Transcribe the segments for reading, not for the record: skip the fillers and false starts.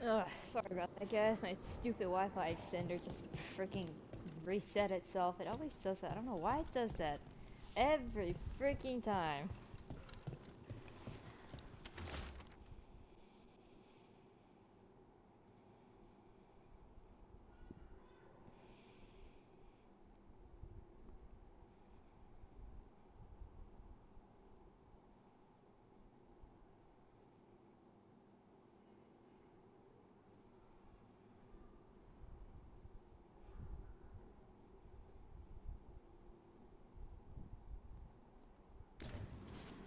Ugh, sorry about that, guys. My stupid Wi-Fi extender just freaking reset itself. It always does that. I don't know why it does that. Every freaking time.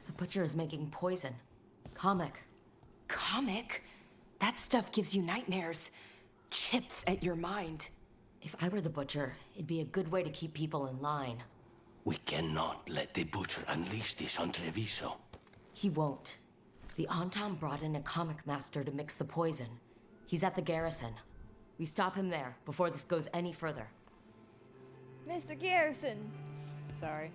The butcher is making poison. Comic. Comic? That stuff gives you nightmares. Chips at your mind. If I were the butcher, it'd be a good way to keep people in line. We cannot let the butcher unleash this on Treviso. He won't. The Anton brought in a comic master to mix the poison. He's at the garrison. We stop him there before this goes any further. Mr. Garrison! Sorry.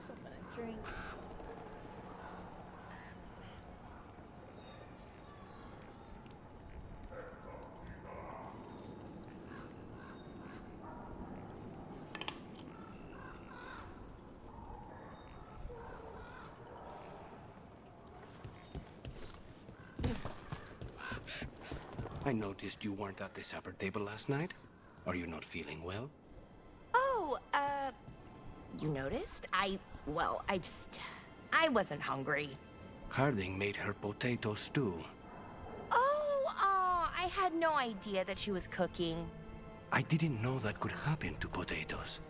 Something to drink. I noticed you weren't at the supper table last night. Are you not feeling well? Oh, you noticed? I wasn't hungry. Harding made her potato stew. I had no idea that she was cooking. I didn't know that could happen to potatoes.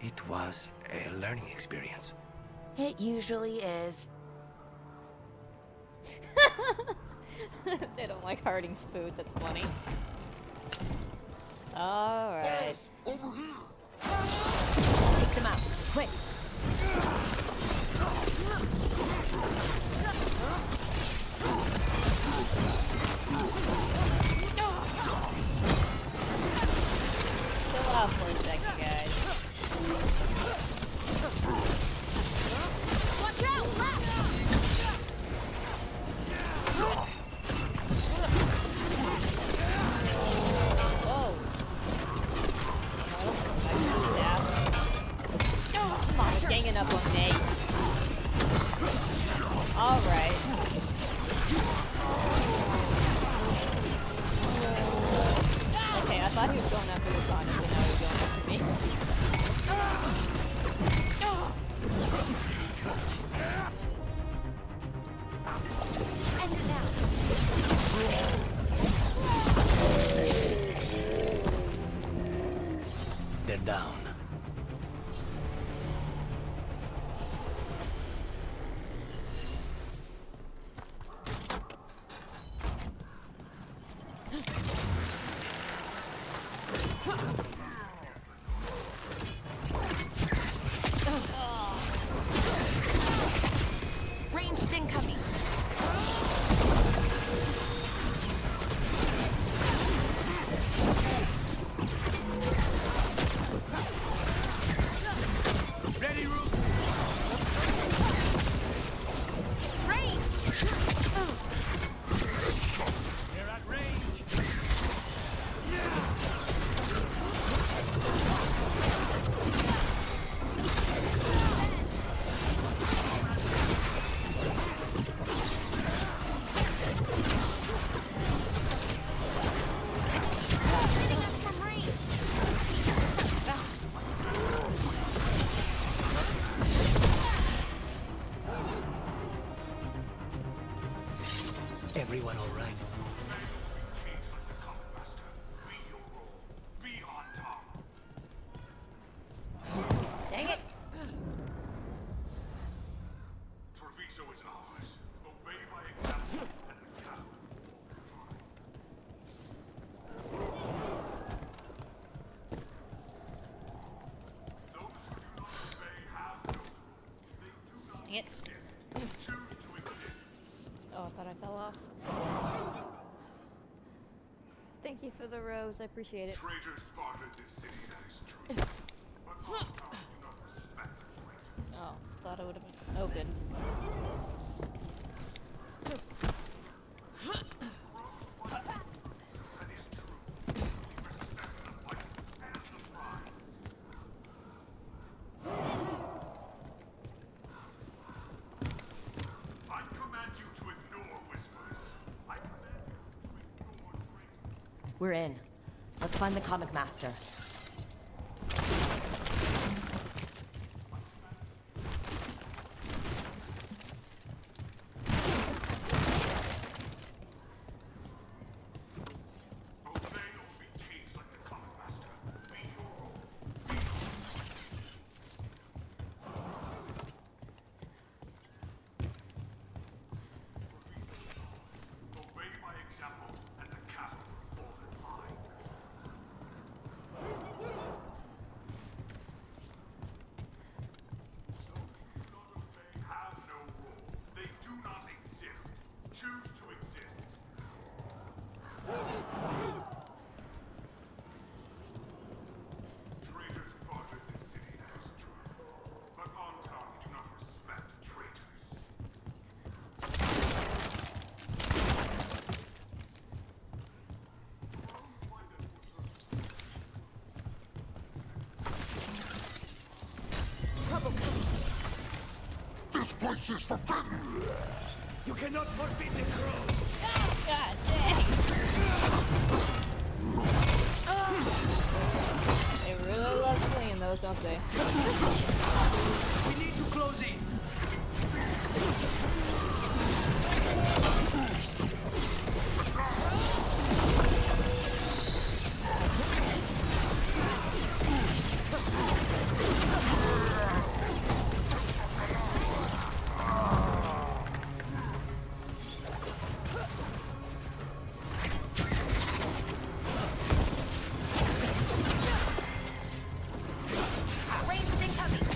It was a learning experience. It usually is. They don't like Harding's food, that's funny. Alright. Take them out, quick. Chill out for a second, guys. Watch out, left! Whoa. Come on, it's ganging up on me. Alright. Okay, I thought he was going after the Sonic, but now he's going after me. End it now. They're down. Ranged incoming. Ready, Rook? Range! They're at range. you for the rose. I appreciate it. Traitors boarded this city, that is true. But Hometown do not respect the traitor. Oh, thought it would have been opened. That is true. We respect the fight and the prize. I command you to ignore whispers. I command you to ignore traitors. We're in. Let's find the comic master. Obey or be caged like the comic master. Be your role. Obey my example, and the castle will fall in line. Those who do not obey have no role. They do not exist. Choose to exist. Traitors boarded this city, that is true. But on town, we do not respect traitors. This place is forbidden! You cannot forbid the crow! God dang! They really love swinging those, don't they? We need to close in! Ranged incoming!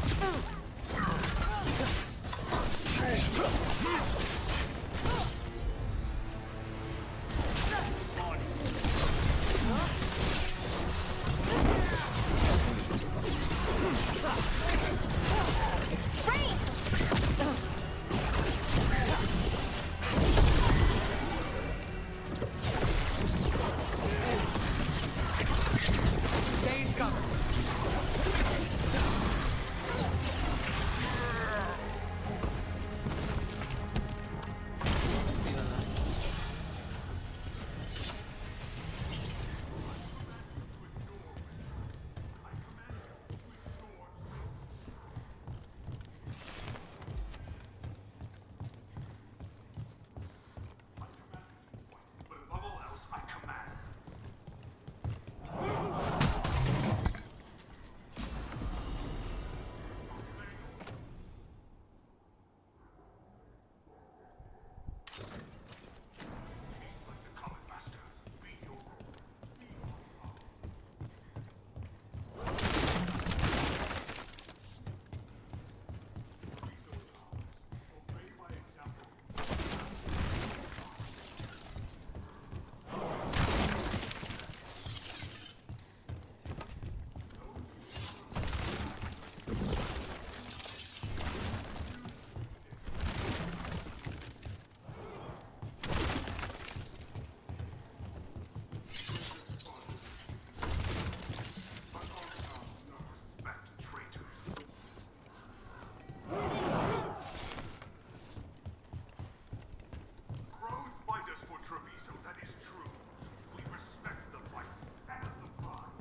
Days coming! But above all else, I command. Like the comic master, be your role. Obey my example. But also not respect traitors. Crows fight us for Treviso, that is true. We respect the fight and the prize.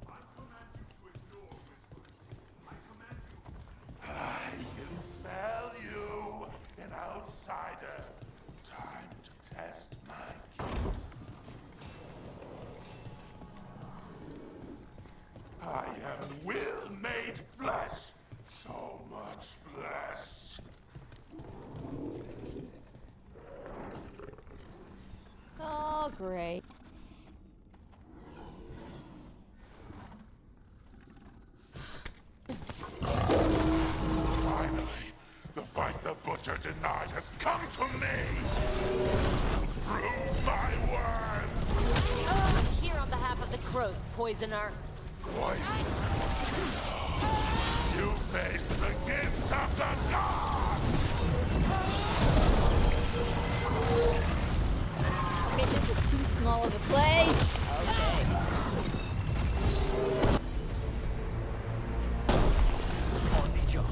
I command you to ignore whispers. I command you. I can smell you, an outsider. Time to test my guilt. I am will made flesh. So much flesh. Oh, great. Finally, the fight the Butcher denied has to me! Prove my words! Here on behalf of the crows, poisoner. Poison! You face the gift of the gods! Okay, this is too small of a place. Okay. On the job.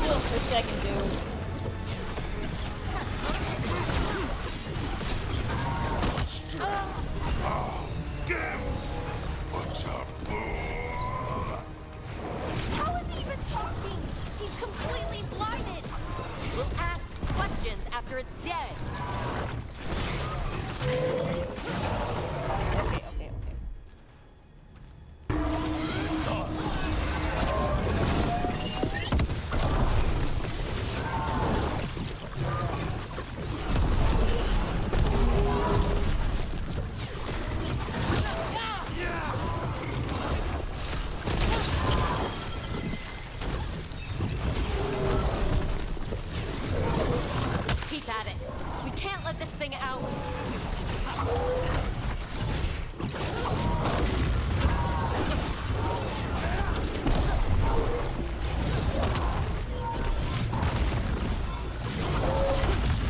Still for a second, dude. Give! Bunch of fool! How is he even talking? He's completely blinded. We'll ask questions after it's dead. Okay, okay, okay. Keep at it. We can't let this thing out.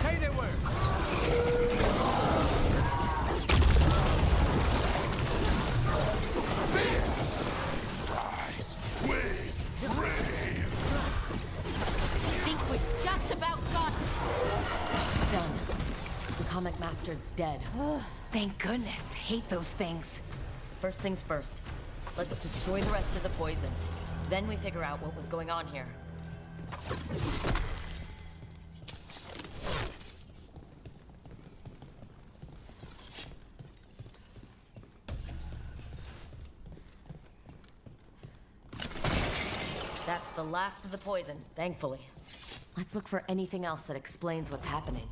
Say the word. Rise! We brave! I think we've just about got it. It's done. The comic master's dead. Thank goodness. Hate those things. First things first. Let's destroy the rest of the poison. Then we figure out what was going on here. That's the last of the poison, thankfully. Let's look for anything else that explains what's happening.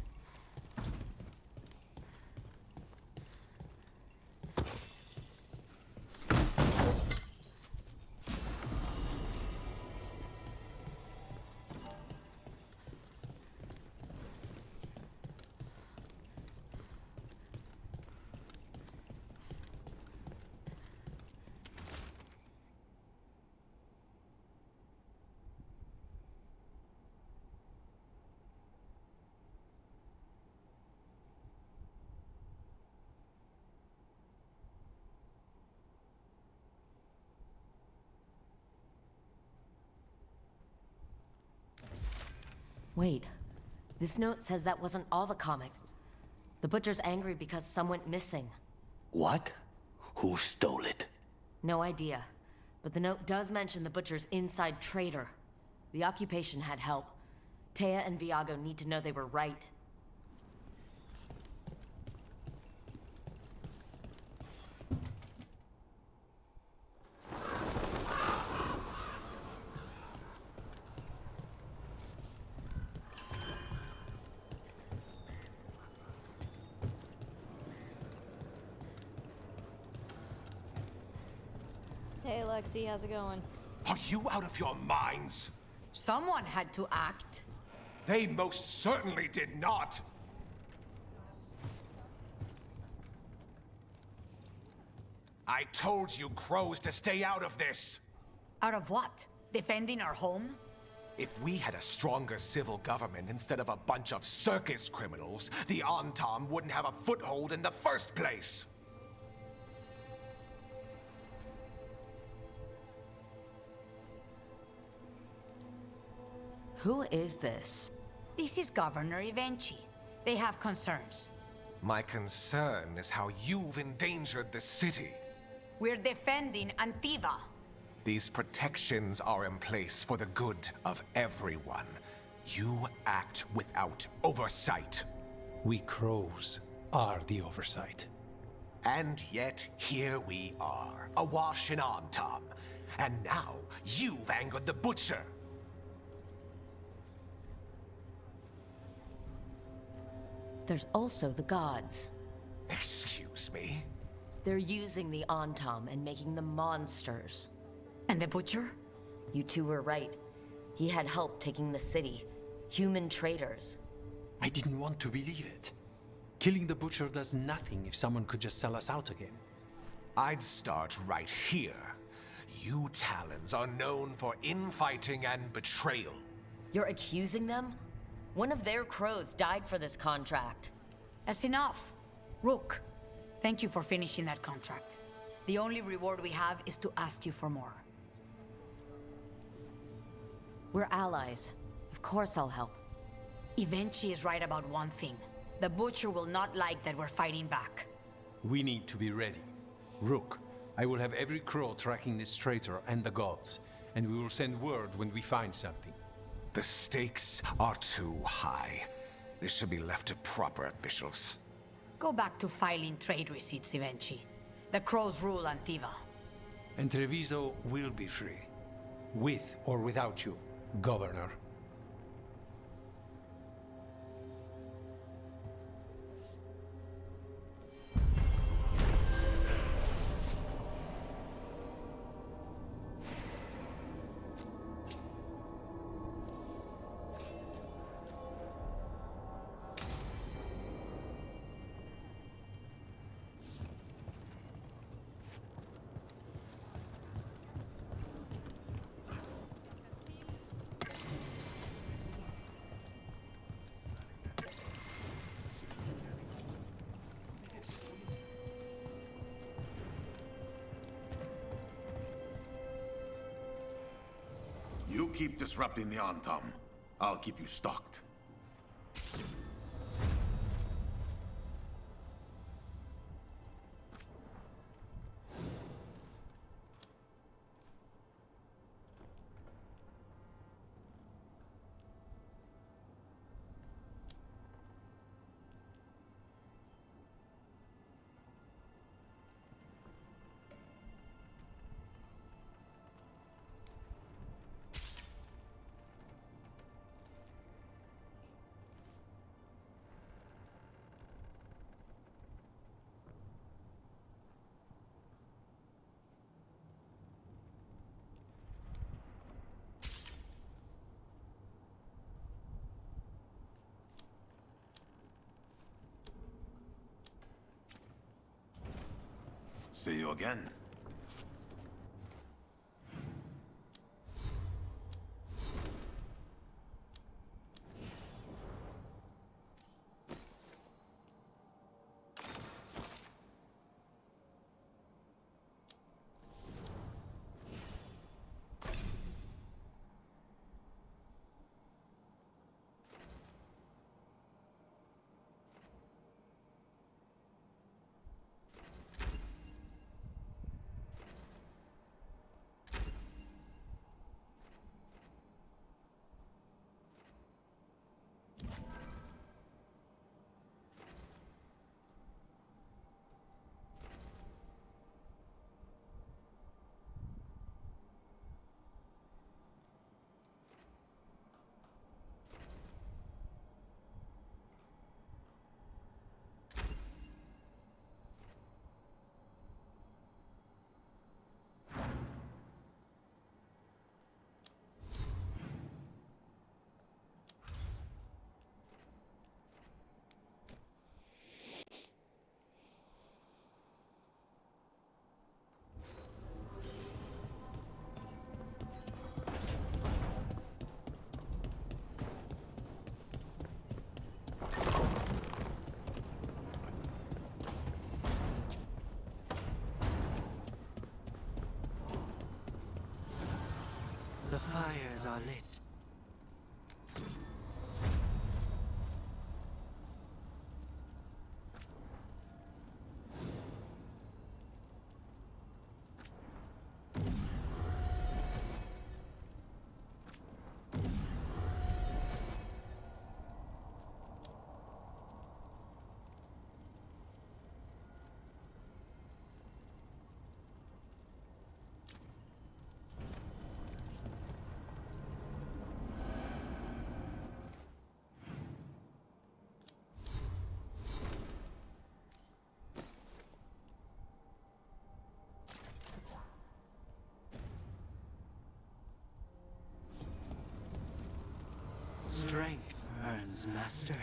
Wait, this note says that wasn't all the comic. The Butcher's angry because some went missing. What? Who stole it? No idea. But the note does mention the Butcher's inside traitor. The occupation had help. Taya and Viago need to know they were right. Hey, Lexi, how's it going? Are you out of your minds? Someone had to act. They most certainly did not. I told you crows to stay out of this. Out of what? Defending our home? If we had a stronger civil government instead of a bunch of circus criminals, the Antam wouldn't have a foothold in the first place. Who is this? This is Governor Evenchi. They have concerns. My concern is how you've endangered the city. We're defending Antiva. These protections are in place for the good of everyone. You act without oversight. We crows are the oversight. And yet, here we are, awash in Antam. And now, you've angered the Butcher. There's also the gods. Excuse me? They're using the Antam and making them monsters. And the Butcher? You two were right. He had help taking the city. Human traitors. I didn't want to believe it. Killing the Butcher does nothing if someone could just sell us out again. I'd start right here. You Talons are known for infighting and betrayal. You're accusing them? One of their crows died for this contract. That's enough. Rook, thank you for finishing that contract. The only reward we have is to ask you for more. We're allies. Of course I'll help. Evenchi is right about one thing. The Butcher will not like that we're fighting back. We need to be ready. Rook, I will have every crow tracking this traitor and the gods, and we will send word when we find something. The stakes are too high. This should be left to proper officials. Go back to filing trade receipts, Evenchi. The crows rule Antiva. And Treviso will be free. With or without you, Governor. You keep disrupting the Antam. I'll keep you stocked. See you again. The fires are lit. Khan's mastery.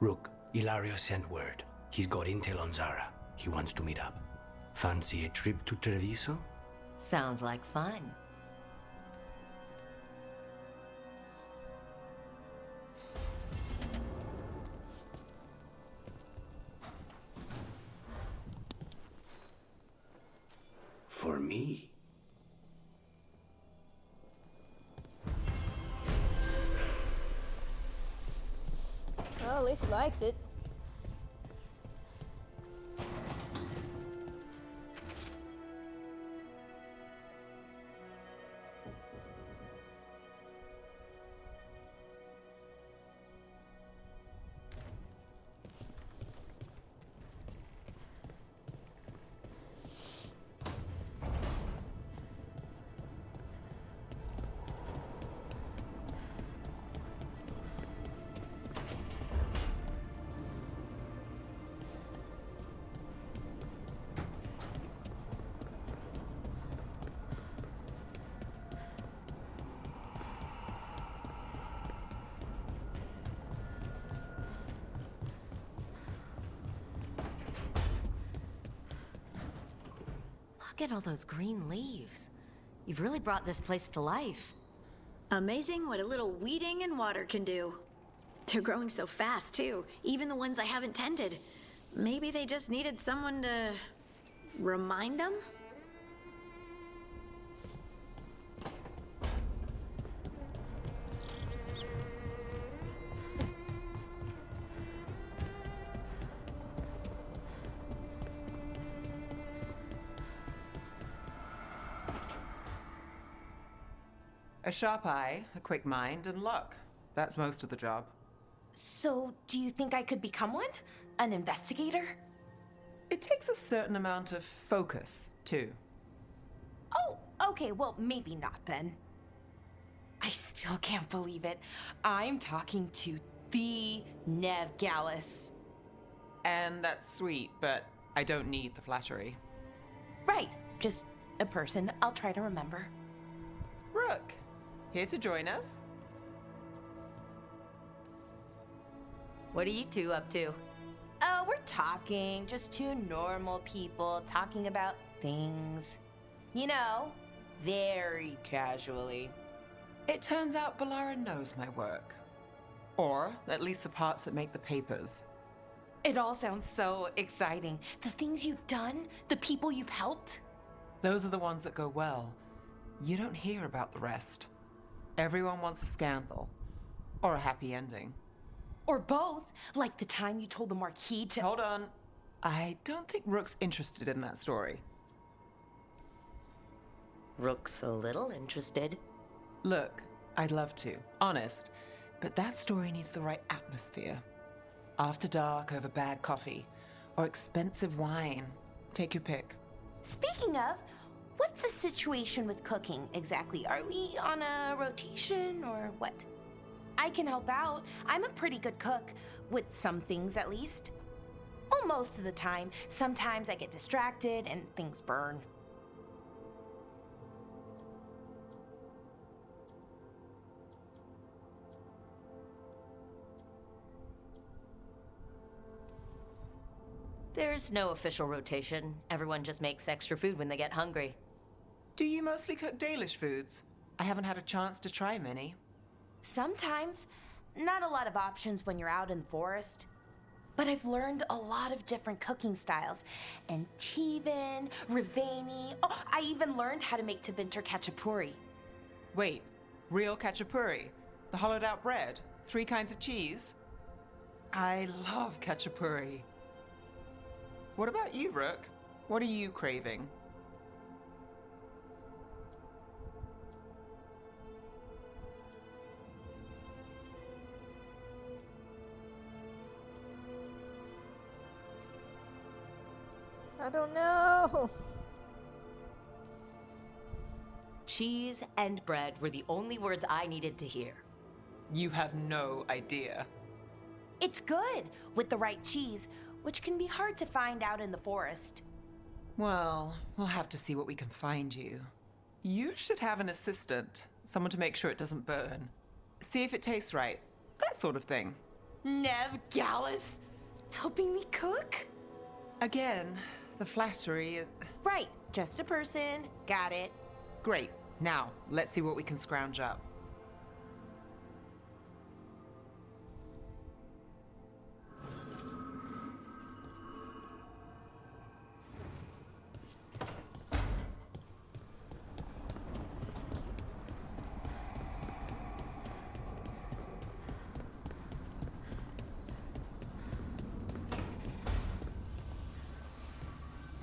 Rook, Ilario sent word. He's got intel on Zara. He wants to meet up. Fancy a trip to Treviso? Sounds like fun. For me? Well, at least he likes it. Look at all those green leaves. You've really brought this place to life. Amazing what a little weeding and water can do. They're growing so fast, too. Even the ones I haven't tended. Maybe they just needed someone to remind them? A sharp eye, a quick mind, and luck. That's most of the job. So, do you think I could become one? An investigator? It takes a certain amount of focus, too. Oh, okay, well, maybe not then. I still can't believe it. I'm talking to the Nev Gallus. And that's sweet, but I don't need the flattery. Right, just a person I'll try to remember. Rook, here to join us? What are you two up to? Oh, we're talking. Just two normal people talking about things. You know, very casually. It turns out Balara knows my work. Or at least the parts that make the papers. It all sounds so exciting. The things you've done, the people you've helped. Those are the ones that go well. You don't hear about the rest. Everyone wants a scandal. Or a happy ending. Or both, like the time you told the Marquis to— Hold on. I don't think Rook's interested in that story. Rook's a little interested. Look, I'd love to, honest. But that story needs the right atmosphere. After dark over bad coffee. Or expensive wine. Take your pick. Speaking of, what's the situation with cooking exactly? Are we on a rotation or what? I can help out. I'm a pretty good cook, with some things at least. Well, most of the time. Sometimes I get distracted and things burn. There's no official rotation. Everyone just makes extra food when they get hungry. Do you mostly cook Dalish foods? I haven't had a chance to try many. Sometimes. not a lot of options when you're out in the forest. But I've learned a lot of different cooking styles. And Tevan, Rivani. Oh, I even learned how to make Tevinter Khachapuri. Wait, real khachapuri? The hollowed out bread? 3 kinds of cheese? I love khachapuri. What about you, Rook? What are you craving? I don't know. Cheese and bread were the only words I needed to hear. You have no idea. It's good with the right cheese, which can be hard to find out in the forest. Well, we'll have to see what we can find you. You should have an assistant, someone to make sure it doesn't burn. See if it tastes right. That sort of thing. Nev Gallus, helping me cook? Again, the flattery. Right, just a person. Got it. Great. Now, let's see what we can scrounge up.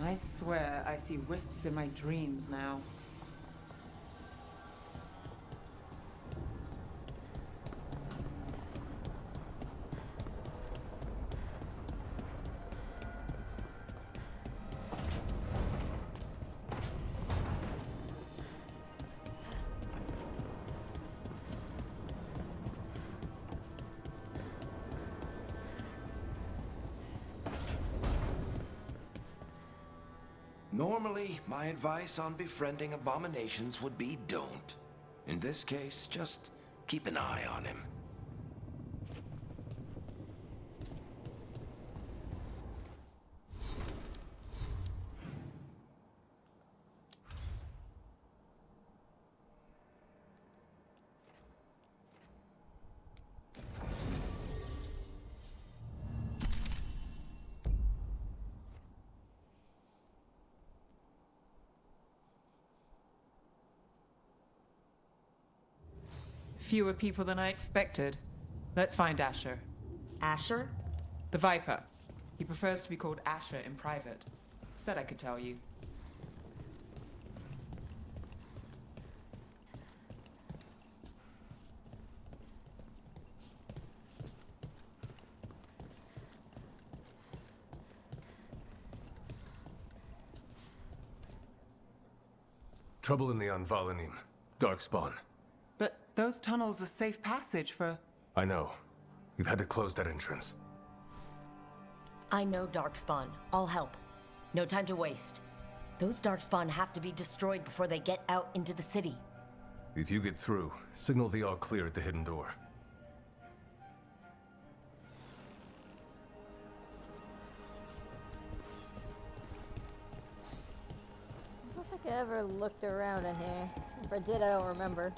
I swear I see wisps in my dreams now. Normally, my advice on befriending abominations would be don't. In this case, just keep an eye on him. Fewer people than I expected. Let's find Asher. Asher? The Viper. He prefers to be called Asher in private. Said I could tell you. Trouble in the Anvalanim. Darkspawn. But those tunnels are safe passage for... I know. We've had to close that entrance. I know Darkspawn. I'll help. No time to waste. Those Darkspawn have to be destroyed before they get out into the city. If you get through, signal the all clear at the hidden door. I don't think I ever looked around in here. If I did, I don't remember.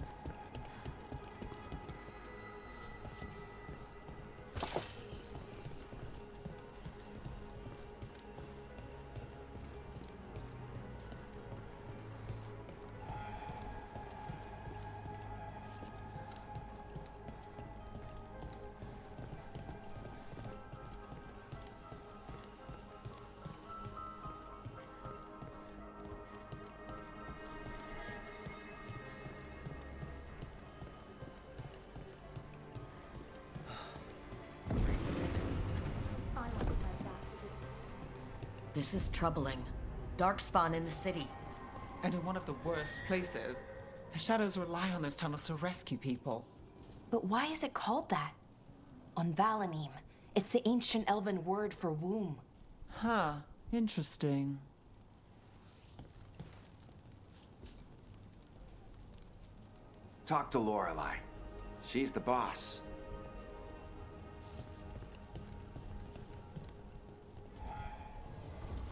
This is troubling. Darkspawn in the city. And in one of the worst places. The Shadows rely on those tunnels to rescue people. But why is it called that? On Valanim, it's the ancient elven word for womb. Huh. Interesting. Talk to Lorelei. She's the boss.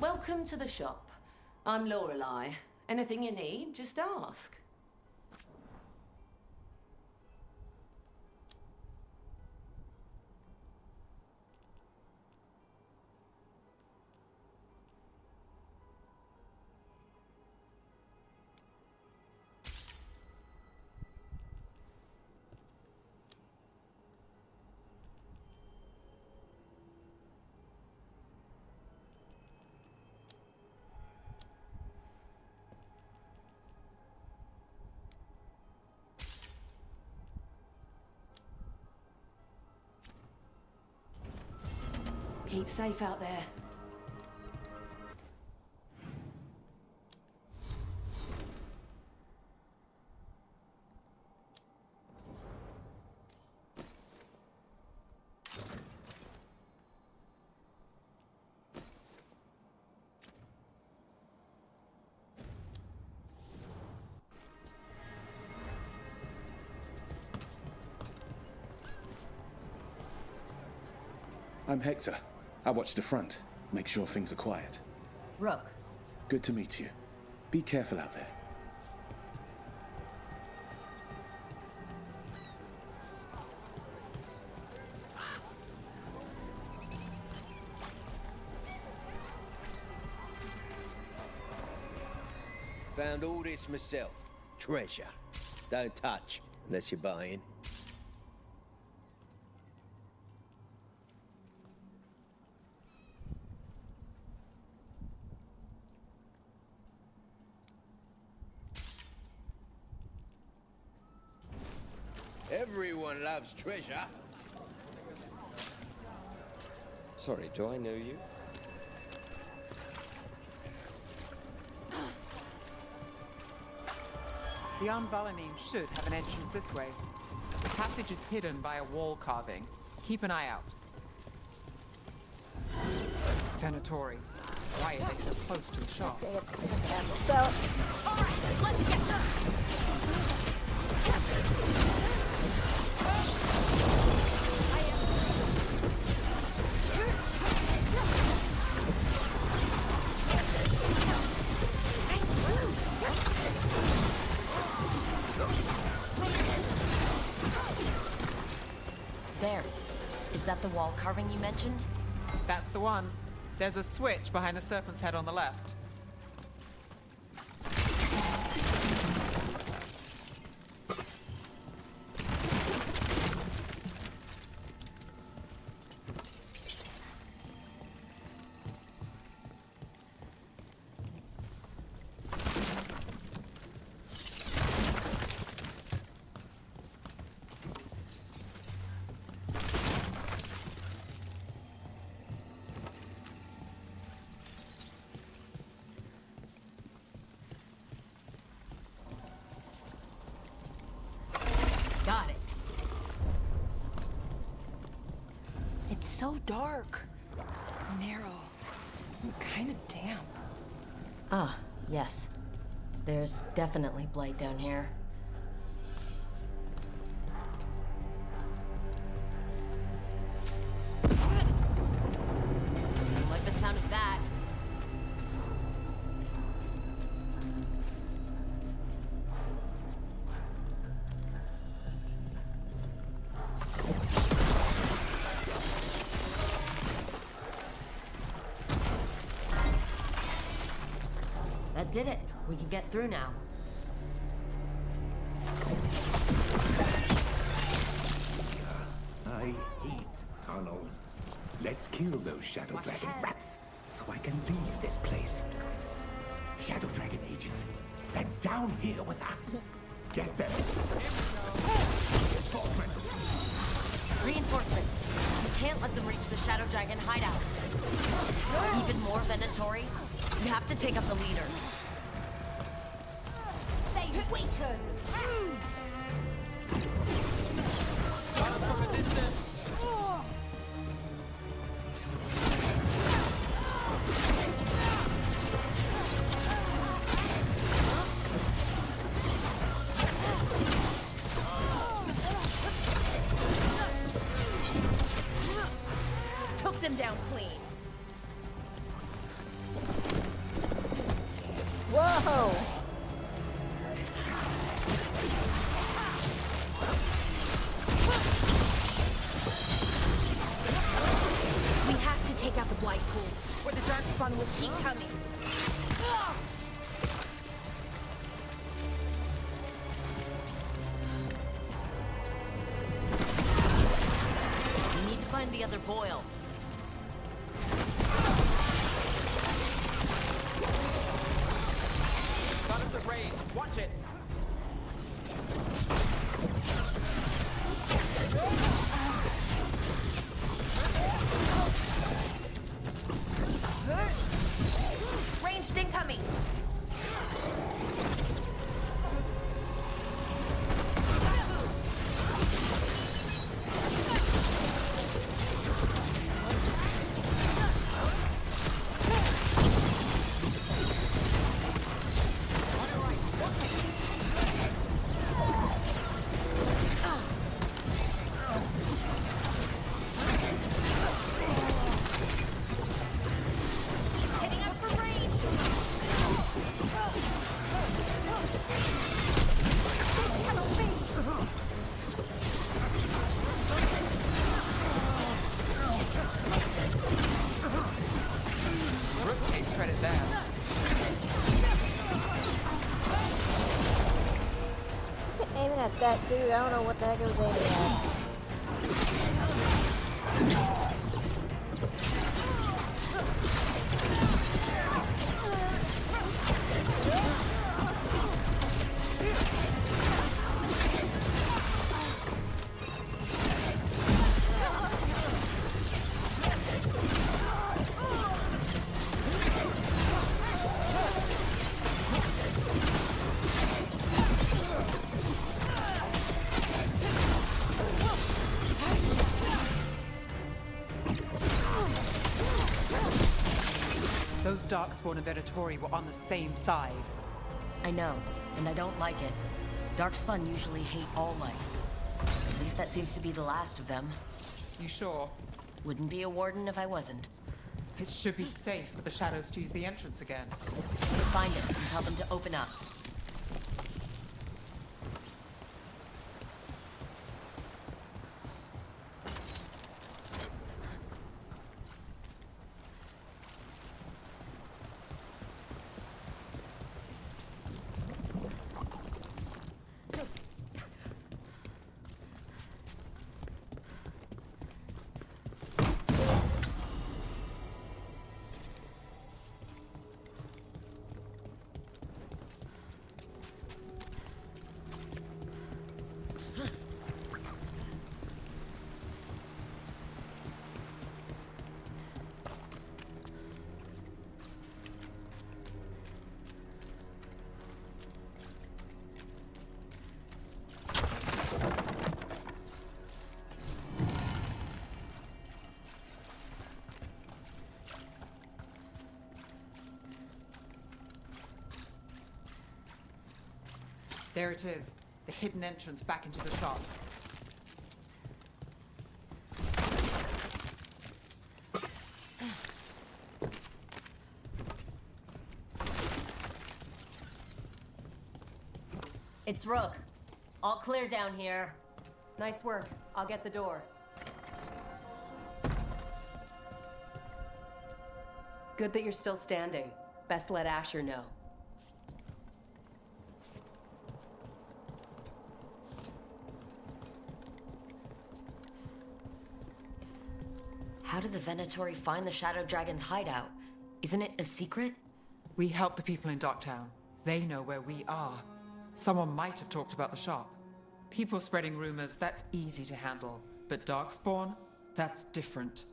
Welcome to the shop. I'm Lorelei. Anything you need, just ask. Keep safe out there. I'm Hector. I watch the front. Make sure things are quiet. Rook. Good to meet you. Be careful out there. Found all this myself. Treasure. Don't touch unless you're buying. Everyone loves treasure. Sorry, do I know you? The Anvalanim should have an entrance this way. The passage is hidden by a wall carving. Keep an eye out. Venatori. Why are they so close to the shop? Alright, let's get them! There. Is that the wall carving you mentioned? That's the one. There's a switch behind the serpent's head on the left. Got it. It's so dark. Narrow. And kind of damp. Ah, yes. There's definitely blight down here. Didn't like the sound of that. That did it. We can get through now. I hate tunnels. Let's kill those Shadow Dragon rats so I can leave this place. Shadow Dragon agents, they're down here with us. Get them. Reinforcements. Reinforcements. We can't let them reach the Shadow Dragon hideout. Even more Venatori. We have to take up the leaders. They weaken! From a distance. Took them down clean. Whoa! We have to take out the blight pools, or the darkspawn will keep coming. We need to find the other boil. Got us at range. Watch it. aiming at that dude. I don't know what the heck it was aiming at. Those Darkspawn and Venatori were on the same side. I know, and I don't like it. Darkspawn usually hate all life. At least that seems to be the last of them. You sure? Wouldn't be a warden if I wasn't. It should be safe for the shadows to use the entrance again. Let's find it and tell them to open up. There it is, the hidden entrance back into the shop. It's Rook. All clear down here. Nice work. I'll get the door. Good that you're still standing. Best let Asher know. How did the Venatori find the Shadow Dragon's hideout? Isn't it a secret? We help the people in Docktown. They know where we are. Someone might have talked about the shop. People spreading rumors, that's easy to handle. But Darkspawn, that's different.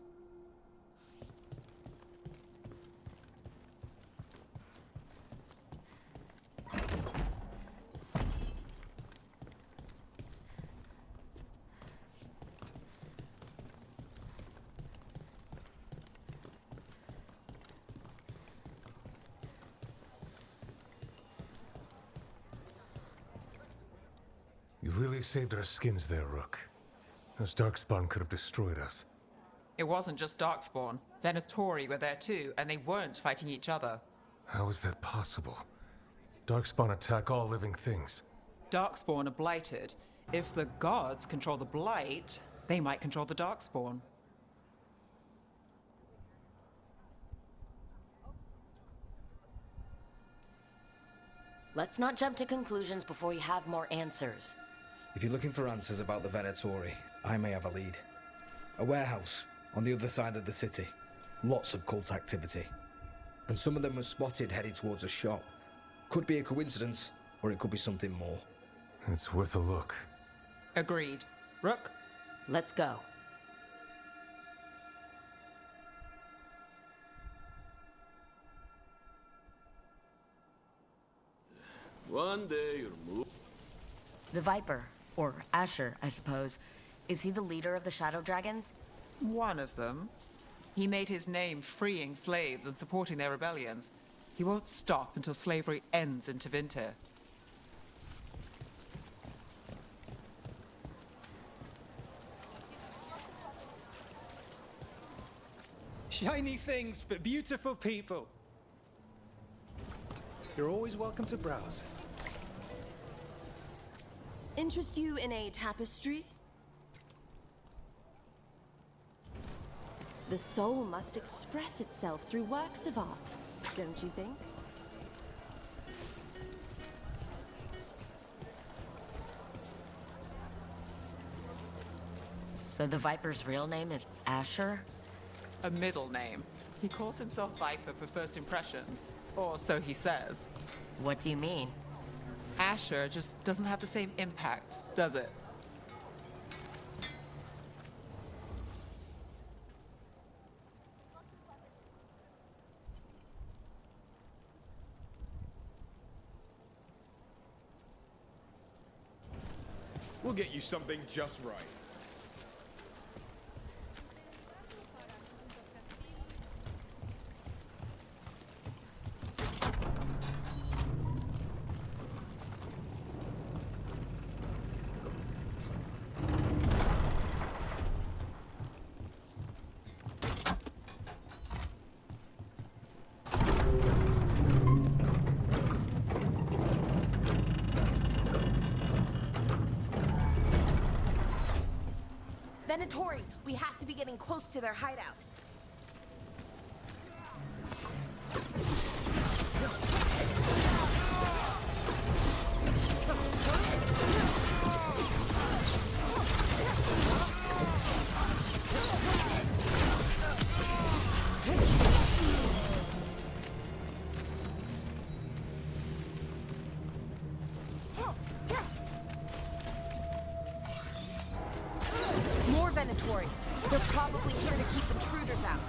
You really saved our skins there, Rook. Those Darkspawn could have destroyed us. It wasn't just Darkspawn. Venatori were there too, and they weren't fighting each other. How is that possible? Darkspawn attack all living things. Darkspawn are blighted. If the gods control the blight, they might control the Darkspawn. Let's not jump to conclusions before we have more answers. If you're looking for answers about the Venatori, I may have a lead. A warehouse on the other side of the city. Lots of cult activity. And some of them were spotted heading towards a shop. Could be a coincidence, or it could be something more. It's worth a look. Agreed. Rook? Let's go. One day you'll move. The Viper, or Asher, I suppose. Is he the leader of the Shadow Dragons? One of them. He made his name freeing slaves and supporting their rebellions. He won't stop until slavery ends in Tevinter. Shiny things for beautiful people. You're always welcome to browse. Interest you in a tapestry? The soul must express itself through works of art, don't you think? So the Viper's real name is Asher? A middle name. He calls himself Viper for first impressions, or so he says. What do you mean? Asher just doesn't have the same impact, does it? We'll get you something just right. Venatori, we have to be getting close to their hideout. More Venatori. They're probably here to keep intruders out.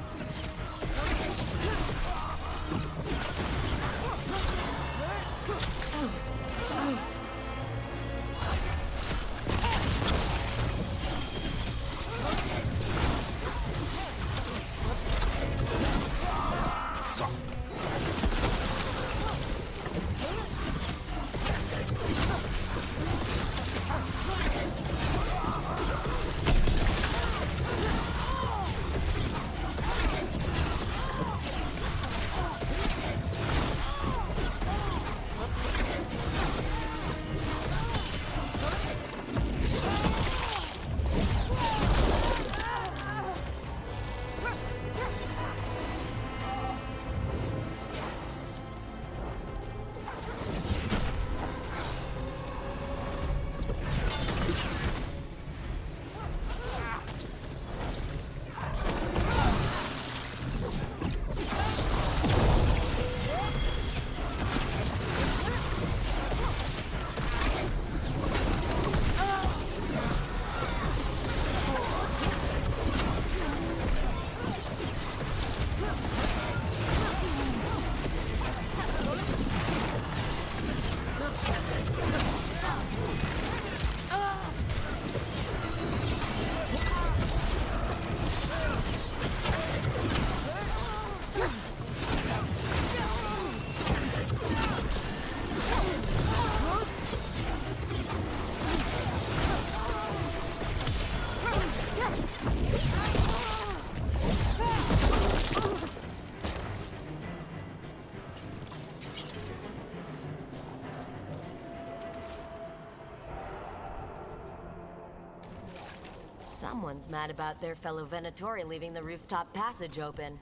Someone's mad about their fellow Venatori leaving the rooftop passage open.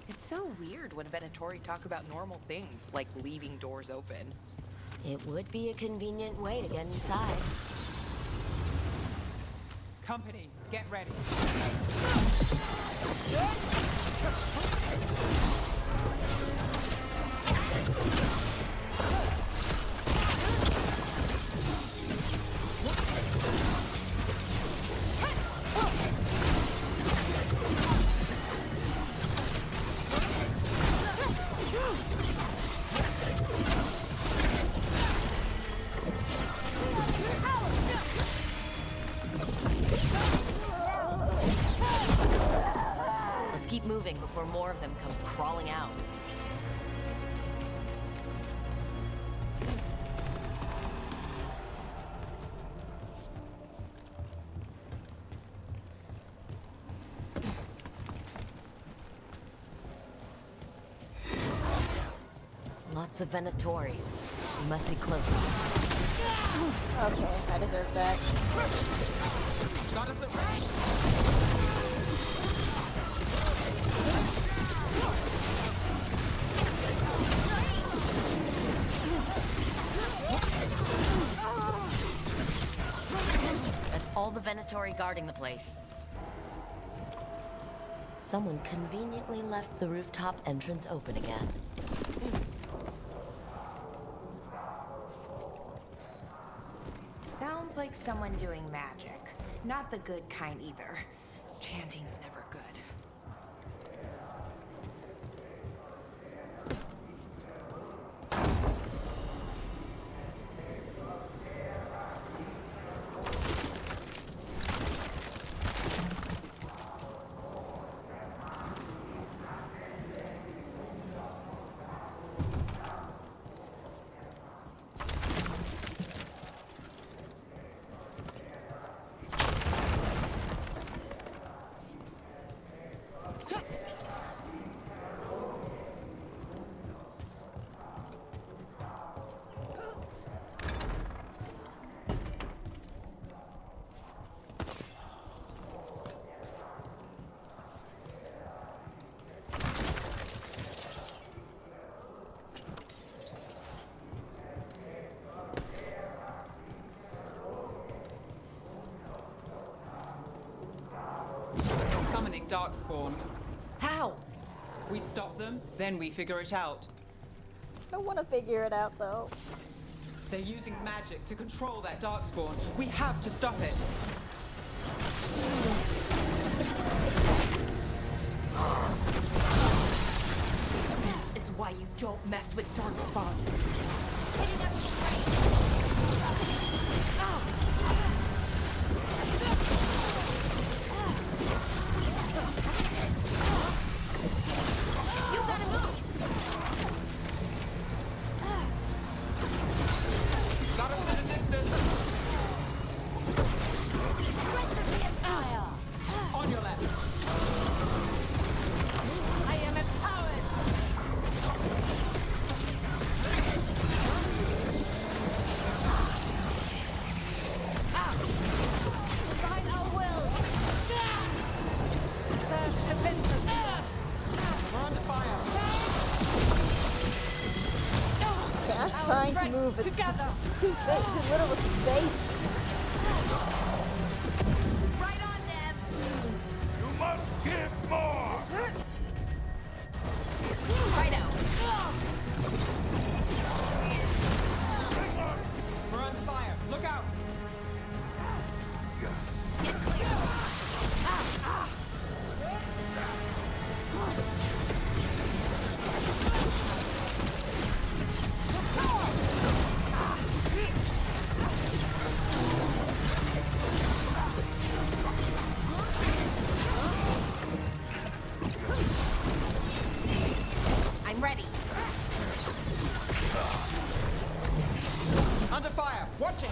It's so weird when Venatori talk about normal things, like leaving doors open. It would be a convenient way to get inside. Company, get ready. Let's keep moving before more of them come crawling out. Lots of Venatori. We must be close. Okay, I deserve that. Got us around. That's all the Venatori guarding the place. Someone conveniently left the rooftop entrance open again. Sounds like someone doing magic. Not the good kind either. Chanting's never good. Summoning Darkspawn. How? We stop them, then we figure it out. I don't want to figure it out though. They're using magic to control that Darkspawn. We have to stop it. This is why you don't mess with Darkspawn. You gotta move! Shadows in the distance! On your left. I am empowered! Find our will! Search the fences! We're under fire. Okay, I'm trying to move, but together. Too little with the space. Right on, Neb! You must give more! Righto! We're under fire. Look out! I'm ready. Under fire. Watch it.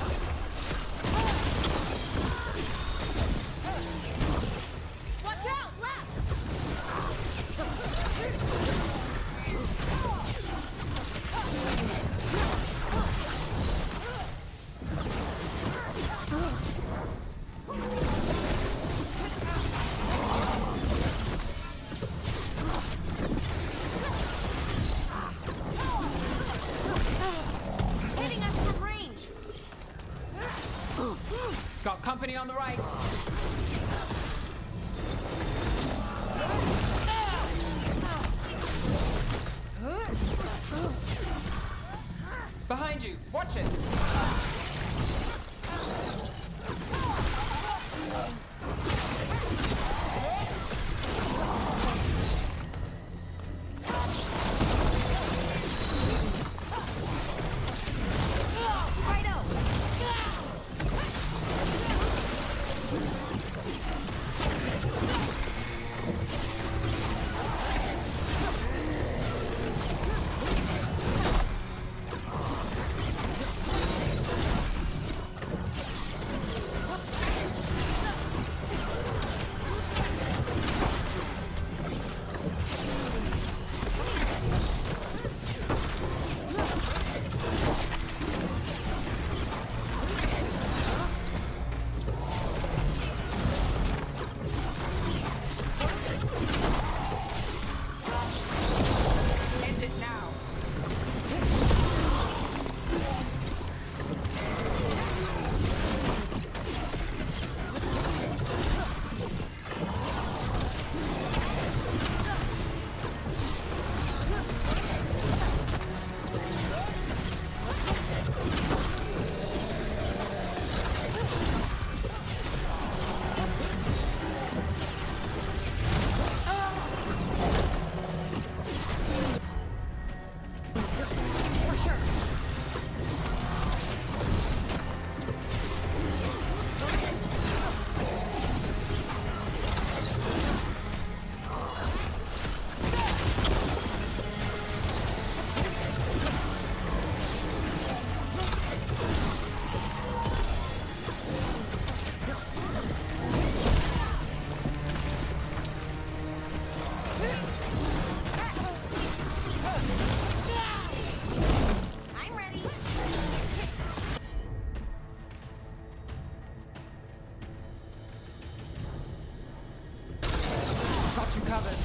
Watch out! Left! Hitting us from range! Got company on the right. Behind you. Watch it. covered.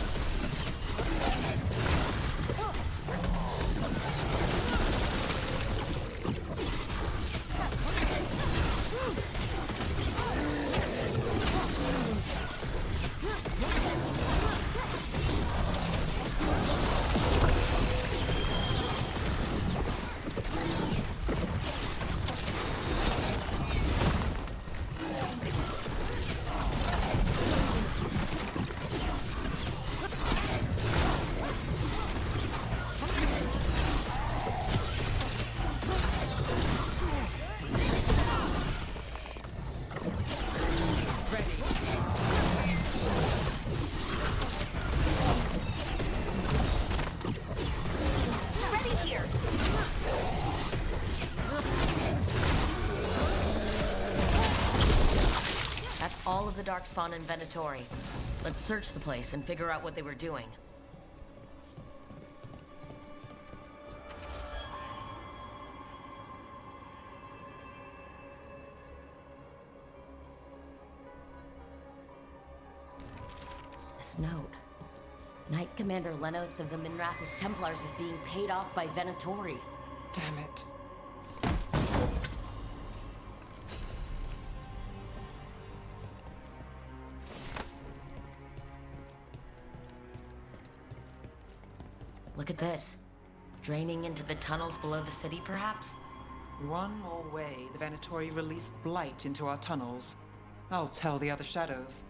All of the Darkspawn and Venatori. Let's search the place and figure out what they were doing. This note. Knight Commander Lenos of the Minrathous Templars is being paid off by Venatori. Damn it. Look at this. Draining into the tunnels below the city, perhaps? One more way, the Venatori released blight into our tunnels. I'll tell the other shadows.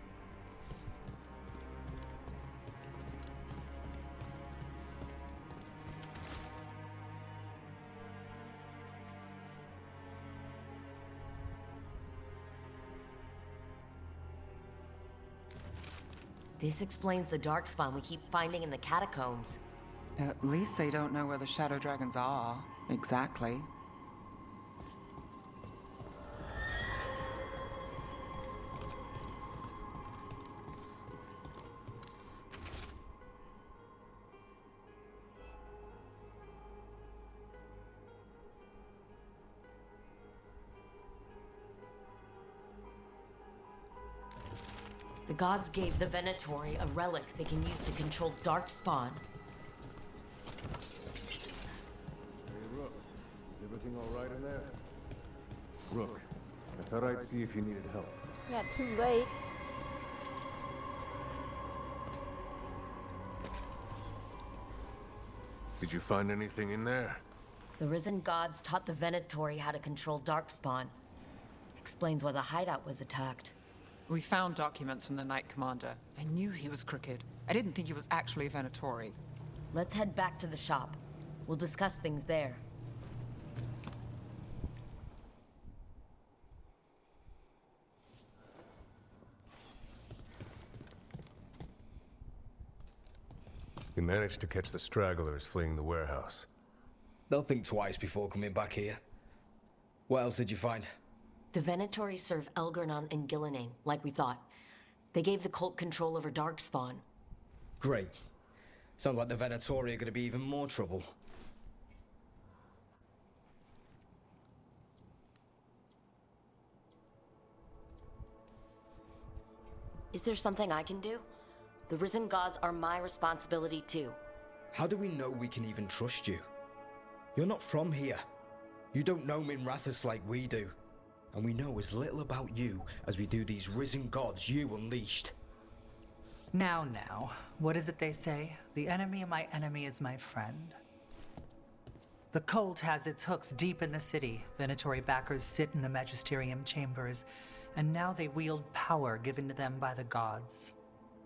This explains the Darkspawn we keep finding in the catacombs. At least they don't know where the Shadow Dragons are. Exactly. The gods gave the Venatori a relic they can use to control Darkspawn. Hey, Rook. Is everything all right in there? Rook, I thought I'd see if you needed help. Yeah, too late. Did you find anything in there? The risen gods taught the Venatori how to control Darkspawn. Explains why the hideout was attacked. We found documents from the Knight Commander. I knew he was crooked. I didn't think he was actually a Venatori. Let's head back to the shop. We'll discuss things there. You managed to catch the stragglers fleeing the warehouse. They'll think twice before coming back here. What else did you find? The Venatori serve Elgar'nan and Gillenane, like we thought. They gave the cult control over Darkspawn. Great. Sounds like the Venatori are going to be even more trouble. Is there something I can do? The risen gods are my responsibility too. How do we know we can even trust you? You're not from here. You don't know Minrathous like we do. And we know as little about you as we do these risen gods you unleashed. Now, what is it they say? The enemy of my enemy is my friend. The cult has its hooks deep in the city. Venatori backers sit in the Magisterium chambers, and now they wield power given to them by the gods.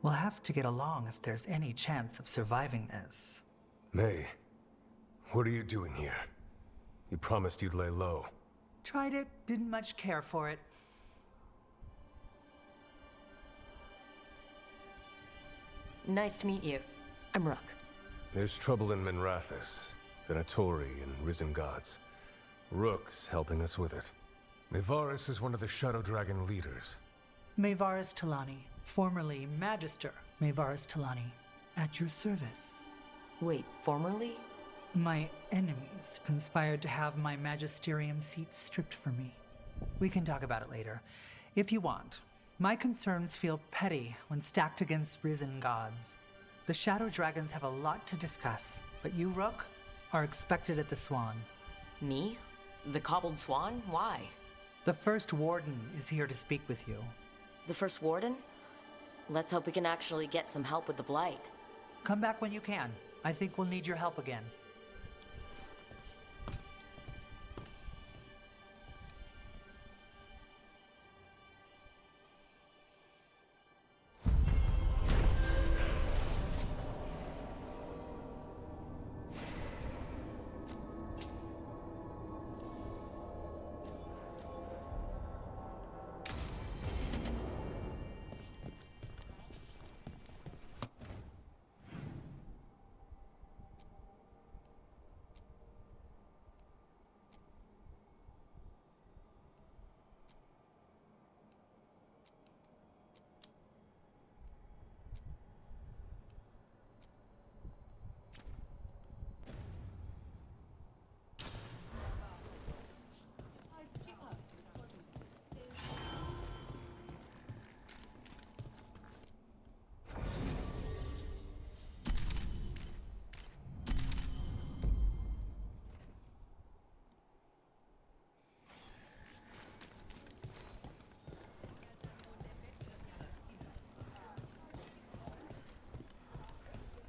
We'll have to get along if there's any chance of surviving this. May, what are you doing here? You promised you'd lay low. Tried it, didn't much care for it. Nice to meet you. I'm Rook. There's trouble in Minrathous, Venatori, and risen gods. Rook's helping us with it. Mayvaris is one of the Shadow Dragon leaders. Mayvaris Talani, formerly Magister Mayvaris Talani, at your service. Wait, formerly? My enemies conspired to have my magisterium seat stripped from me. We can talk about it later, if you want. My concerns feel petty when stacked against risen gods. The Shadow Dragons have a lot to discuss, but you, Rook, are expected at the Swan. Me? The Cobbled Swan? Why? The First Warden is here to speak with you. The First Warden? Let's hope we can actually get some help with the Blight. Come back when you can. I think we'll need your help again.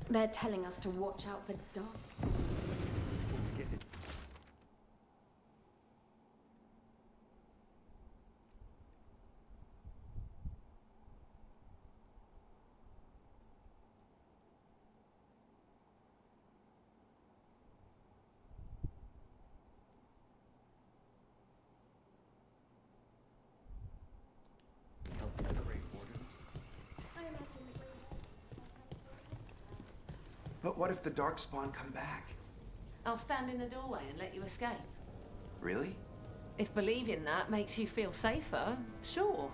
They're telling us to watch out for darks. But what if the Darkspawn come back? I'll stand in the doorway and let you escape. Really? If believing that makes you feel safer, sure.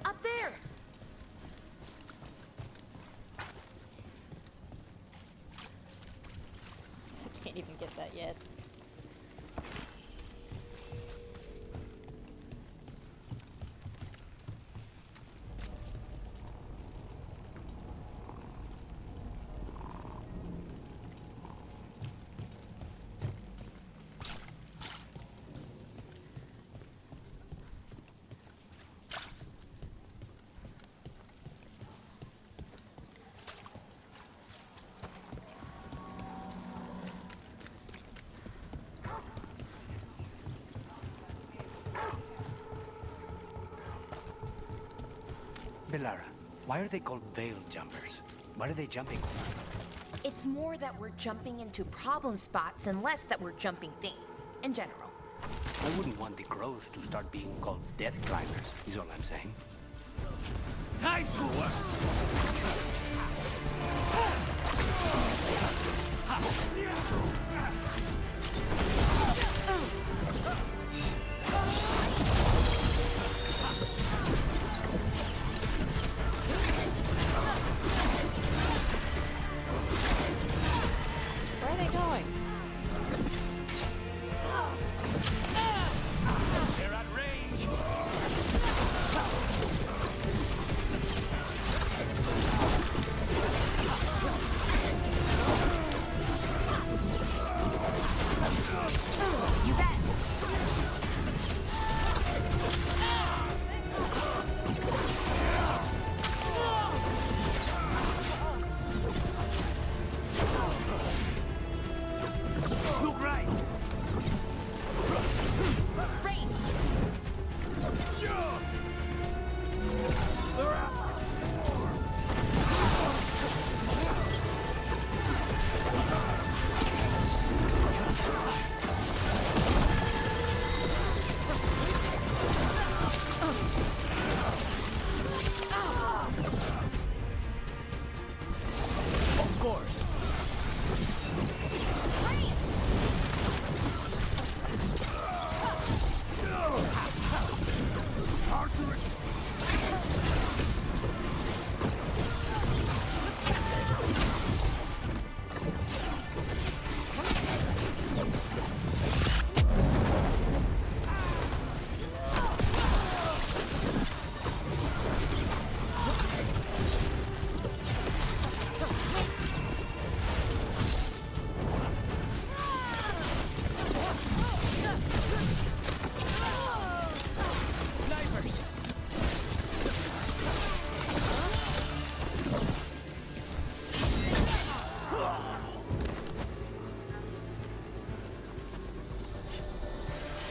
Up there! I can't even get that yet. Belara, why are they called Veil Jumpers? What are they jumping over? It's more that we're jumping into problem spots and less that we're jumping things, in general. I wouldn't want the crows to start being called Death Drivers, is all I'm saying. Time to work! Where are they going? They're at range! You bet. Look right! Range. They're after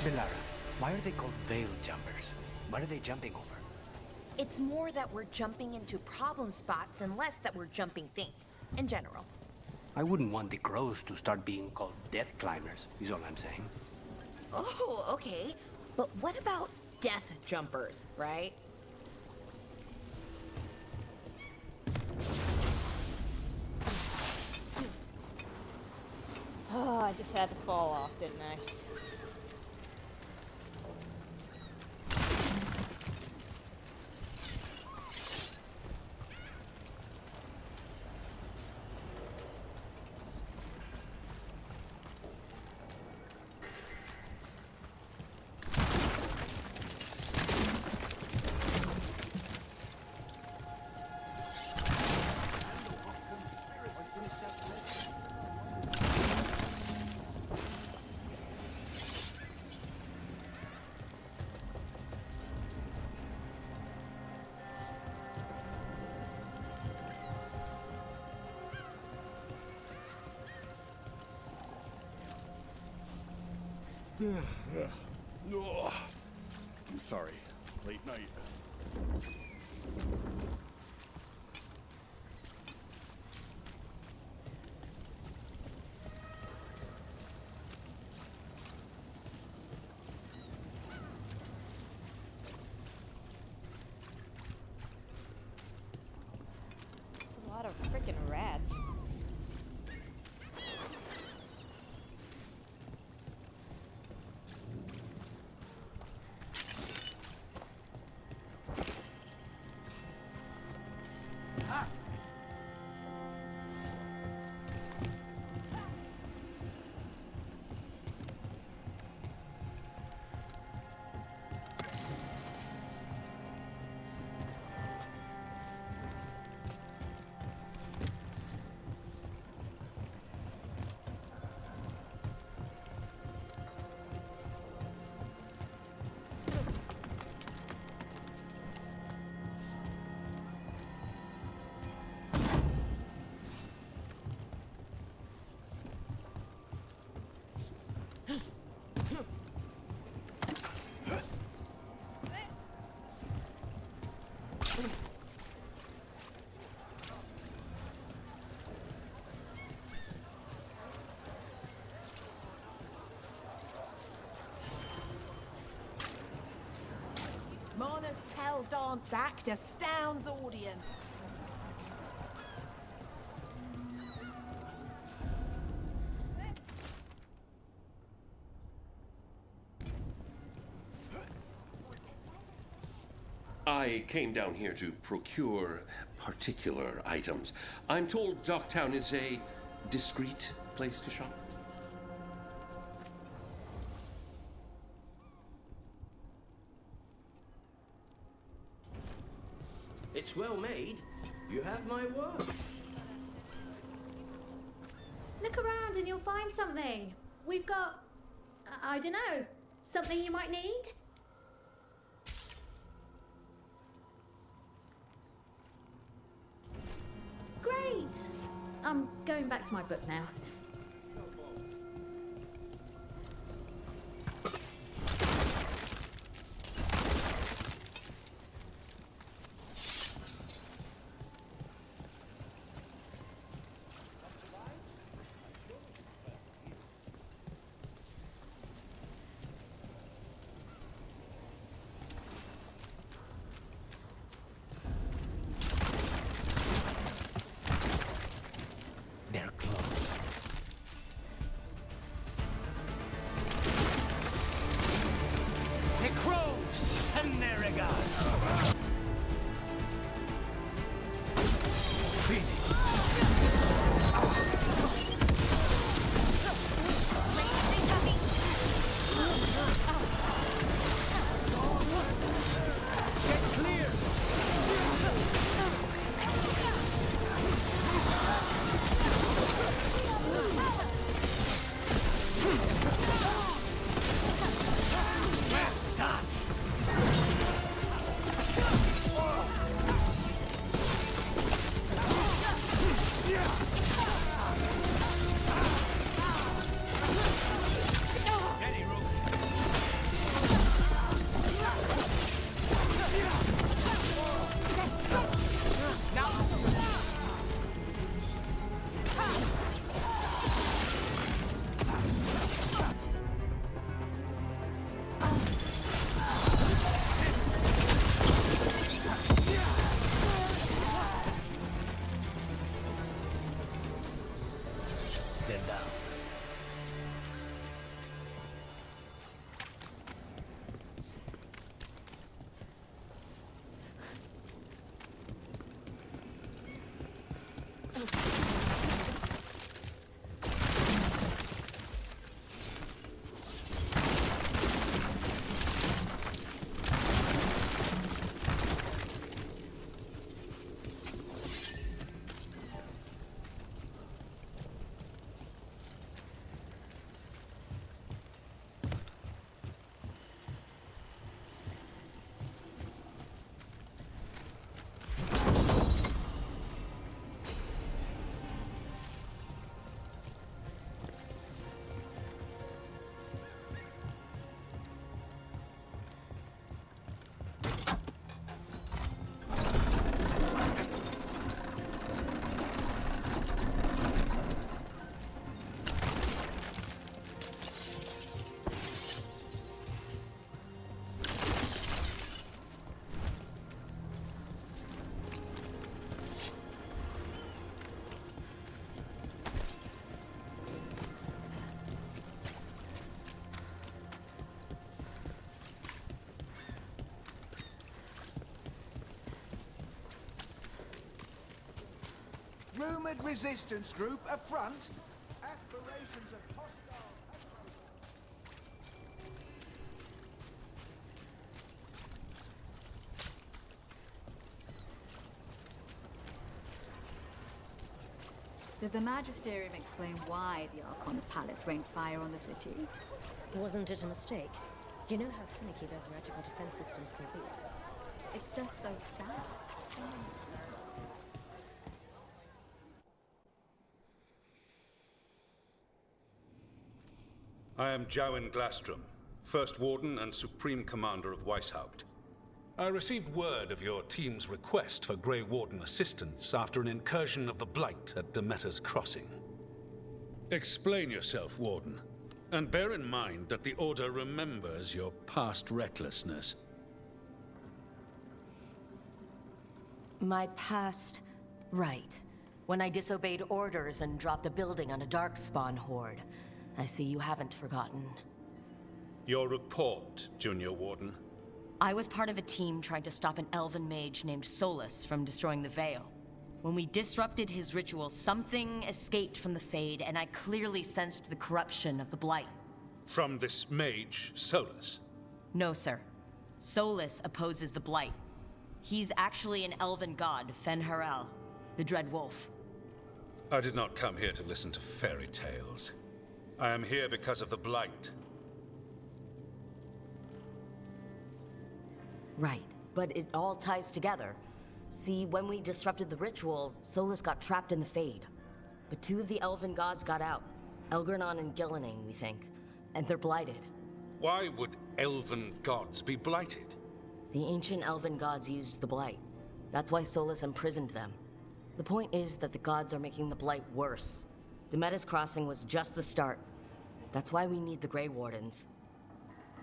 Solara, why are they called veil jumpers? What are they jumping over? It's more that we're jumping into problem spots and less that we're jumping things, in general. I wouldn't want the crows to start being called death climbers, is all I'm saying. Oh, okay. But what about death jumpers, right? Oh, I just had to fall off, didn't I? Oh, I'm sorry. Late night. A lot of freaking rats. Mona's Pell Dance Act astounds audience. I came down here to procure particular items. I'm told Docktown is a discreet place to shop. It's well made. You have my word. Look around and you'll find something. We've got, I don't know, something you might need? Great! I'm going back to my book now. They're close. The crows and their regard. Rumored resistance group affront. Aspirations of hostile. Did the Magisterium explain why the Archon's palace rained fire on the city? Wasn't it a mistake? You know how finicky those magical defense systems can be. It's just so sad. I am Jowin Glastrom, First Warden and Supreme Commander of Weishaupt. I received word of your team's request for Grey Warden assistance after an incursion of the Blight at Demeter's Crossing. Explain yourself, Warden, and bear in mind that the Order remembers your past recklessness. My past... right. When I disobeyed orders and dropped a building on a Darkspawn horde. I see you haven't forgotten. Your report, Junior Warden. I was part of a team trying to stop an elven mage named Solus from destroying the Veil. When we disrupted his ritual, something escaped from the Fade, and I clearly sensed the corruption of the Blight. From this mage, Solus? No, sir. Solus opposes the Blight. He's actually an elven god, Fen'Harel, the Dread Wolf. I did not come here to listen to fairy tales. I am here because of the Blight. Right, but it all ties together. See, when we disrupted the ritual, Solus got trapped in the Fade. But two of the elven gods got out. Elgernon and Gillenane, we think. And they're blighted. Why would elven gods be blighted? The ancient elven gods used the Blight. That's why Solus imprisoned them. The point is that the gods are making the Blight worse. Demeter's Crossing was just the start. That's why we need the Grey Wardens.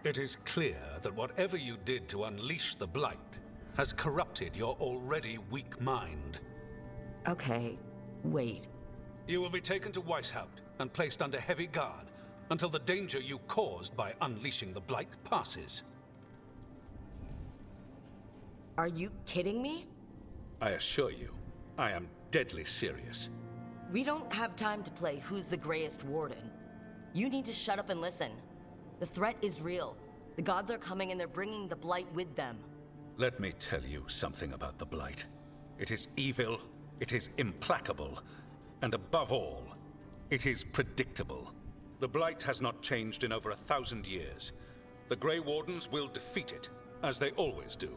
It is clear that whatever you did to unleash the Blight has corrupted your already weak mind. Okay, wait. You will be taken to Weishaupt and placed under heavy guard until the danger you caused by unleashing the Blight passes. Are you kidding me? I assure you, I am deadly serious. We don't have time to play who's the greyest warden. You need to shut up and listen. The threat is real. The gods are coming and they're bringing the Blight with them. Let me tell you something about the Blight. It is evil, it is implacable, and above all, it is predictable. The Blight has not changed in over 1,000 years. The Grey Wardens will defeat it, as they always do.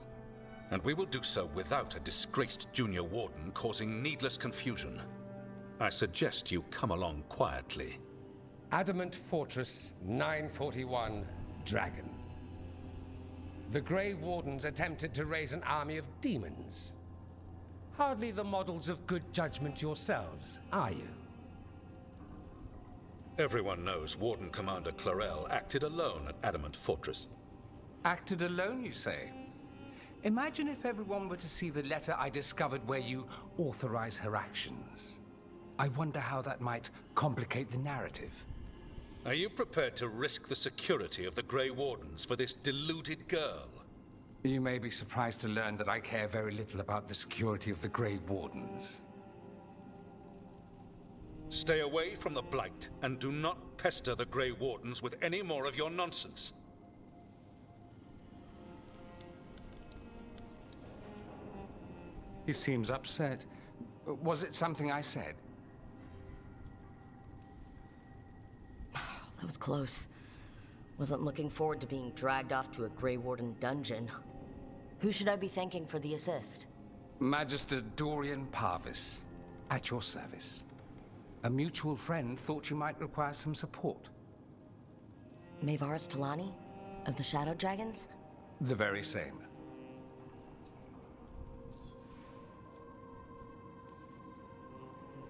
And we will do so without a disgraced junior warden causing needless confusion. I suggest you come along quietly. Adamant Fortress 941, Dragon. The Grey Wardens attempted to raise an army of demons. Hardly the models of good judgment yourselves, are you? Everyone knows Warden Commander Clarel acted alone at Adamant Fortress. Acted alone, you say? Imagine if everyone were to see the letter I discovered where you authorize her actions. I wonder how that might complicate the narrative. Are you prepared to risk the security of the Grey Wardens for this deluded girl? You may be surprised to learn that I care very little about the security of the Grey Wardens. Stay away from the Blight, and do not pester the Grey Wardens with any more of your nonsense. He seems upset. Was it something I said? That was close. Wasn't looking forward to being dragged off to a Grey Warden dungeon. Who should I be thanking for the assist? Magister Dorian Parvis, at your service. A mutual friend thought you might require some support. Maevaris Talani? Of the Shadow Dragons? The very same.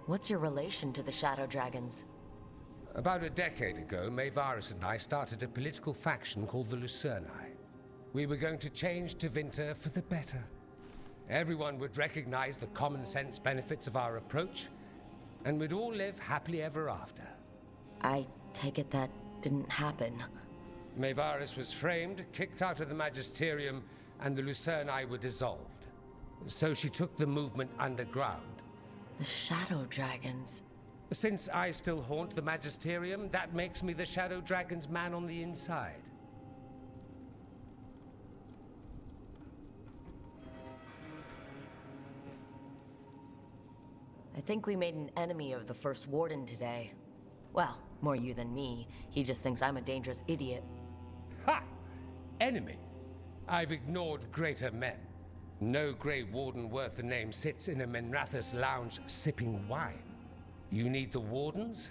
What's your relation to the Shadow Dragons? About a decade ago, Maevaris and I started a political faction called the Lucerni. We were going to change Tevinter for the better. Everyone would recognize the common sense benefits of our approach, and we'd all live happily ever after. I take it that didn't happen. Maevaris was framed, kicked out of the Magisterium, and the Lucerni were dissolved. So she took the movement underground. The Shadow Dragons. Since I still haunt the Magisterium, that makes me the Shadow Dragon's man on the inside. I think we made an enemy of the First Warden today. Well, more you than me. He just thinks I'm a dangerous idiot. Ha! Enemy? I've ignored greater men. No Grey Warden worth the name sits in a Minrathous lounge sipping wine. You need the Wardens?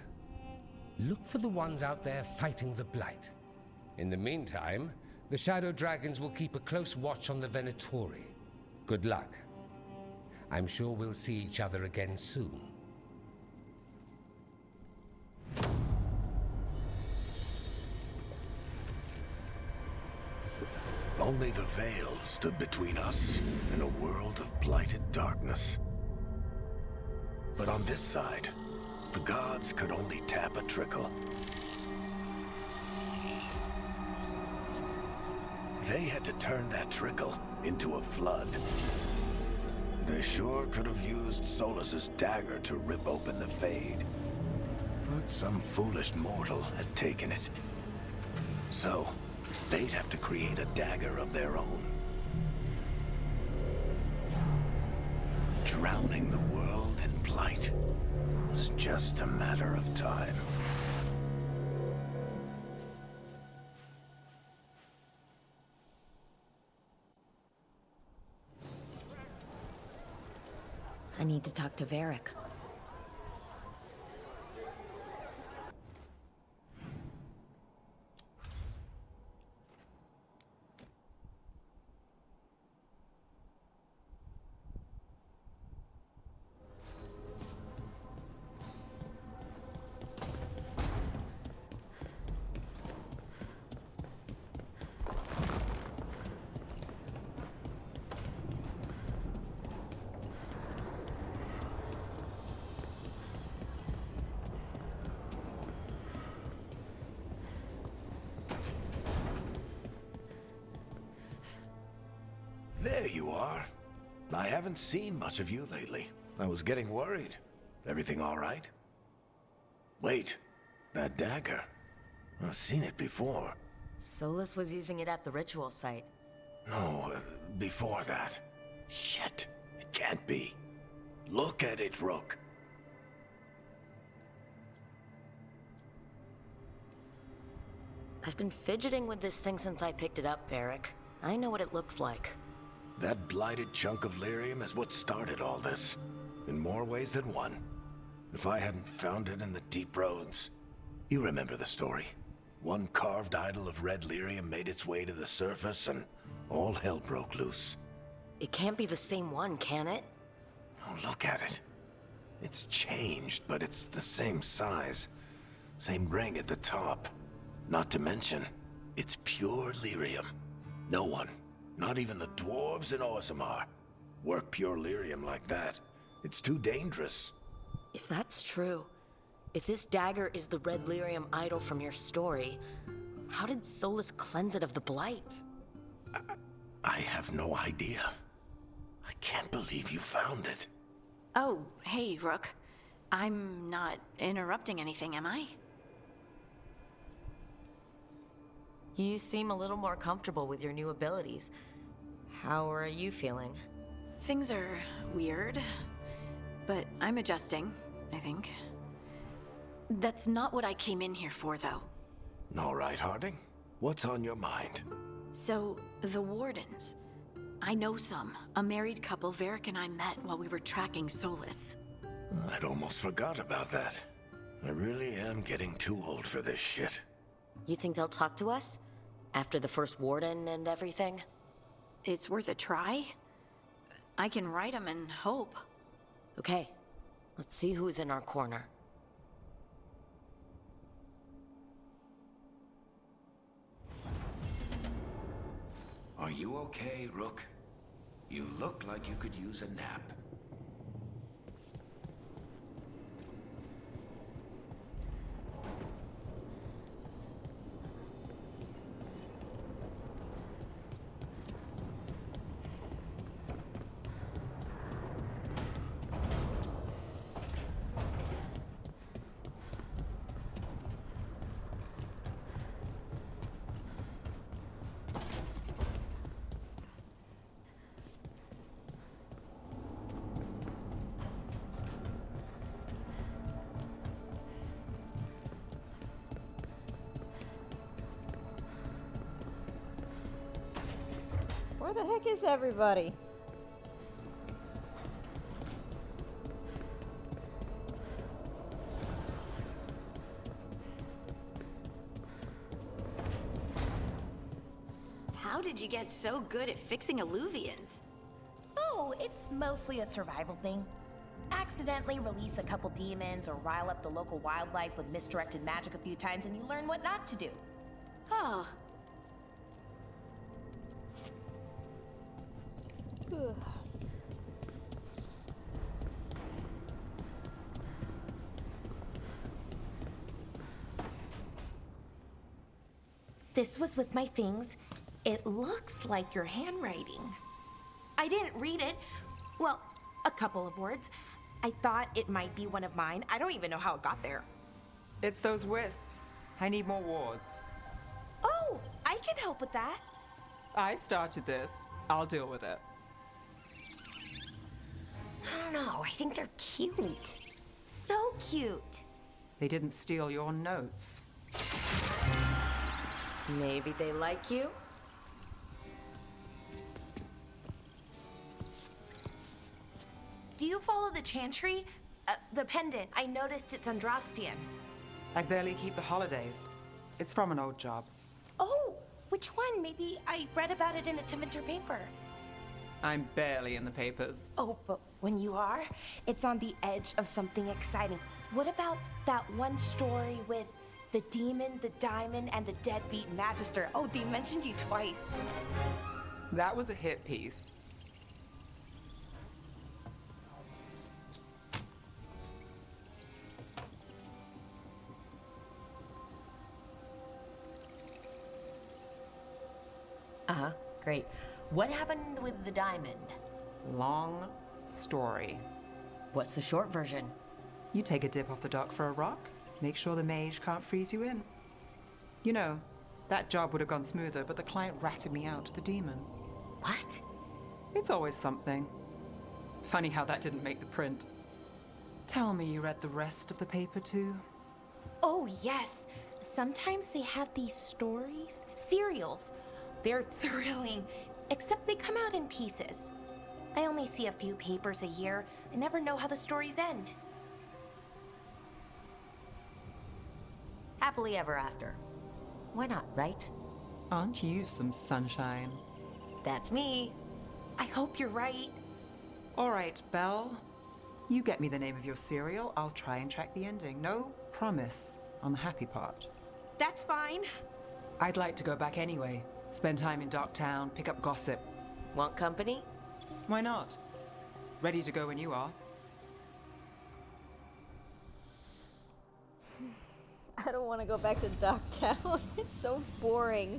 Look for the ones out there fighting the Blight. In the meantime, the Shadow Dragons will keep a close watch on the Venatori. Good luck. I'm sure we'll see each other again soon. Only the veil stood between us and a world of blighted darkness. But on this side, the gods could only tap a trickle. They had to turn that trickle into a flood. They sure could have used Solus's dagger to rip open the Fade. But some foolish mortal had taken it. So, they'd have to create a dagger of their own. Drowning the world in blight was just a matter of time. I need to talk to Varric. There you are. I haven't seen much of you lately. I was getting worried. Everything all right? Wait, that dagger. I've seen it before. Solus was using it at the ritual site. No, before that. Shit, it can't be. Look at it, Rook. I've been fidgeting with this thing since I picked it up, Varric. I know what it looks like. That blighted chunk of lyrium is what started all this. In more ways than one. If I hadn't found it in the deep roads. You remember the story. One carved idol of red lyrium made its way to the surface and all hell broke loose. It can't be the same one, can it? Oh, look at it. It's changed, but it's the same size. Same ring at the top. Not to mention, it's pure lyrium. No one, not even the dwarves in Orzammar, work pure lyrium like that. It's too dangerous. If that's true, if this dagger is the red lyrium idol from your story, how did Solus cleanse it of the blight? I have no idea. I can't believe you found it. Oh, hey, Rook. I'm not interrupting anything, am I? You seem a little more comfortable with your new abilities. How are you feeling? Things are weird, but I'm adjusting, I think. That's not what I came in here for, though. All right, Harding. What's on your mind? So, the Wardens. I know some. A married couple Varric and I met while we were tracking Solus. I'd almost forgot about that. I really am getting too old for this shit. You think they'll talk to us? After the First Warden and everything? It's worth a try. I can write them and hope. Okay, let's see who's in our corner. Are you okay, Rook? You look like you could use a nap. Where the heck is everybody? How did you get so good at fixing illuvians? Oh, it's mostly a survival thing. Accidentally release a couple demons or rile up the local wildlife with misdirected magic a few times and you learn what not to do. Oh. This was with my things. It looks like your handwriting. I didn't read it. Well, a couple of words. I thought it might be one of mine. I don't even know how it got there. It's those wisps. I need more wards. Oh, I can help with that. I started this. I'll deal with it. I don't know. I think they're cute. So cute. They didn't steal your notes. Maybe they like you? Do you follow the chantry? The pendant. I noticed it's Andrastian. I barely keep the holidays. It's from an old job. Oh, which one? Maybe I read about it in a Tevinter paper. I'm barely in the papers. Oh, but when you are, it's on the edge of something exciting. What about that one story with the demon, the diamond, and the deadbeat magister? Oh, they mentioned you twice. That was a hit piece. Uh-huh, great. What happened with the diamond? Long story. What's the short version? You take a dip off the dock for a rock, make sure the mage can't freeze you in. You know, that job would have gone smoother, but the client ratted me out to the demon. What? It's always something. Funny how that didn't make the print. Tell me you read the rest of the paper too? Oh, yes. Sometimes they have these stories, serials. They're thrilling, except they come out in pieces. I only see a few papers a year. I never know how the stories end. Happily ever after. Why not, right? Aren't you some sunshine? That's me. I hope you're right. All right, Belle. You get me the name of your serial, I'll try and track the ending. No promise on the happy part. That's fine. I'd like to go back anyway. Spend time in Docktown, pick up gossip. Want company? Why not? Ready to go when you are. I don't want to go back to Docktown. It's so boring.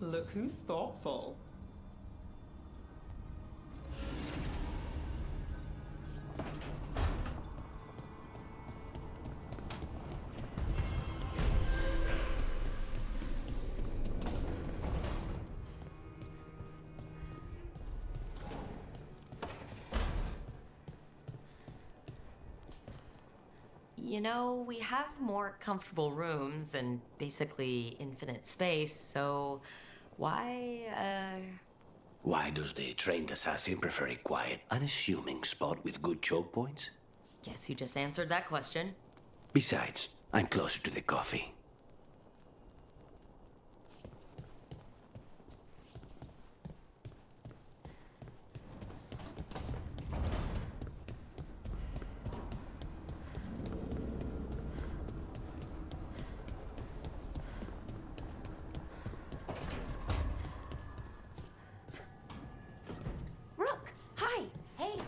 Look who's thoughtful. You know, we have more comfortable rooms and basically infinite space, so why Why does the trained assassin prefer a quiet, unassuming spot with good choke points? Guess you just answered that question. Besides, I'm closer to the coffee. Rook, hi. Hey.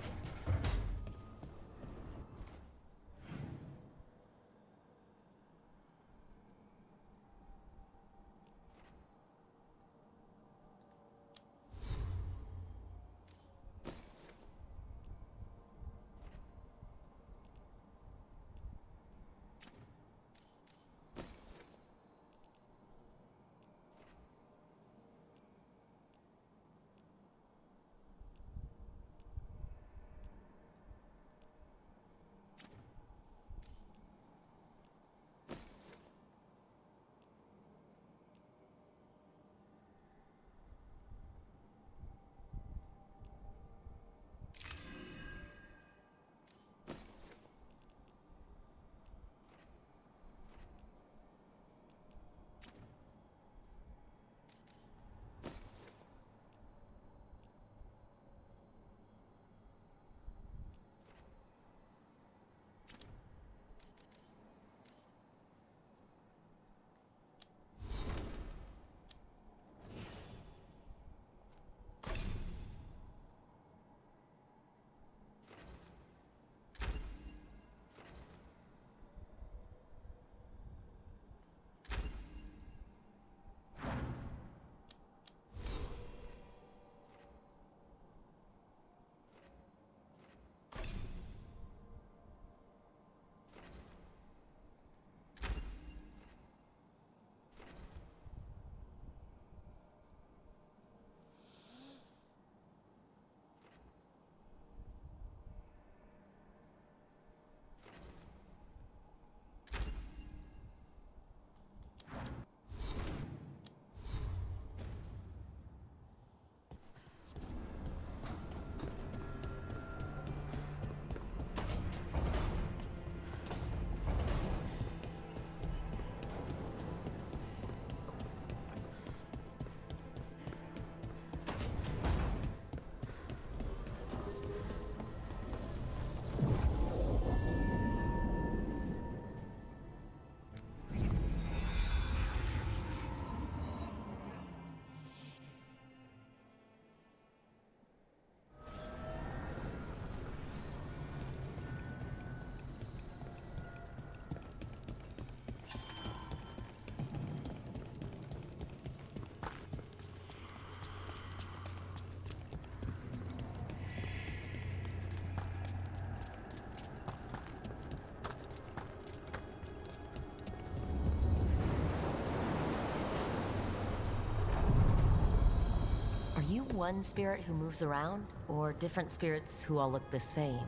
one spirit who moves around, or different spirits who all look the same?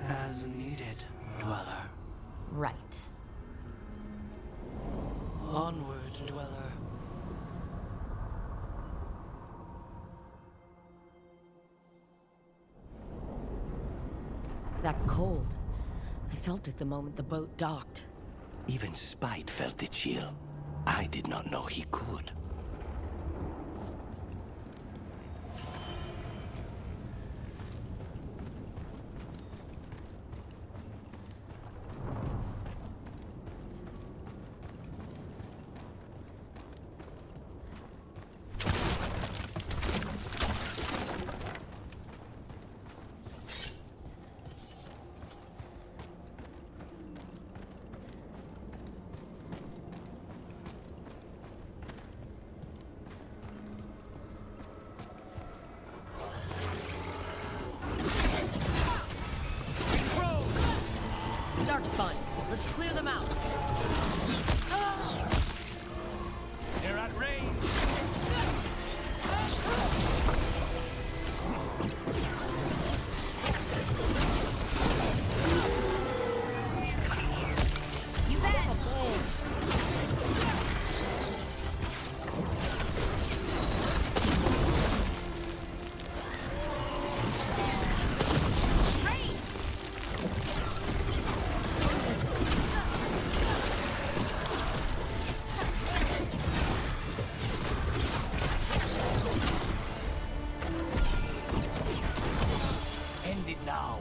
As needed, Dweller. Right. Onward, Dweller. That cold. I felt it the moment the boat docked. Even Spite felt the chill. I did not know he could. Darkspawn, let's clear them out. They're at range. You bet. End it now.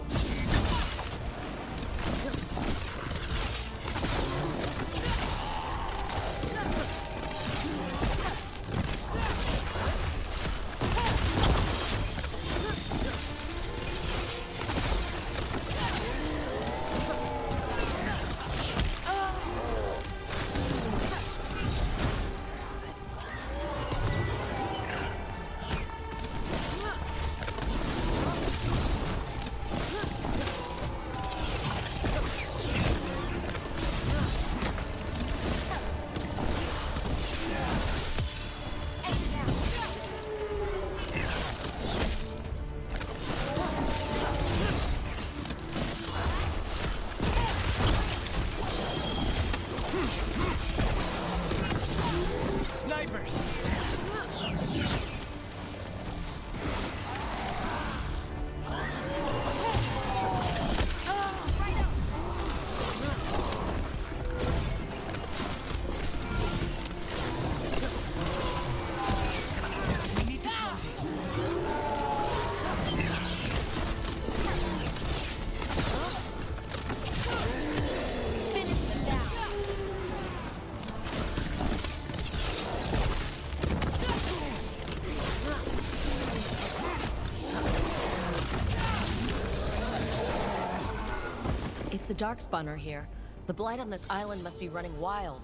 If the Darkspawn are here, the Blight on this island must be running wild.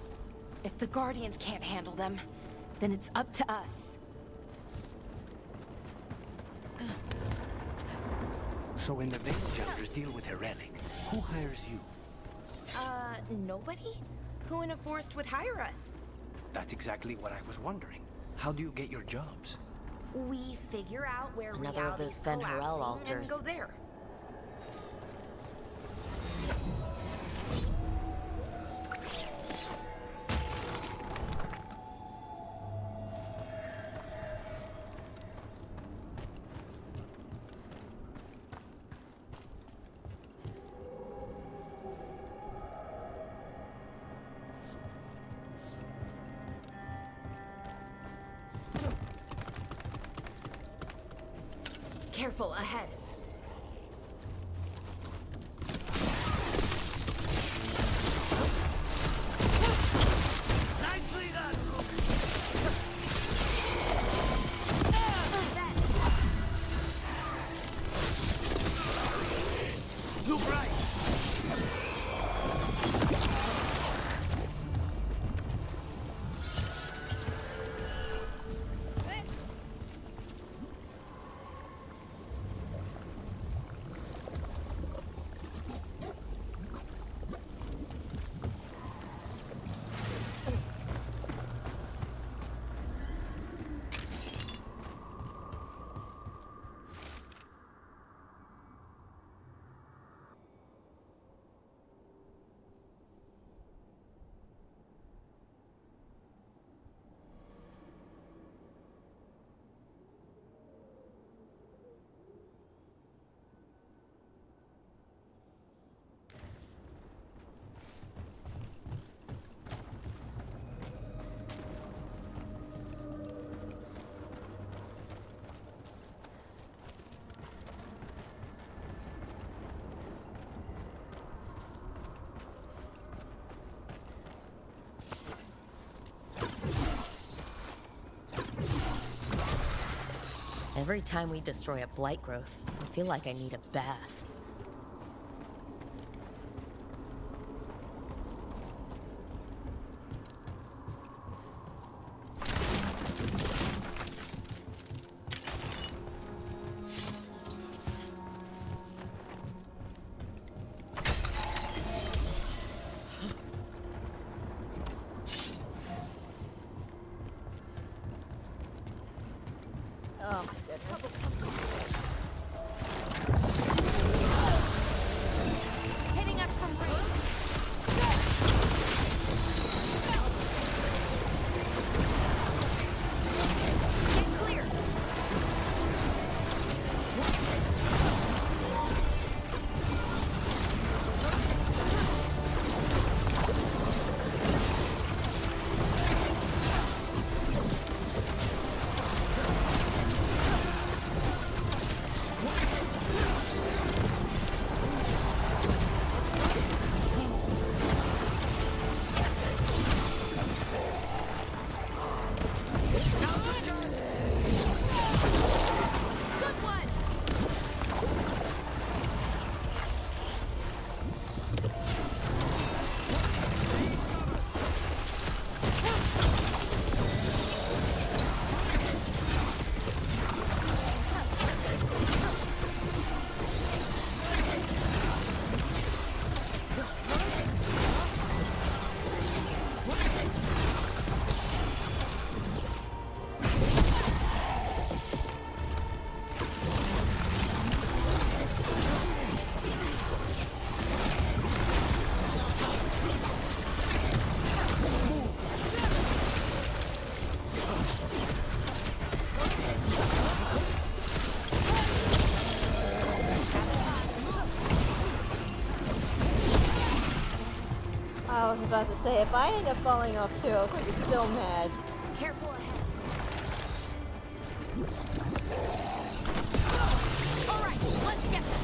If the Guardians can't handle them, then it's up to us. So when the Veil Jumpers deal with her relic, who hires you? Nobody? Who in a forest would hire us? That's exactly what I was wondering. How do you get your jobs? We figure out where Another of reality's those Fen Harel collapsing altars. and go there. Careful, ahead. Nicely done. Look right. Every time we destroy a blight growth, I feel like I need a bath. Oh my goodness. Hitting us from Get clear. I was about to say, if I end up falling off too, I'm gonna be so mad. Careful ahead. All right, let's get them.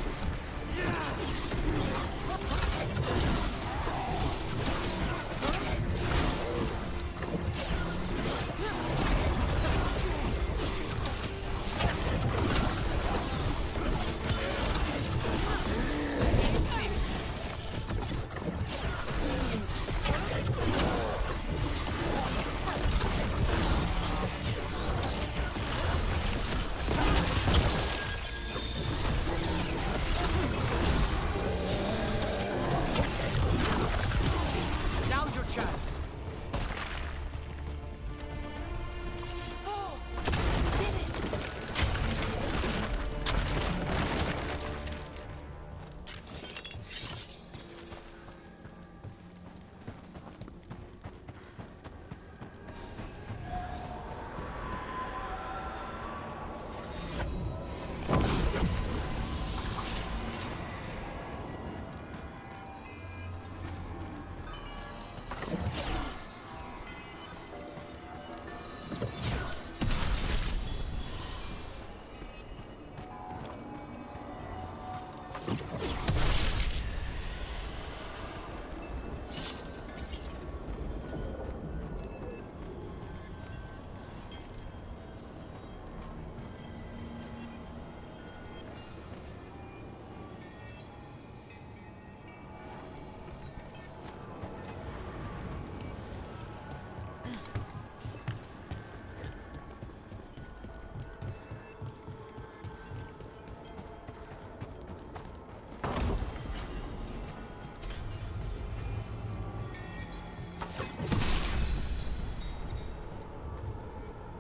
Now's your chance.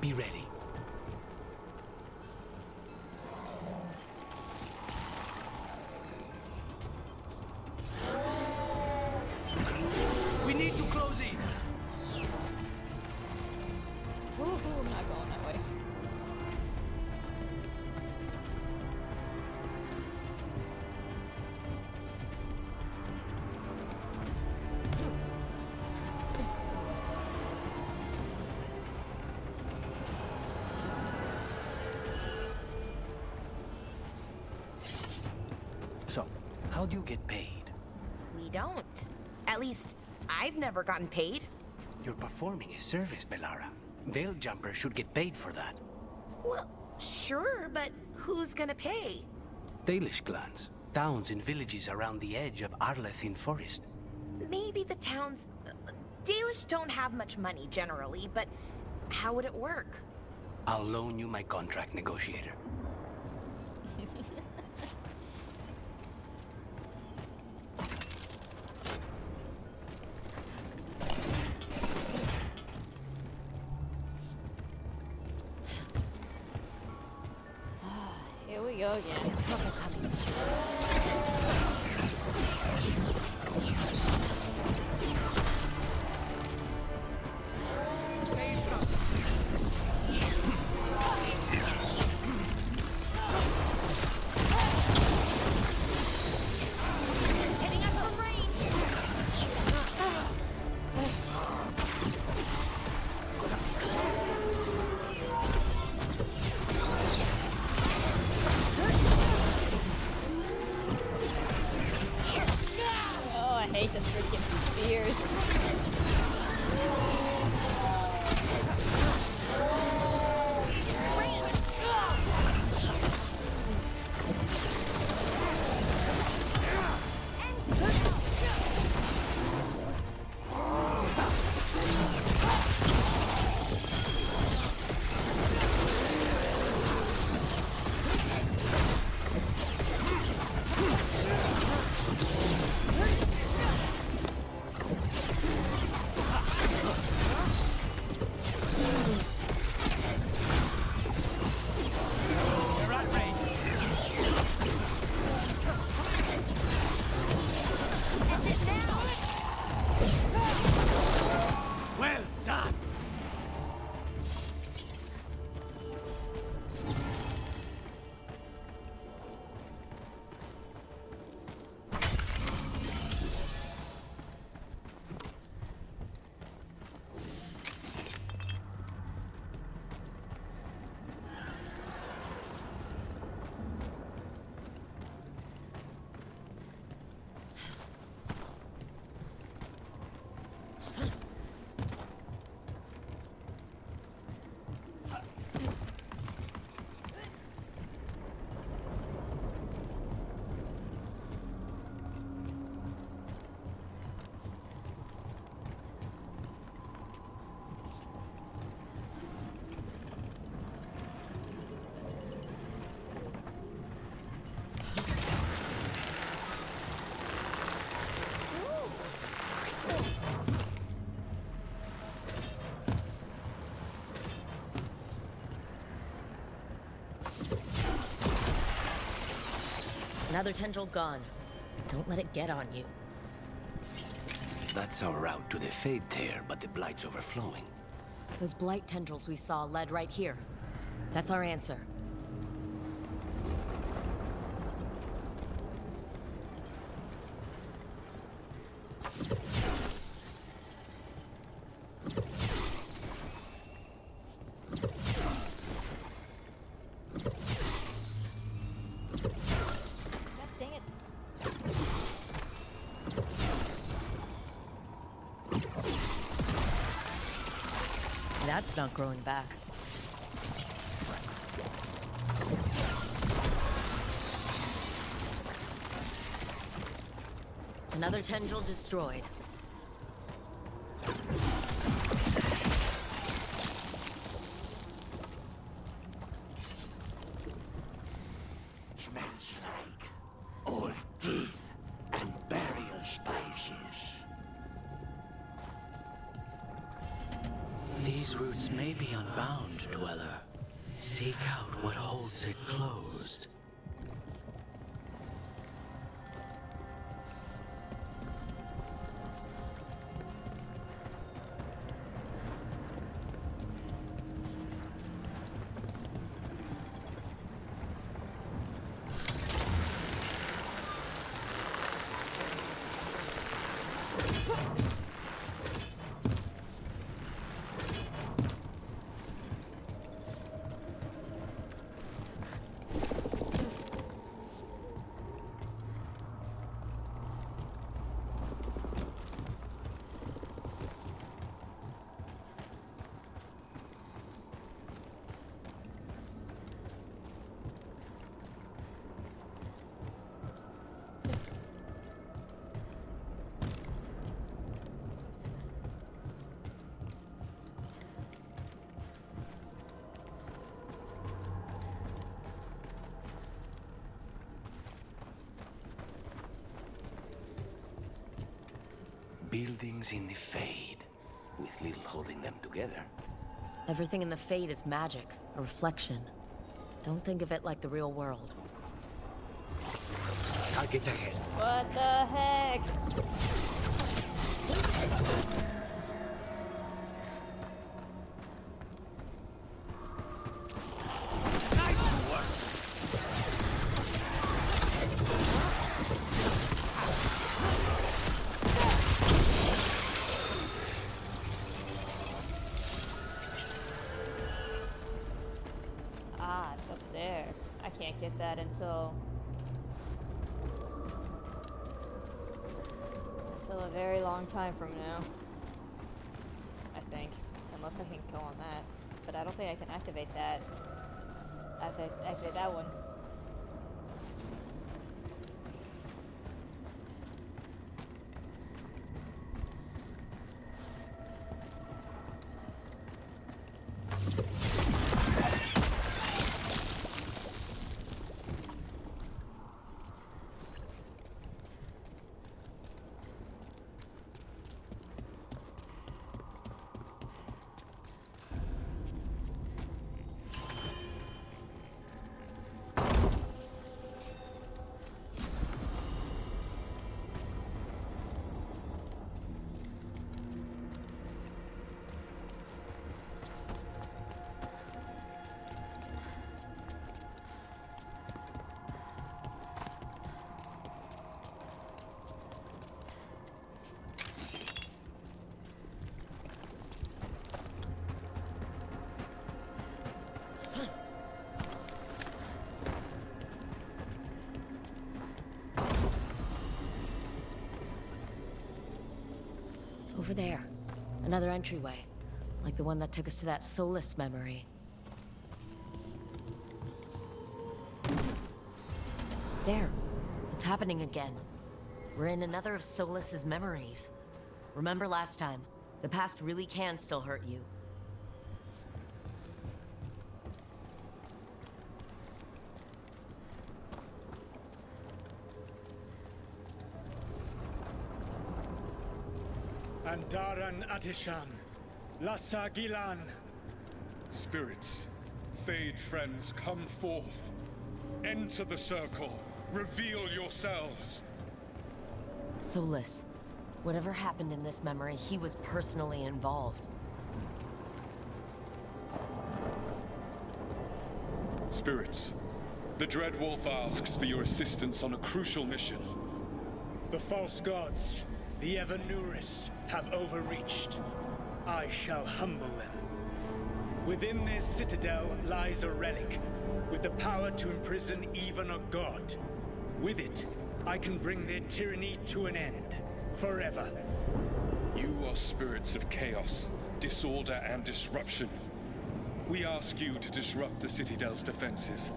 Be ready. We need to close in. Ooh, I'm not going that way. So, how do you get paid? We don't. At least, I've never gotten paid. You're performing a service, Bellara. Veil Jumper should get paid for that. Well, Sure, but who's gonna pay? Dalish clans. Towns and villages around the edge of Arlethin Forest. Maybe the towns... Dalish don't have much money generally, but how would it work? I'll loan you my contract negotiator. Here we go again. I hate the freaking spears. Another tendril gone. Don't let it get on you. That's our route to the Fade Tear, but the Blight's overflowing. Those blight tendrils we saw led right here. That's our answer. That's not growing back. Another tendril destroyed. Smells like old teeth and burial spices. These roots may be unbound, Dweller. Seek out what holds it closed. buildings in the Fade, with little holding them together. Everything in the Fade is magic, a reflection. Don't think of it like the real world. Targets ahead. What the heck? Ah, it's up there. I can't get that until a very long time from now. I think. Unless I can go on that. But I don't think I can activate that. Activate that one. Over there. Another entryway. Like the one that took us to that Solus memory. There. It's happening again. We're in another of Solus's memories. Remember last time? The past really can still hurt you. Andaran Atishan, Lassa Gilan. Spirits, Fade friends, come forth. Enter the circle. Reveal yourselves. Solus. Whatever happened in this memory, he was personally involved. Spirits, the Dread Wolf asks for your assistance on a crucial mission. The false gods, the Evanuris, have overreached. I shall humble them. Within this citadel lies a relic, with the power to imprison even a god. With it, I can bring their tyranny to an end, forever. You are spirits of chaos, disorder, and disruption. We ask you to disrupt the Citadel's defenses.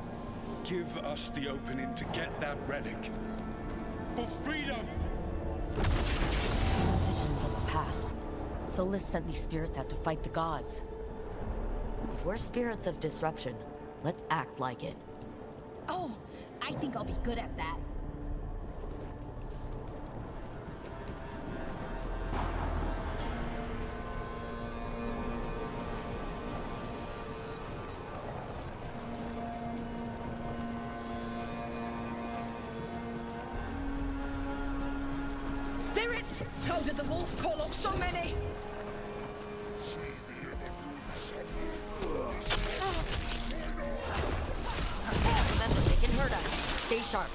Give us the opening to get that relic. For freedom! Visions of the past. Solus sent these spirits out to fight the gods. If we're spirits of disruption, let's act like it. Oh, I think I'll be good at that. Spirits! How did the wolf call up so many? Remember, they can hurt us. Stay sharp.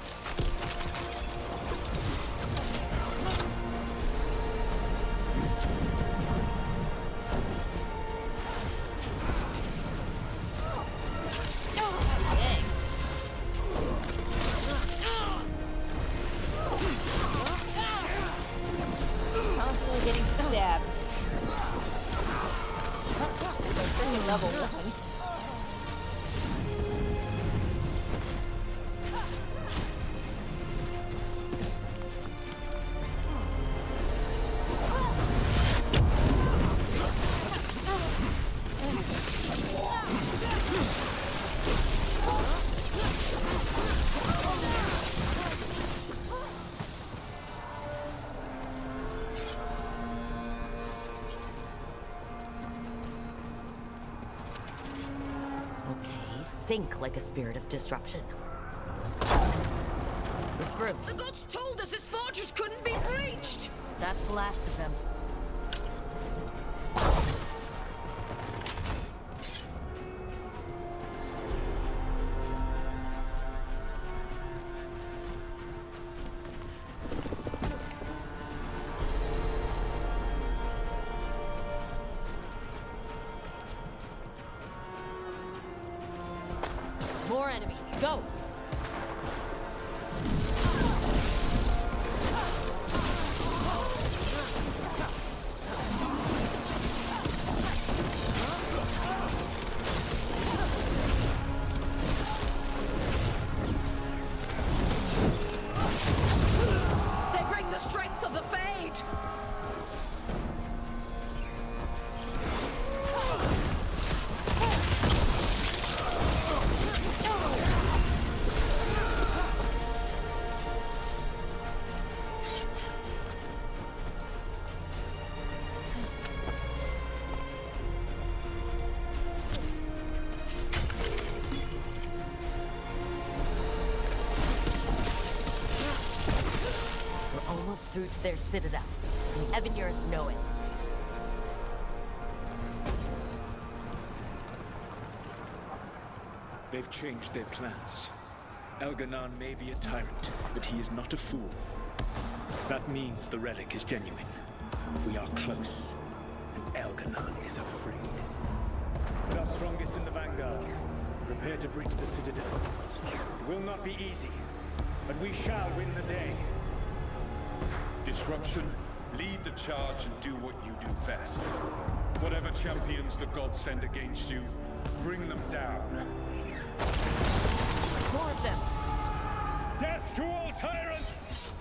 Constantly getting stabbed. Freaking level 1. think like a spirit of disruption. The gods told us this fortress couldn't be breached! That's the last of them. More enemies, go! They bring the strength of the Fade! We're almost through to their citadel. The Evanurus know it. They've changed their plans. Elganon may be a tyrant, but he is not a fool. That means the relic is genuine. We are close, and Elganon is afraid. Put our strongest in the vanguard. Prepare to breach the citadel. It will not be easy, but we shall win the day. Disruption, lead the charge and do what you do best. Whatever champions the gods send against you, bring them down. More of them! Death to all tyrants!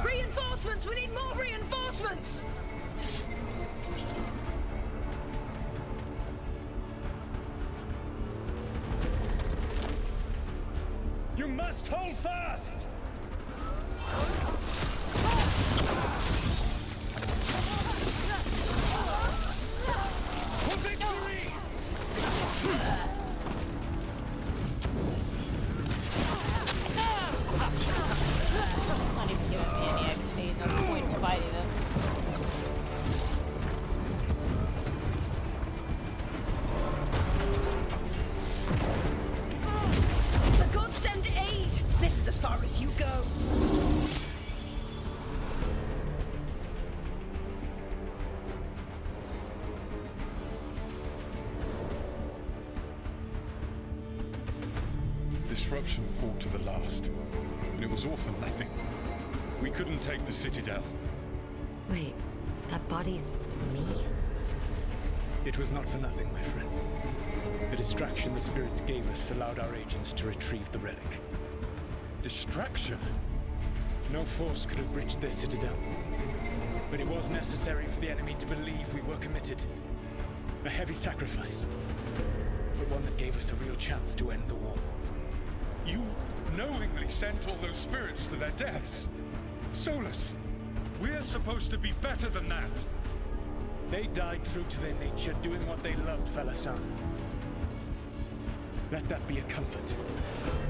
Reinforcements! We need more reinforcements! You must hold fast! For victory! Not even giving me any XP, no point in fighting them. The gods send aid! This is as far as you go! Disruption fought to the last, and it was all for nothing. We couldn't take the Citadel. Wait, that body's me? It was not for nothing, my friend. The distraction the spirits gave us allowed our agents to retrieve the relic. Distraction? No force could have breached their citadel. But it was necessary for the enemy to believe we were committed. A heavy sacrifice, but one that gave us a real chance to end the war. You knowingly sent all those spirits to their deaths. Solus, we're supposed to be better than that. They died true to their nature, doing what they loved, Falasan. Let that be a comfort.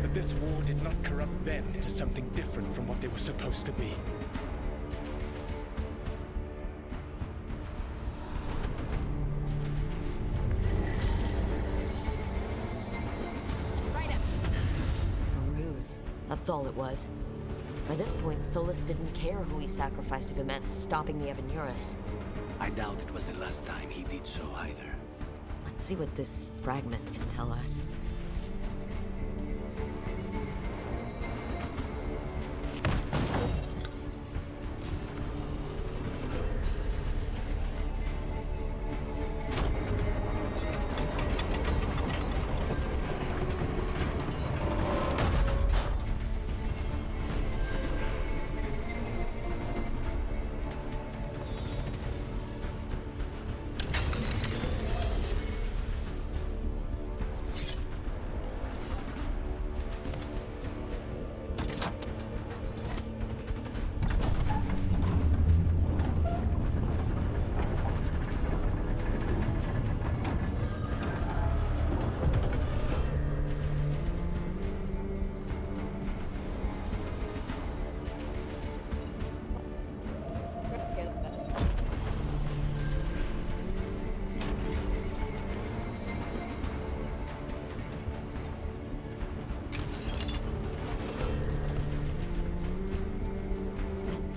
That this war did not corrupt them into something different from what they were supposed to be. That's all it was. By this point, Solus didn't care who he sacrificed if it meant stopping the Evanurus. I doubt it was the last time he did so either. Let's see what this fragment can tell us.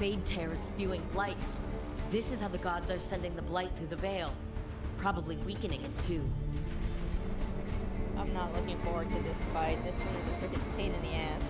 Fade Tear is spewing blight. This is how the gods are sending the blight through the veil. Probably weakening it too. I'm not looking forward to this fight. This one is a freaking pain in the ass.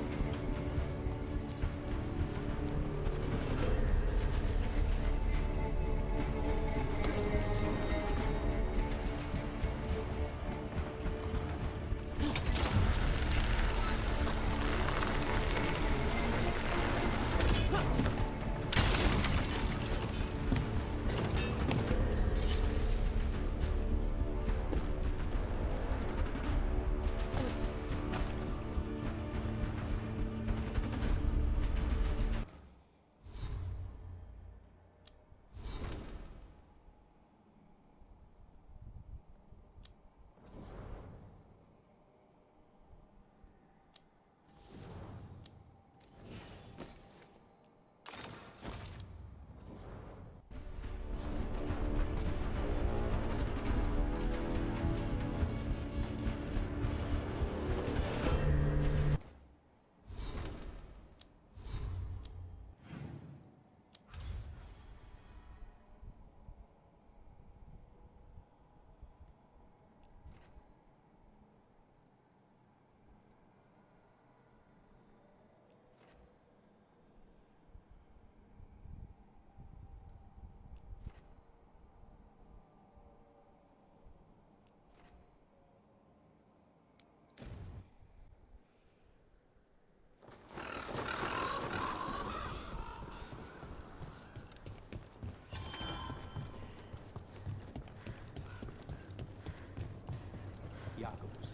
Jacobus.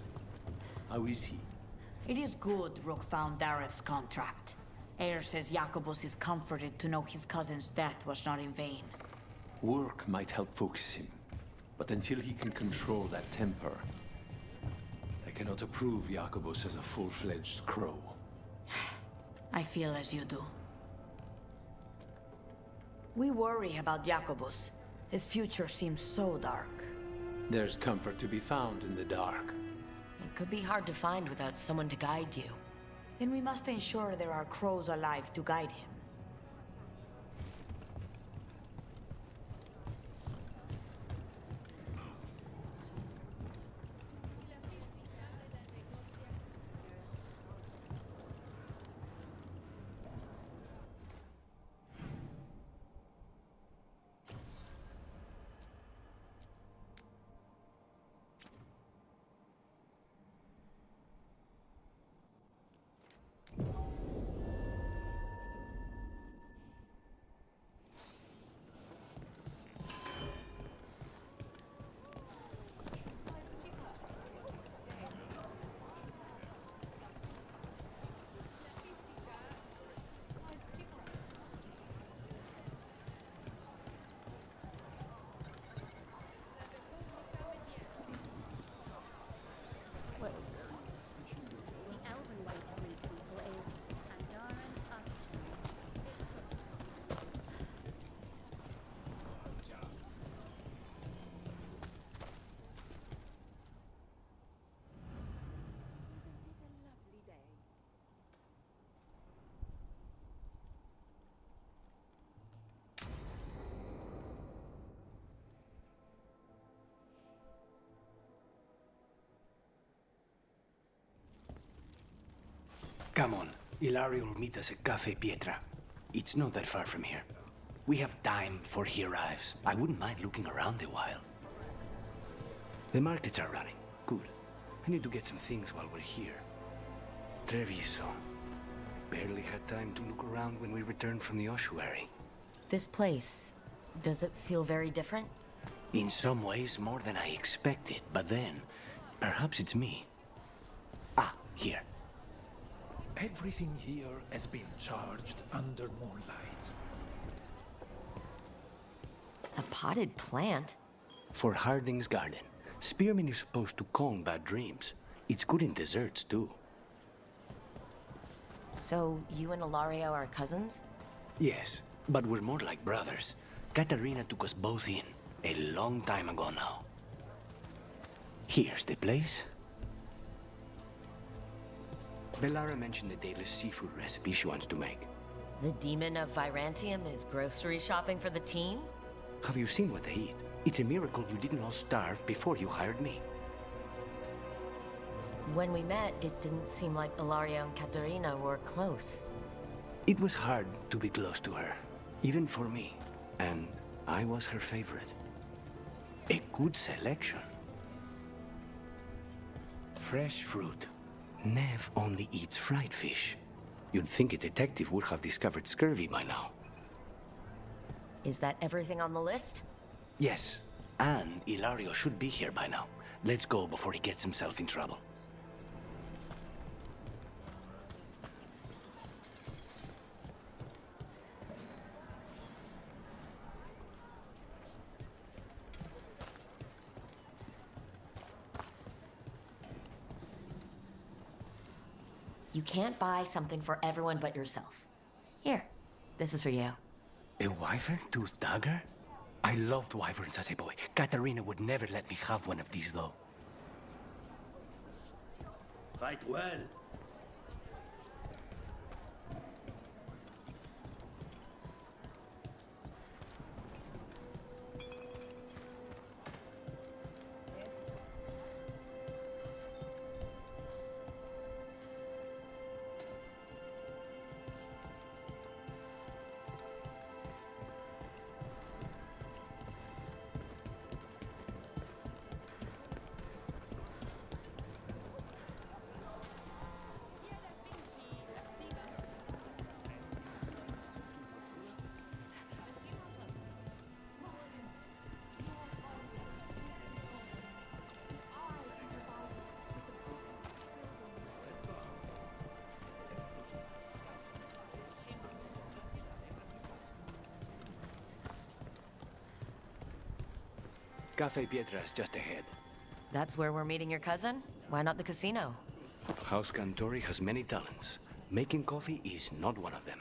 How is he? It is good Rook found Dareth's contract. Eyre says Jacobus is comforted to know his cousin's death was not in vain. Work might help focus him, but until he can control that temper, I cannot approve Jacobus as a full-fledged crow. I feel as you do. We worry about Jacobus. His future seems so dark. There's comfort to be found in the dark. It could be hard to find without someone to guide you. Then we must ensure there are crows alive to guide him. Come on. Ilario will meet us at Cafe Pietra. It's not that far from here. We have time before he arrives. I wouldn't mind looking around a while. The markets are running. Good. I need to get some things while we're here. Treviso. Barely had time to look around when we returned from the ossuary. This place, does it feel very different? In some ways, more than I expected. But then, perhaps it's me. Ah, here. Everything here has been charged under moonlight. A potted plant? For Harding's garden. Spearmint is supposed to calm bad dreams. It's good in desserts, too. So, you and Ilario are cousins? Yes, but we're more like brothers. Katarina took us both in, a long time ago now. Here's the place. Bellara mentioned the daily seafood recipe she wants to make. The demon of Virantium is grocery shopping for the team? Have you seen what they eat? It's a miracle you didn't all starve before you hired me. When we met, it didn't seem like Ilario and Katerina were close. It was hard to be close to her, even for me. And I was her favorite. A good selection. Fresh fruit. Nev only eats fried fish. You'd think a detective would have discovered scurvy by now. Is that everything on the list? Yes, and Ilario should be here by now. Let's go before he gets himself in trouble. You can't buy something for everyone but yourself. Here, this is for you. A wyvern-tooth dagger? I loved wyverns as a boy. Katerina would never let me have one of these, though. Fight well. Cafe Pietra's just ahead. That's where we're meeting your cousin? Why not the casino? House Cantori has many talents. Making coffee is not one of them.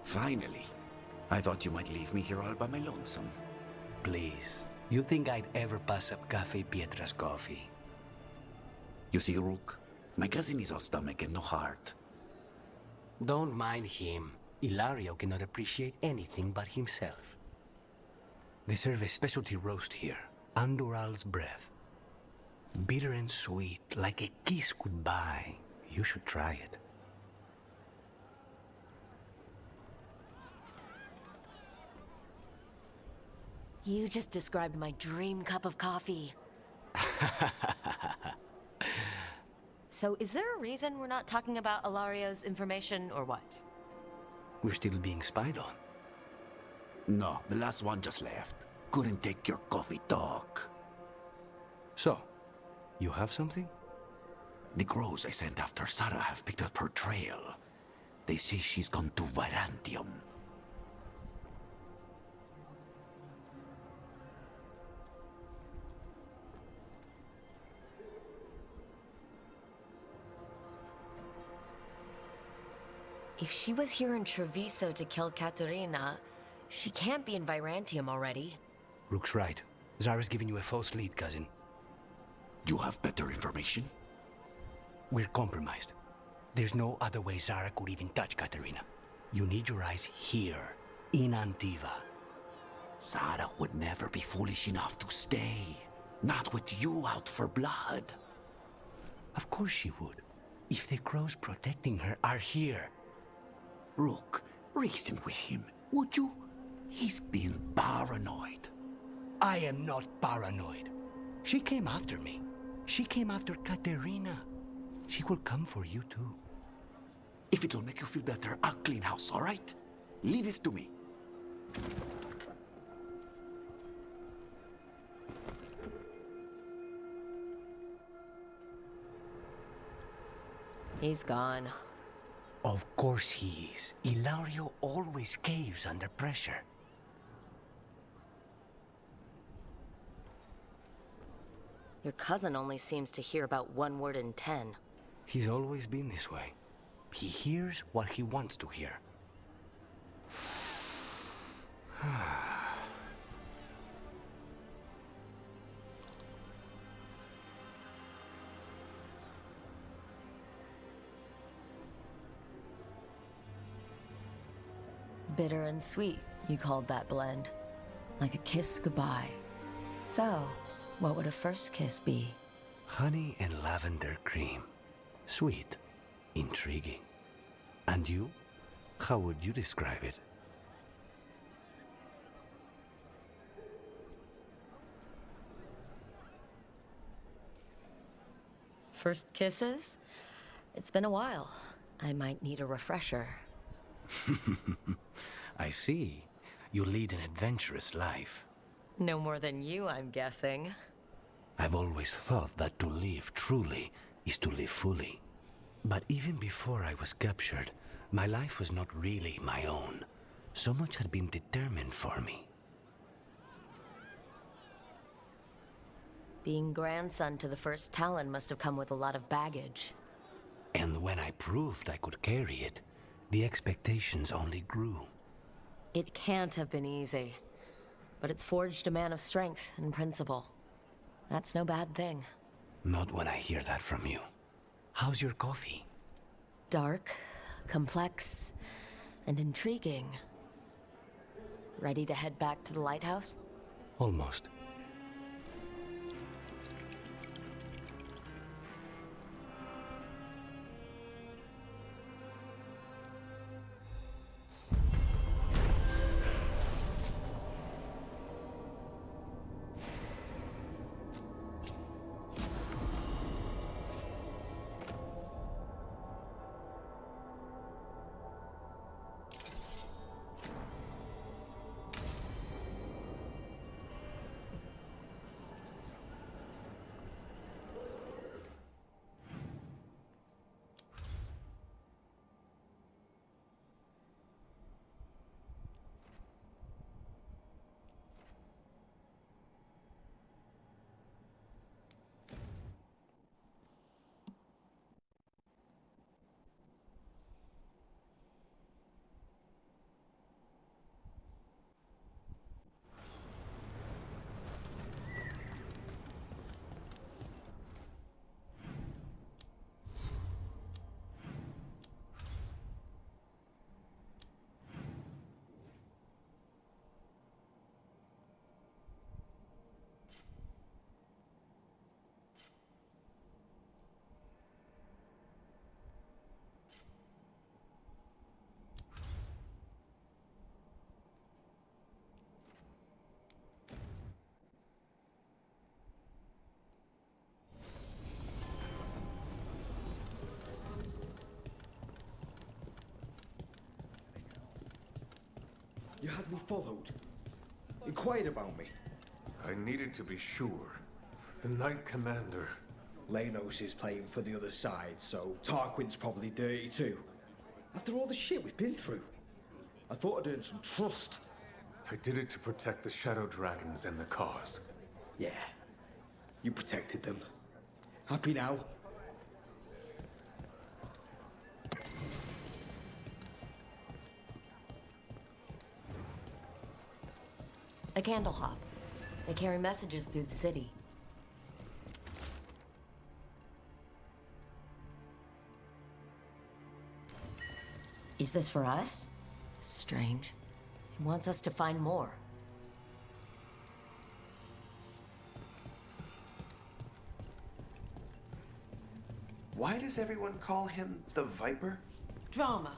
Finally. I thought you might leave me here all by my lonesome. Please. You think I'd ever pass up Cafe Pietra's coffee? You see, Rook, my cousin is all stomach and no heart. Don't mind him. Ilario cannot appreciate anything but himself. They serve a specialty roast here, Andoral's breath. Bitter and sweet, like a kiss goodbye. You should try it. You just described my dream cup of coffee. So is there a reason we're not talking about Ilario's information or what? We're still being spied on. No, the last one just left. Couldn't take your coffee talk. So, you have something? The crows I sent after Sarah have picked up her trail. They say she's gone to Virantium. If she was here in Treviso to kill Katerina, she can't be in Virantium already. Rook's right. Zara's giving you a false lead, cousin. You have better information? We're compromised. There's no other way Zara could even touch Katerina. You need your eyes here, in Antiva. Zara would never be foolish enough to stay. Not with you out for blood. Of course she would. If the crows protecting her are here. Rook, reason with him, would you? He's being paranoid. I am not paranoid. She came after me. She came after Katerina. She will come for you too. If it'll make you feel better, I'll clean house, all right? Leave it to me. He's gone. Of course he is. Ilario always caves under pressure. Your cousin only seems to hear about one word in 10. He's always been this way. He hears what he wants to hear. Bitter and sweet, you called that blend. Like a kiss goodbye. So, what would a first kiss be? Honey and lavender cream. Sweet. Intriguing. And you? How would you describe it? First kisses? It's been a while. I might need a refresher. I see. You lead an adventurous life. No more than you, I'm guessing. I've always thought that to live truly is to live fully. But even before I was captured, my life was not really my own. So much had been determined for me. Being grandson to the first Talon must have come with a lot of baggage. And when I proved I could carry it, the expectations only grew. It can't have been easy. But it's forged a man of strength and principle. That's no bad thing. Not when I hear that from you. How's your coffee? Dark, complex, and intriguing. Ready to head back to the lighthouse? Almost. You had me followed. Inquired about me. I needed to be sure. The Knight Commander. Lanos is playing for the other side, so Tarquin's probably dirty too. After all the shit we've been through. I thought I'd earned some trust. I did it to protect the Shadow Dragons and the cause. Yeah. You protected them. Happy now? A candle hop. They carry messages through the city. Is this for us? Strange. He wants us to find more. Why does everyone call him the Viper? Drama.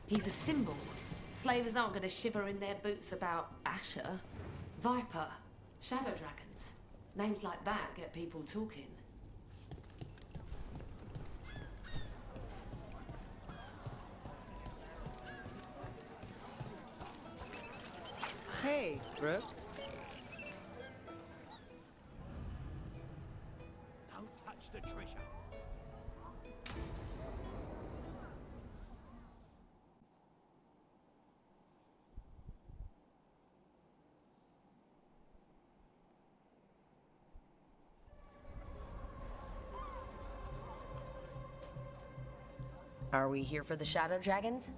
He's a symbol. Slavers aren't going to shiver in their boots about Asher. Viper. Shadow Dragons. Names like that get people talking. Hey, Brooke. Don't touch the treasure. Are we here for the Shadow Dragons?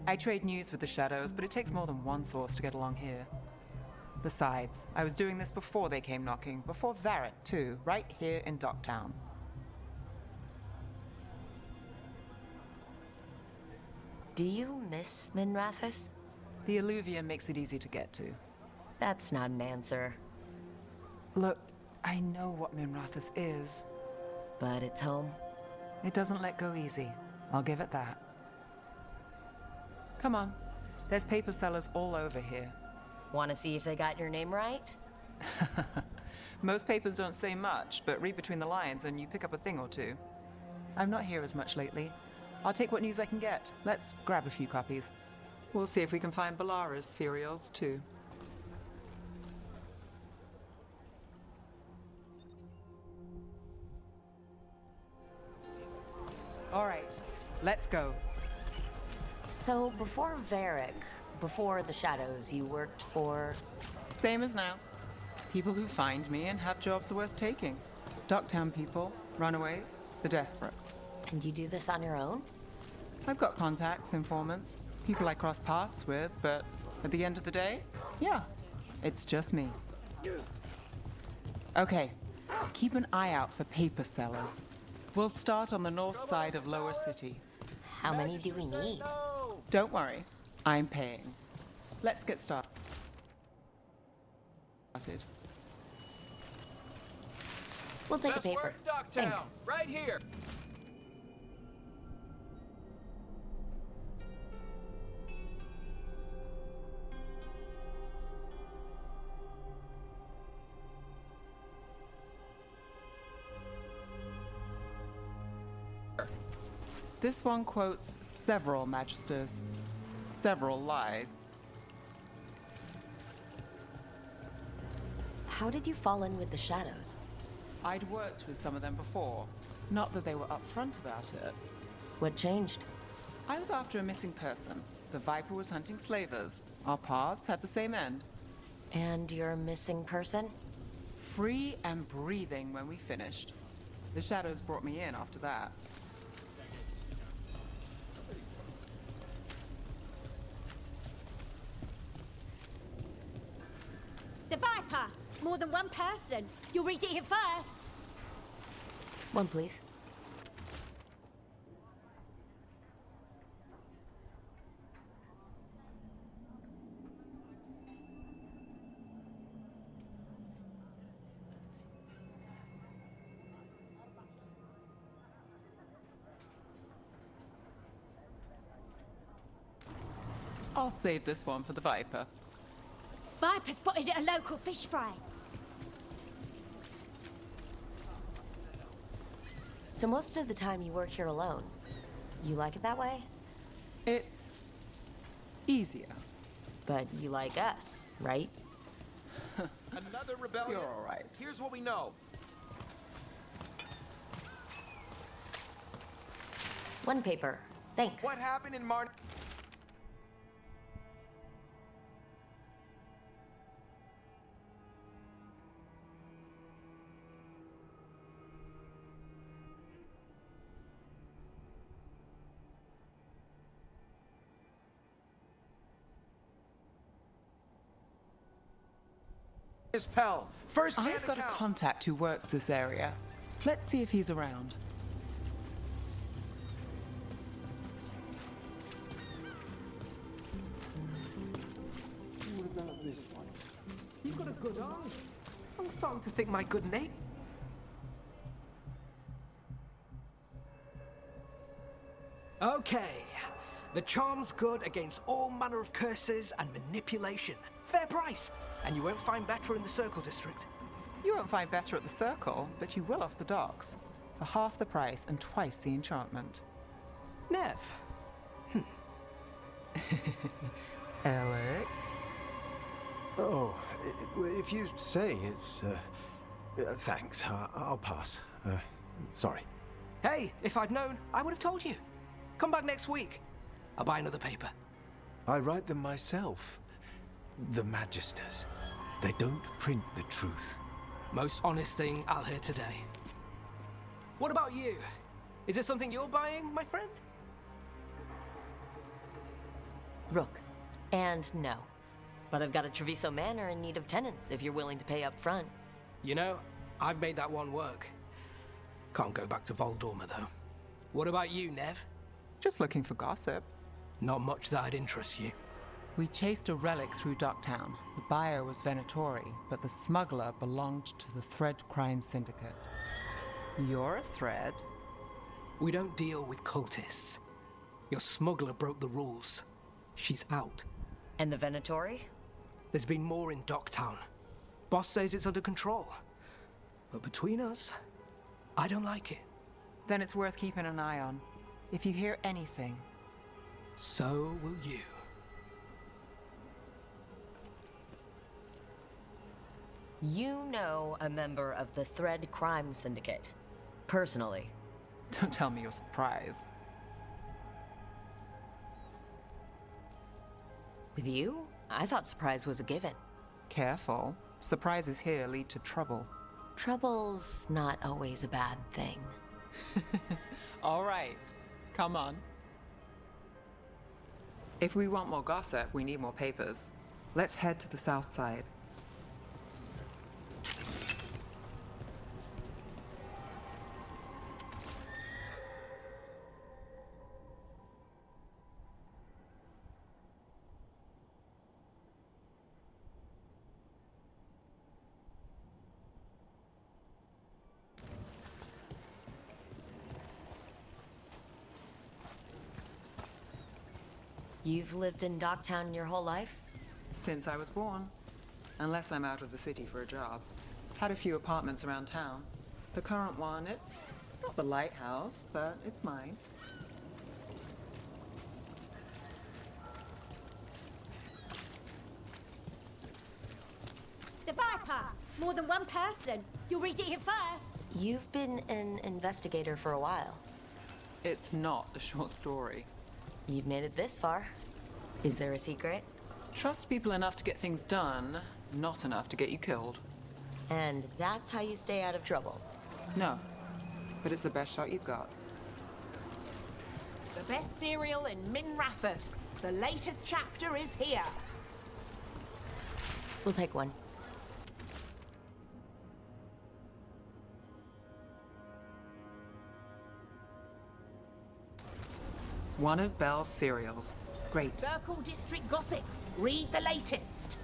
I trade news with the Shadows, but it takes more than one source to get along here. Besides, I was doing this before they came knocking, before Varric too, right here in Docktown. Do you miss Minrathous? The Alluvium makes it easy to get to. That's not an answer. Look, I know what Minrathous is. But it's home? It doesn't let go easy. I'll give it that. Come on. There's paper sellers all over here. Want to see if they got your name right? Most papers don't say much, but read between the lines and you pick up a thing or two. I'm not here as much lately. I'll take what news I can get. Let's grab a few copies. We'll see if we can find Balara's serials, too. All right, let's go. So, before Varric, before the Shadows, you worked for... Same as now. People who find me and have jobs worth taking. Docktown people, runaways, the desperate. And you do this on your own? I've got contacts, informants, people I cross paths with, but at the end of the day, yeah, it's just me. Okay, keep an eye out for paper sellers. We'll start on the north side of Lower City. How many do we need? Don't worry, I'm paying. Let's get started. We'll take a paper. Thanks. Right here. This one quotes several magisters, several lies. How did you fall in with the Shadows? I'd worked with some of them before. Not that they were upfront about it. What changed? I was after a missing person. The Viper was hunting slavers. Our paths had the same end. And your missing person? Free and breathing when we finished. The Shadows brought me in after that. The Viper! More than one person. You'll read it here first. One, please. I'll save this one for the Viper. Viper spotted at a local fish fry. So most of the time you work here alone. You like it that way? It's easier. But you like us, right? Another rebellion? You're all right. Here's what we know. One paper. Thanks. What happened in Marn... Pell. First I've got a contact who works this area. Let's see if he's around. What about this one? You've got a good eye. I'm starting to think my good name. Okay. The charm's good against all manner of curses and manipulation. Fair price. And you won't find better in the Circle District. You won't find better at the Circle, but you will off the docks. For half the price and twice the enchantment. Nev. Alec? Oh, if you say it's... thanks. I'll pass. Sorry. Hey, if I'd known, I would have told you. Come back next week. I'll buy another paper. I write them myself. The Magisters. They don't print the truth. Most honest thing I'll hear today. What about you? Is it something you're buying, my friend? Rook. And no. But I've got a Treviso Manor in need of tenants if you're willing to pay up front. You know, I've made that one work. Can't go back to Voldorma, though. What about you, Nev? Just looking for gossip. Not much that'd interest you. We chased a relic through Docktown. The buyer was Venatori, but the smuggler belonged to the Thread Crime Syndicate. You're a Thread? We don't deal with cultists. Your smuggler broke the rules. She's out. And the Venatori? There's been more in Docktown. Boss says it's under control. But between us, I don't like it. Then it's worth keeping an eye on. If you hear anything. So will you. You know a member of the Thread Crime Syndicate. Personally. Don't tell me you're surprised. With you? I thought surprise was a given. Careful. Surprises here lead to trouble. Trouble's not always a bad thing. All right. Come on. If we want more gossip, we need more papers. Let's head to the south side. You've lived in Docktown your whole life? Since I was born. Unless I'm out of the city for a job. Had a few apartments around town. The current one, it's not the lighthouse, but it's mine. The Viper! More than one person. You'll read it here first. You've been an investigator for a while. It's not a short story. You've made it this far. Is there a secret? Trust people enough to get things done, not enough to get you killed. And that's how you stay out of trouble? No, but it's the best shot you've got. The best cereal in Min Rathas. The latest chapter is here. We'll take one. One of Belle's cereals. Great. Circle District Gossip. Read the latest.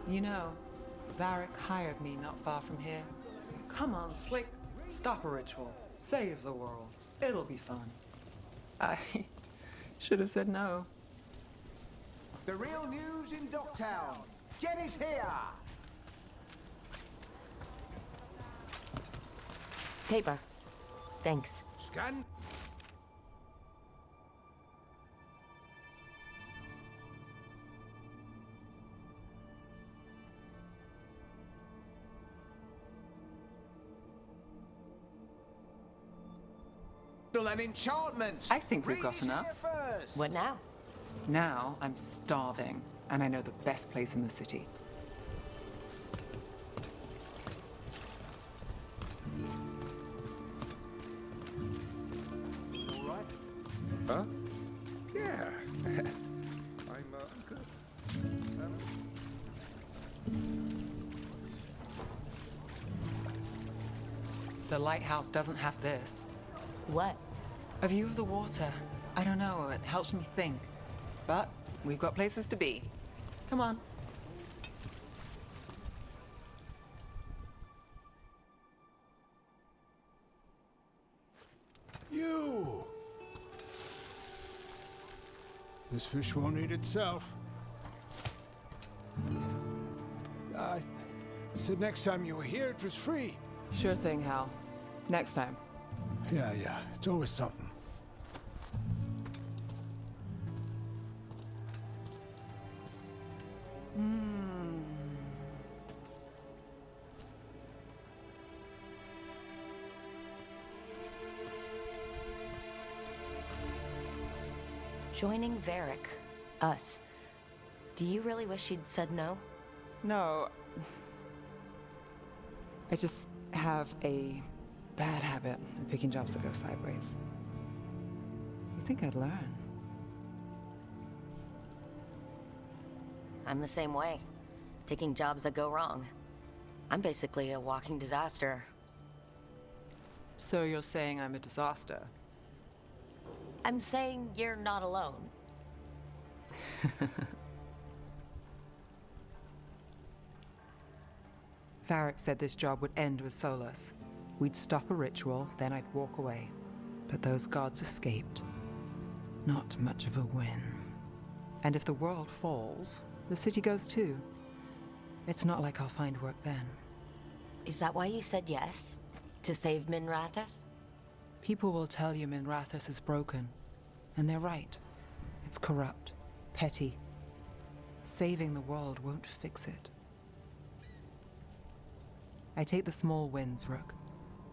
You know, Varric hired me not far from here. Come on, Slick. Stop a ritual. Save the world. It'll be fun. I should have said no. The real news in Docktown. Get it here! Paper. Thanks. Scan. An enchantment. I think we've got enough. What now? Now I'm starving, and I know the best place in the city. All right. Huh? Yeah. I'm good. The lighthouse doesn't have this. What? A view of the water. I don't know, it helps me think. But we've got places to be. Come on. You! This fish won't eat itself. I said next time you were here, it was free. Sure thing, Hal. Next time. Yeah, it's always something. Joining Varric. Us. Do you really wish you'd said no? No, I just have a bad habit of picking jobs that go sideways. You think I'd learn? I'm the same way. Taking jobs that go wrong. I'm basically a walking disaster. So you're saying I'm a disaster? I'm saying you're not alone. Varric said this job would end with Solus. We'd stop a ritual, then I'd walk away. But those gods escaped. Not much of a win. And if the world falls, the city goes too. It's not like I'll find work then. Is that why you said yes? To save Minrathous? People will tell you Minrathous is broken. And they're right. It's corrupt. Petty. Saving the world won't fix it. I take the small wins, Rook.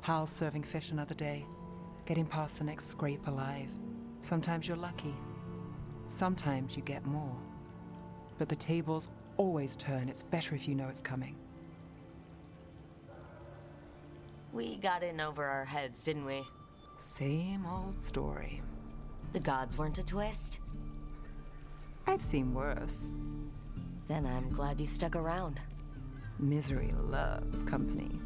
Hal serving fish another day. Getting past the next scrape alive. Sometimes you're lucky. Sometimes you get more. But the tables always turn. It's better if you know it's coming. We got in over our heads, didn't we? Same old story. The gods weren't a twist? I've seen worse. Then I'm glad you stuck around. Misery loves company.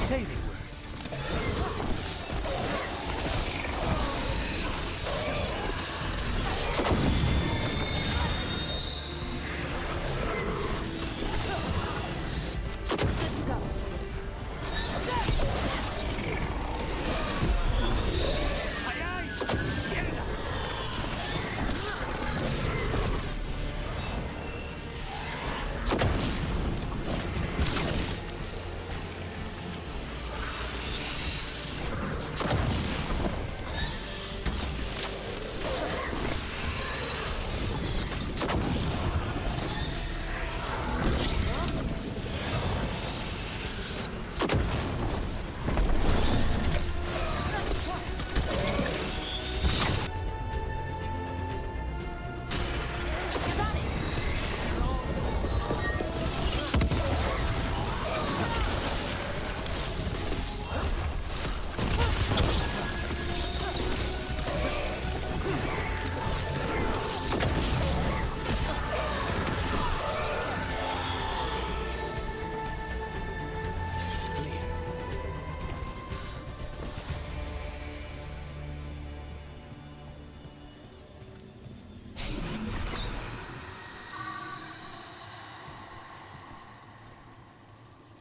say they were.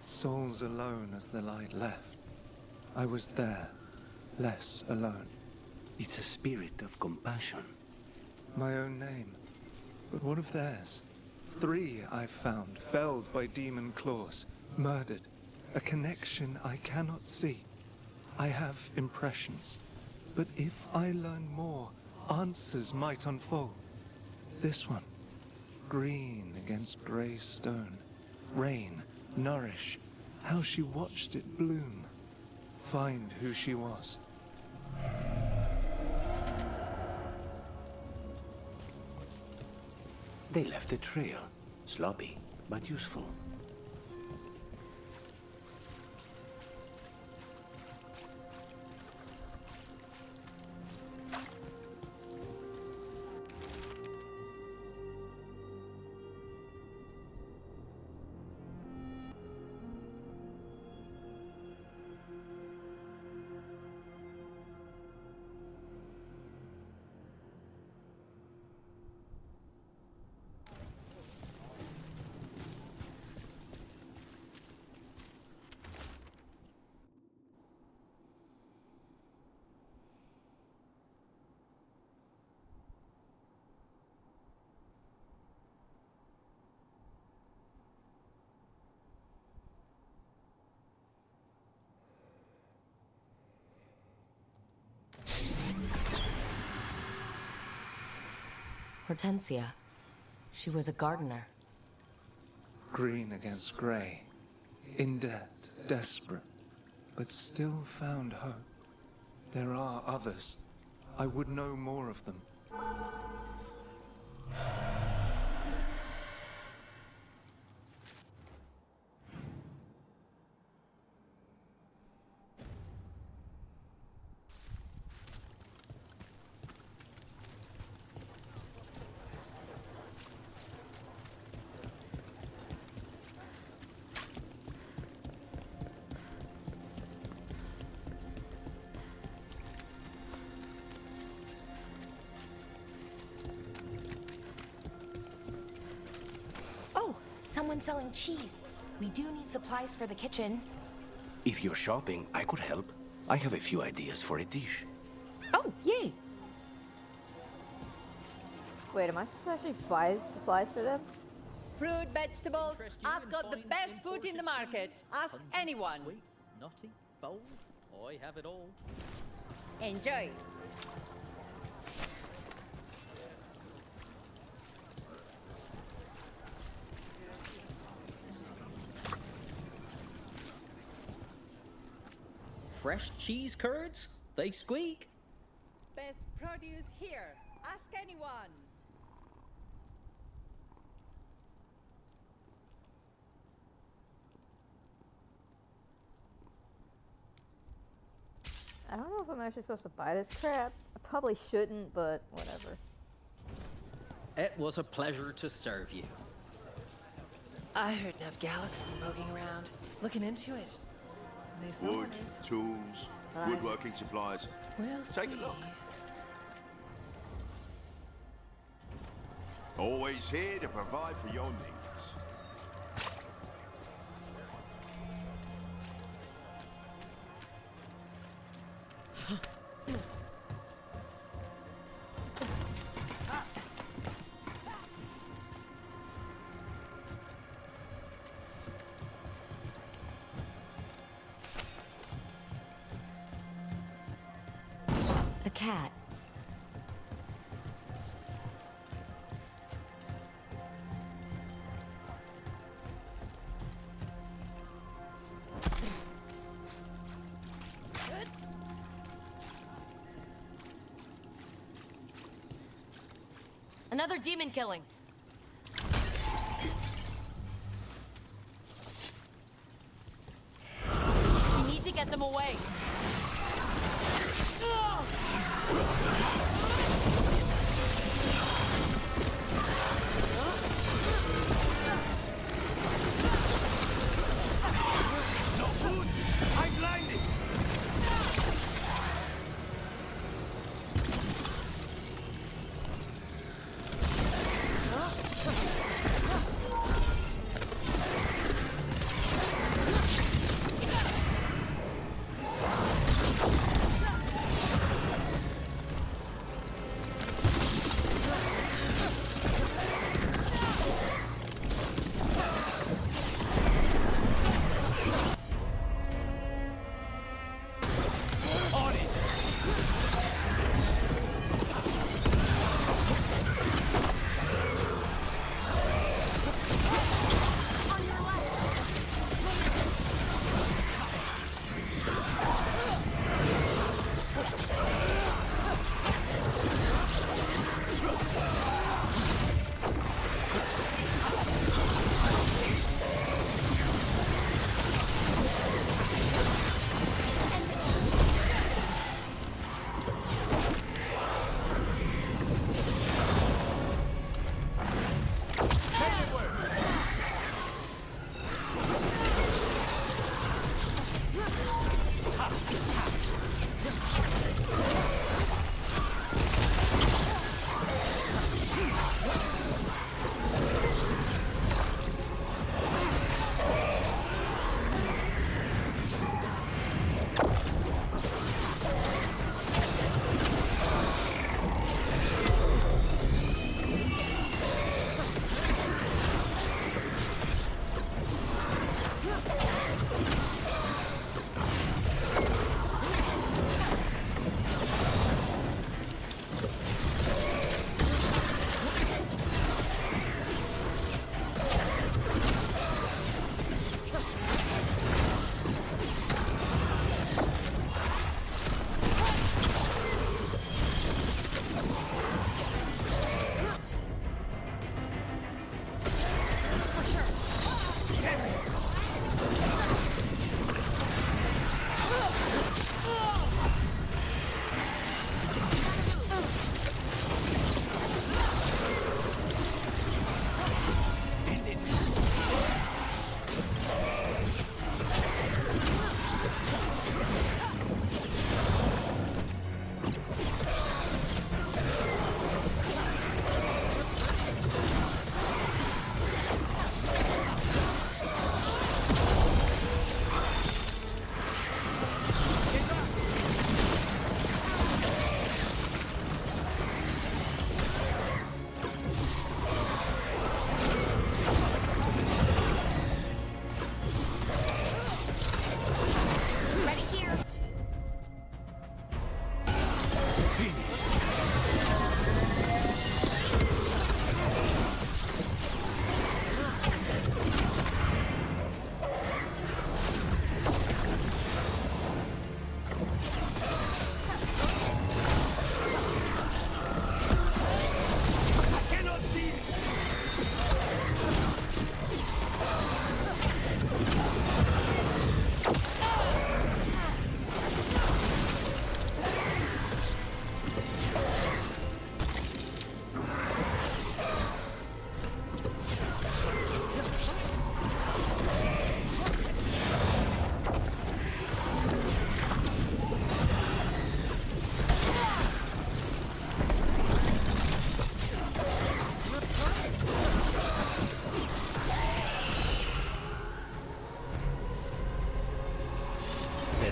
Souls alone as the light left. I was there, less alone. It's a spirit of compassion. My own name. But what of theirs? 3 I've found, felled by demon claws, murdered. A connection I cannot see. I have impressions. But if I learn more, answers might unfold. This one. Green against grey stone. Rain, nourish. How she watched it bloom. Find who she was. They left a trail. Sloppy, but useful. Hortensia. She was a gardener. Green against grey. In debt, desperate, but still found hope. There are others. I would know more of them. Someone selling cheese. We do need supplies for the kitchen. If you're shopping, I could help. I have a few ideas for a dish. Oh, yay! Wait, am I supposed to actually buy supplies for them? Fruit, vegetables. I've got the best fruit in the market. Ask anyone. Sweet, nutty, bold. I have it all. Enjoy. Fresh cheese curds? They squeak. Best produce here. Ask anyone. I don't know if I'm actually supposed to buy this crap. I probably shouldn't, but whatever. It was a pleasure to serve you. I heard Navgalis has been poking around, looking into it. Wood, tools, woodworking supplies. Take a look. Always here to provide for your needs. A cat. Another demon killing. We need to get them away. No food! I'm blinded!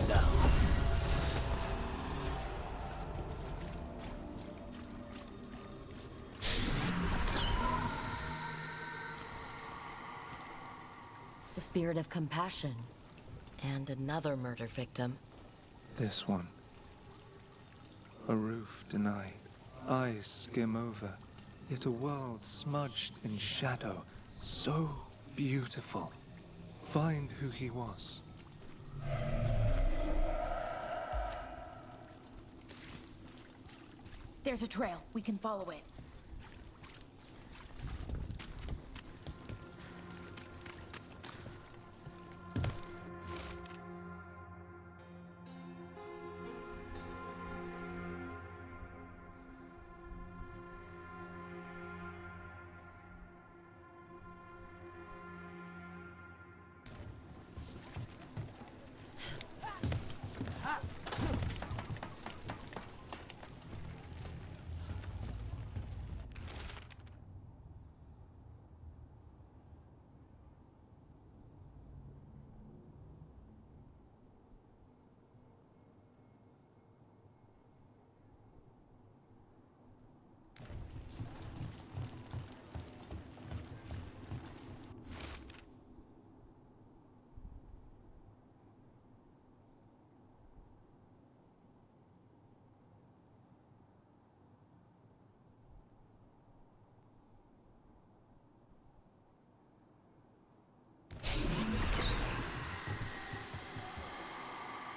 them down. The spirit of compassion. And another murder victim. This one. A roof denied. Eyes skim over. Yet a world smudged in shadow. So beautiful. Find who he was. There's a trail. We can follow it.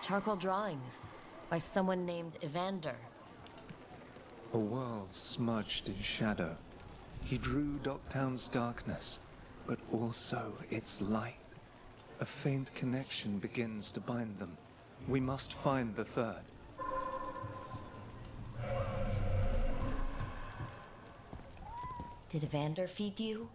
Charcoal drawings by someone named Evander. A world smudged in shadow. He drew Docktown's darkness, but also its light. A faint connection begins to bind them. We must find the third. Did Evander feed you?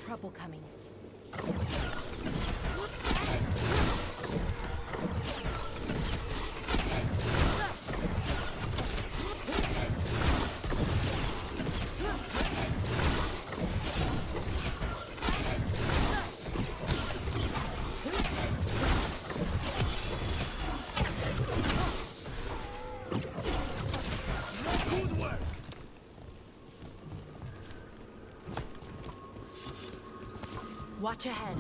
Trouble coming. Watch ahead.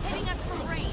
Hitting us from range.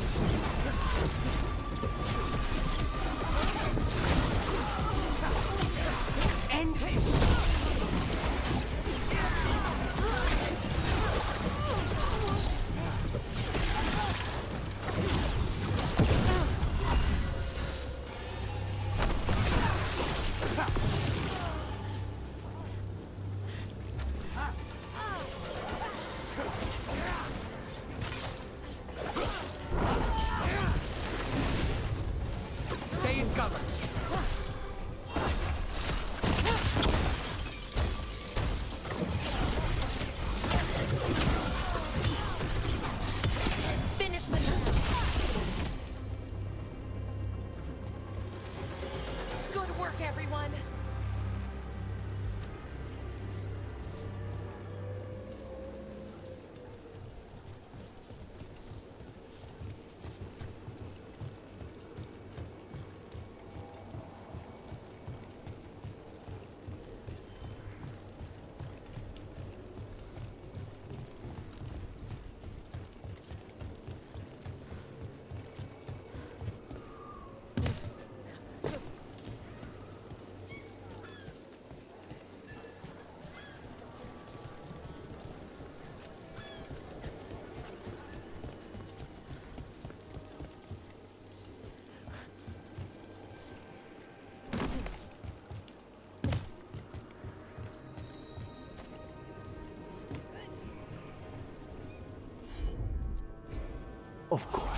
Of course.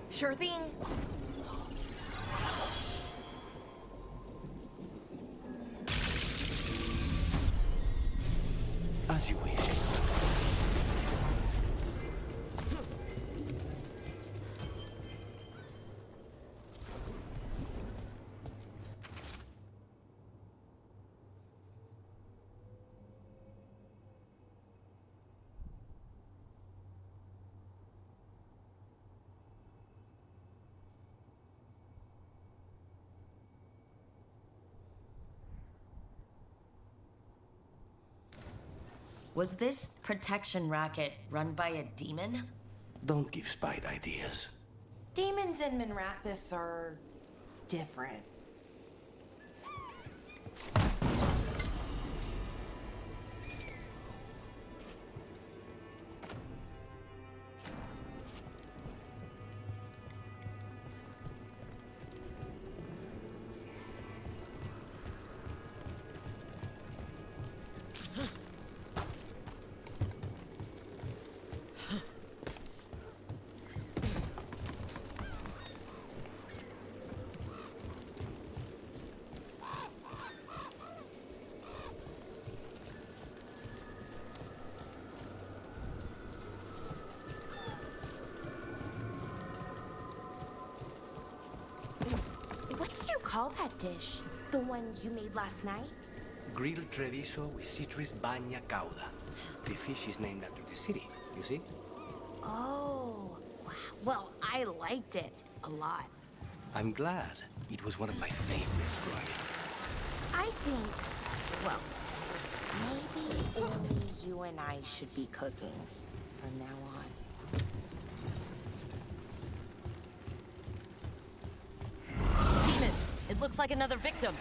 Sure thing. As you wish. Was this protection racket run by a demon? Don't give Spite ideas. Demons in Minrathous are different. What did you call that dish? The one you made last night? Grilled treviso with citrus bagna cauda. The fish is named after the city, you see? Oh, wow. Well, I liked it a lot. I'm glad. It was one of my favorites growing up. I think, well, maybe only you and I should be cooking from now on. Demons! It looks like another victim.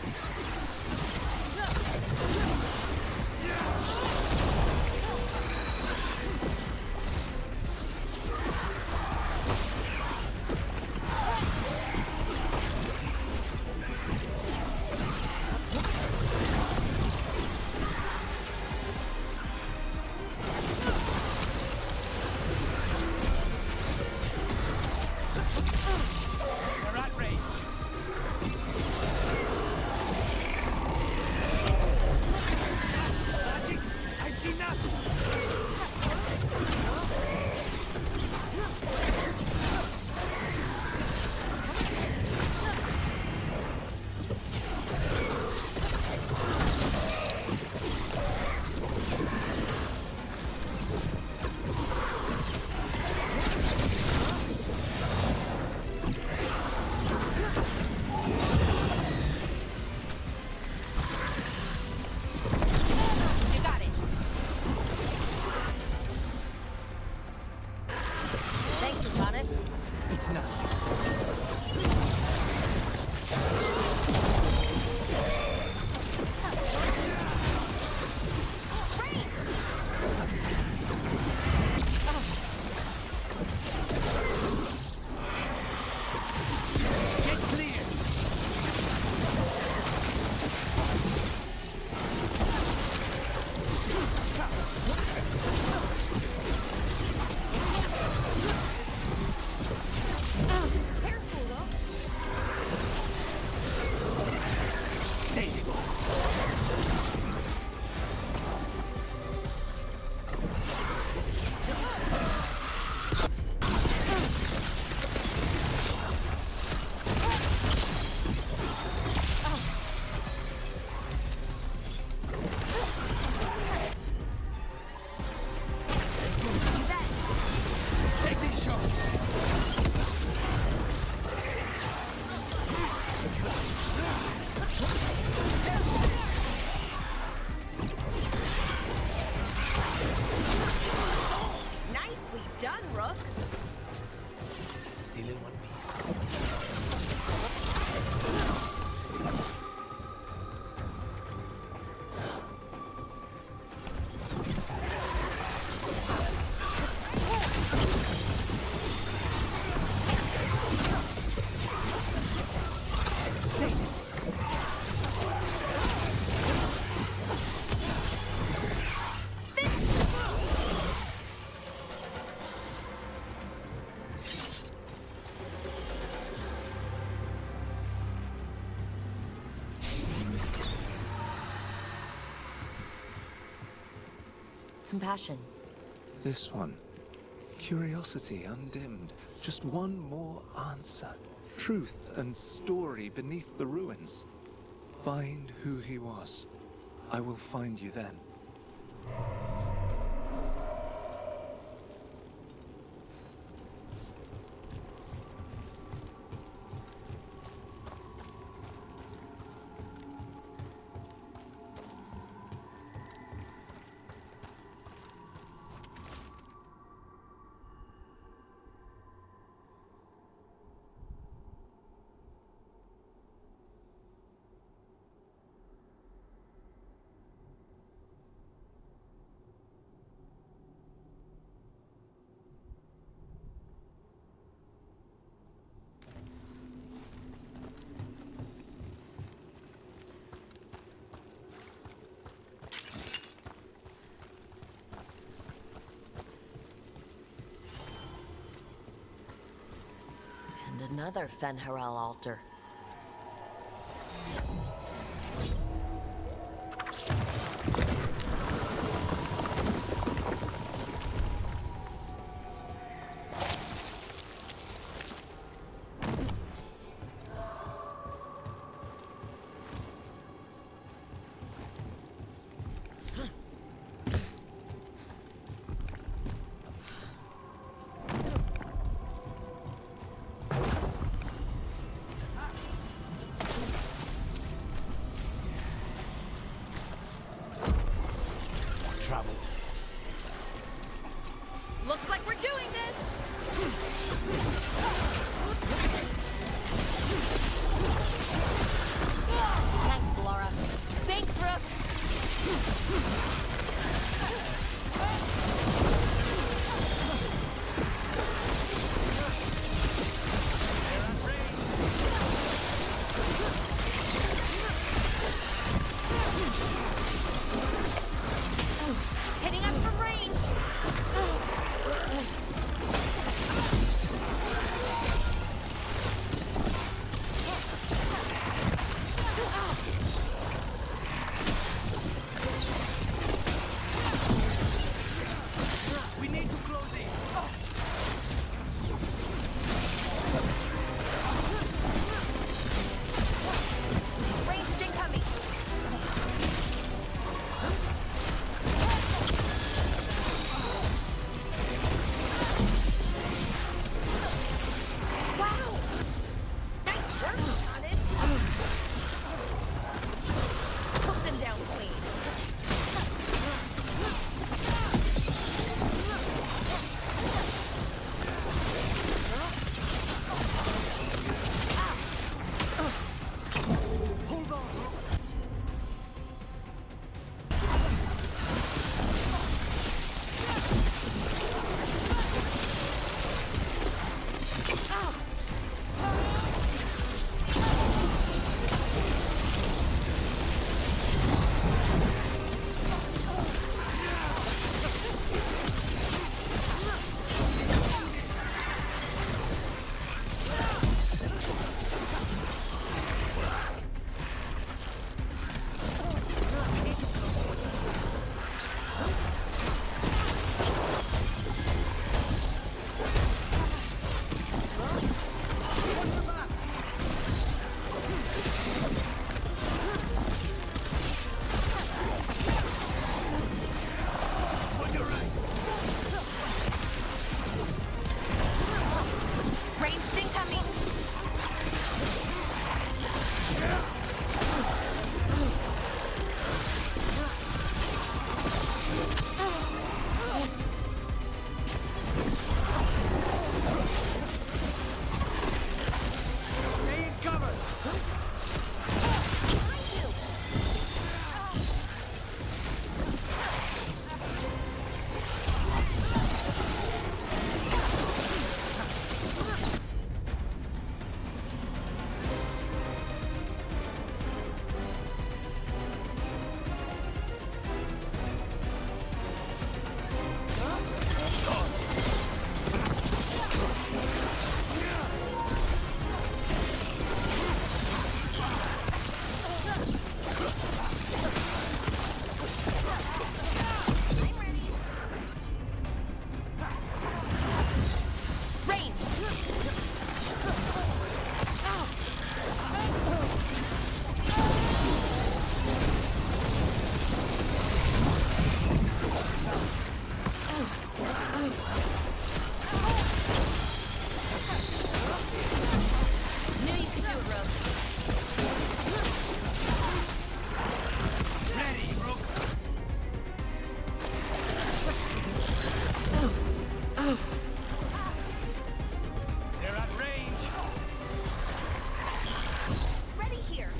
compassion. This one. Curiosity undimmed. Just one more answer. Truth and story beneath the ruins. Find who he was. I will find you then. And another Fen'Harel altar. They're at range. Ready here.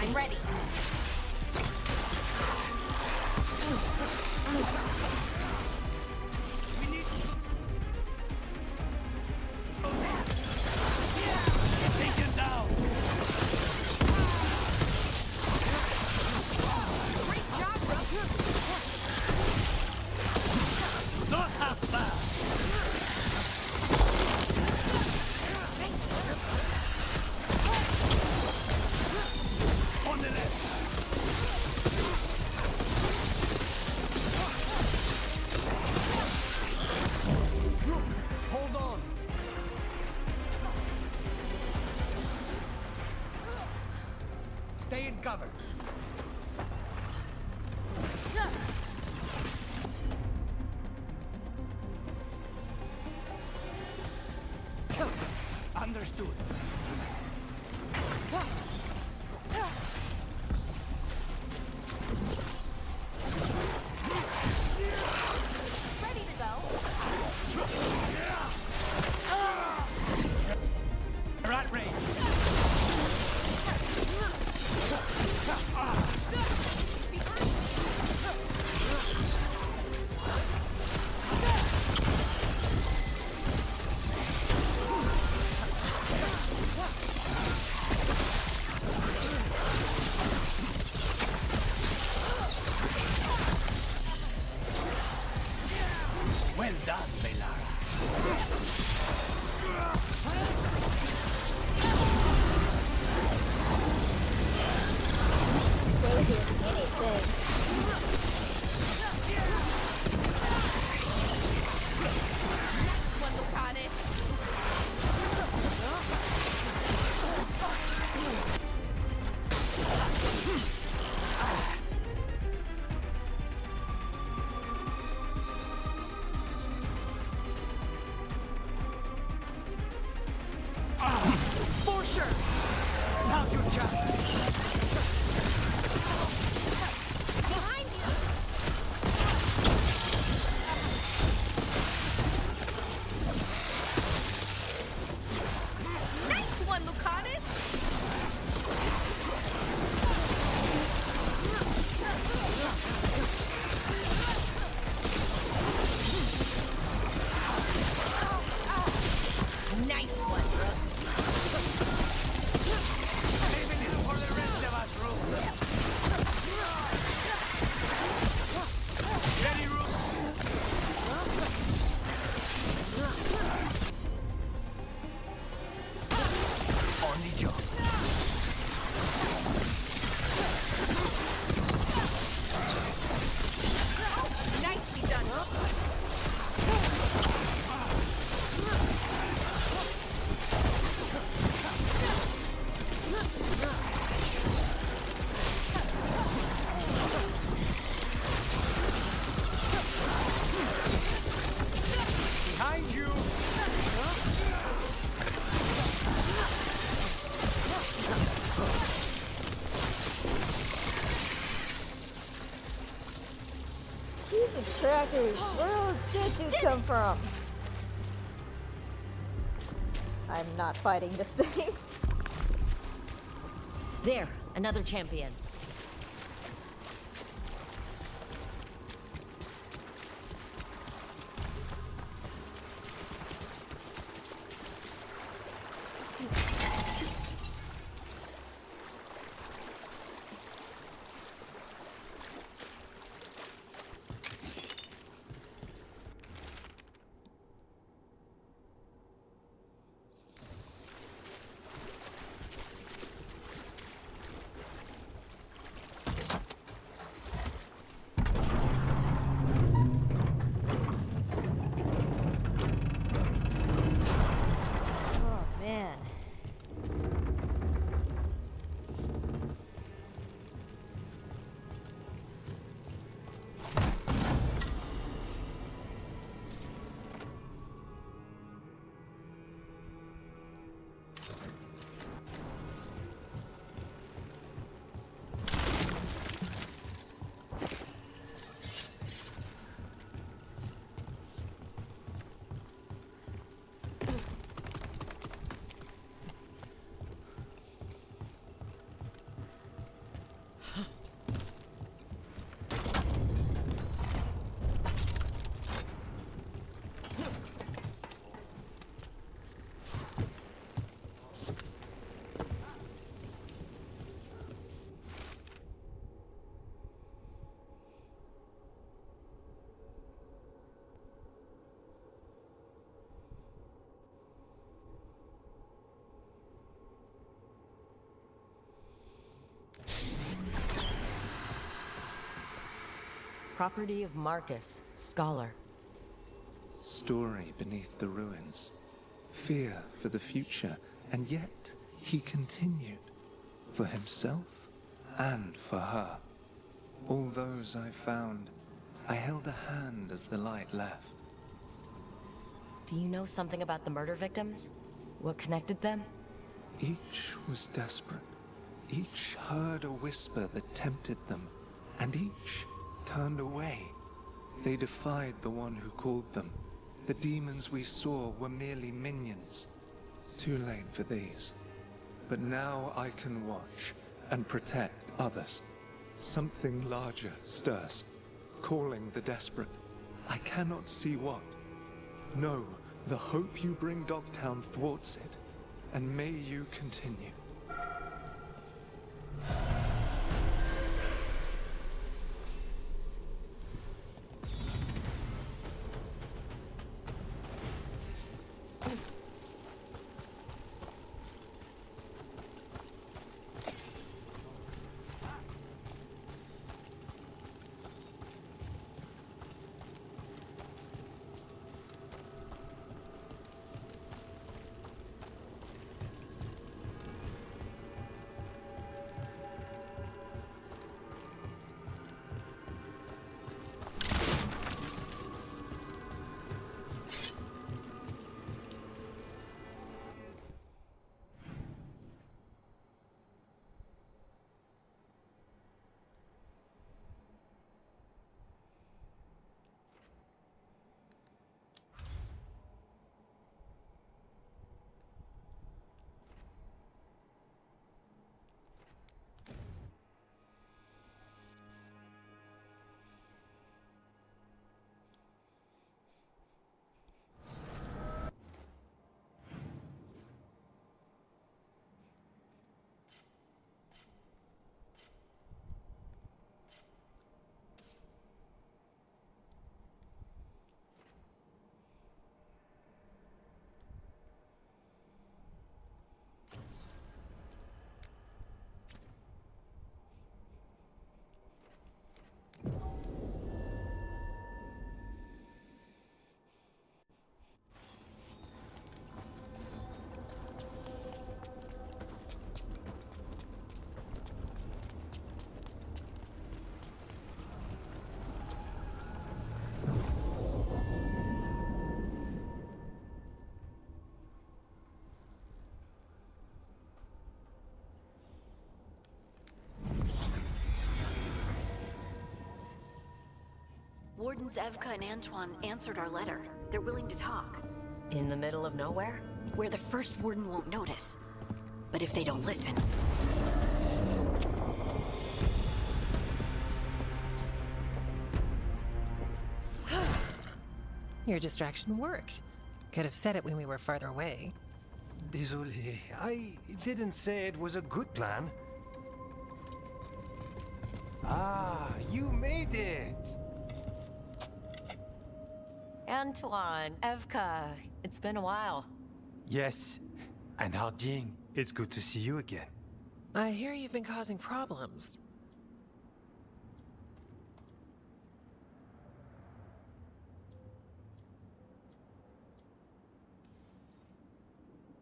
I'm ready. Take him down. Great job, Rook. Not half bad. On the left. Hold on. Stay in cover. Understood. Ready to go. They're at range. Well done, Melara. They did anything. One look on it. For sure. Now's your chance. Behind you. Nice one, Lucanus. Nice one, Rook. Save a little for the rest of us, Rook. Ready, Rook? On the job. Nicely done, Rook. Behind you. Jesus crackers, where did you come from? I'm not fighting this thing. There, another champion. Property of Marcus, scholar. Story beneath the ruins. Fear for the future, and yet he continued. For himself and for her. All those I found, I held a hand as the light left. Do you know something about the murder victims? What connected them? Each was desperate. Each heard a whisper that tempted them, and each turned away. They defied the one who called them. The demons we saw were merely minions. Too late for these. But now I can watch and protect others. Something larger stirs, calling the desperate. I cannot see what. No, the hope you bring Dogtown thwarts it, and may you continue. Wardens Evka and Antoine answered our letter. They're willing to talk. In the middle of nowhere? Where the first warden won't notice. But if they don't listen... Your distraction worked. Could have said it when we were farther away. Désolé, I didn't say it was a good plan. Ah, you made it! Antoine, Evka, it's been a while. Yes, and Harding, it's good to see you again. I hear you've been causing problems.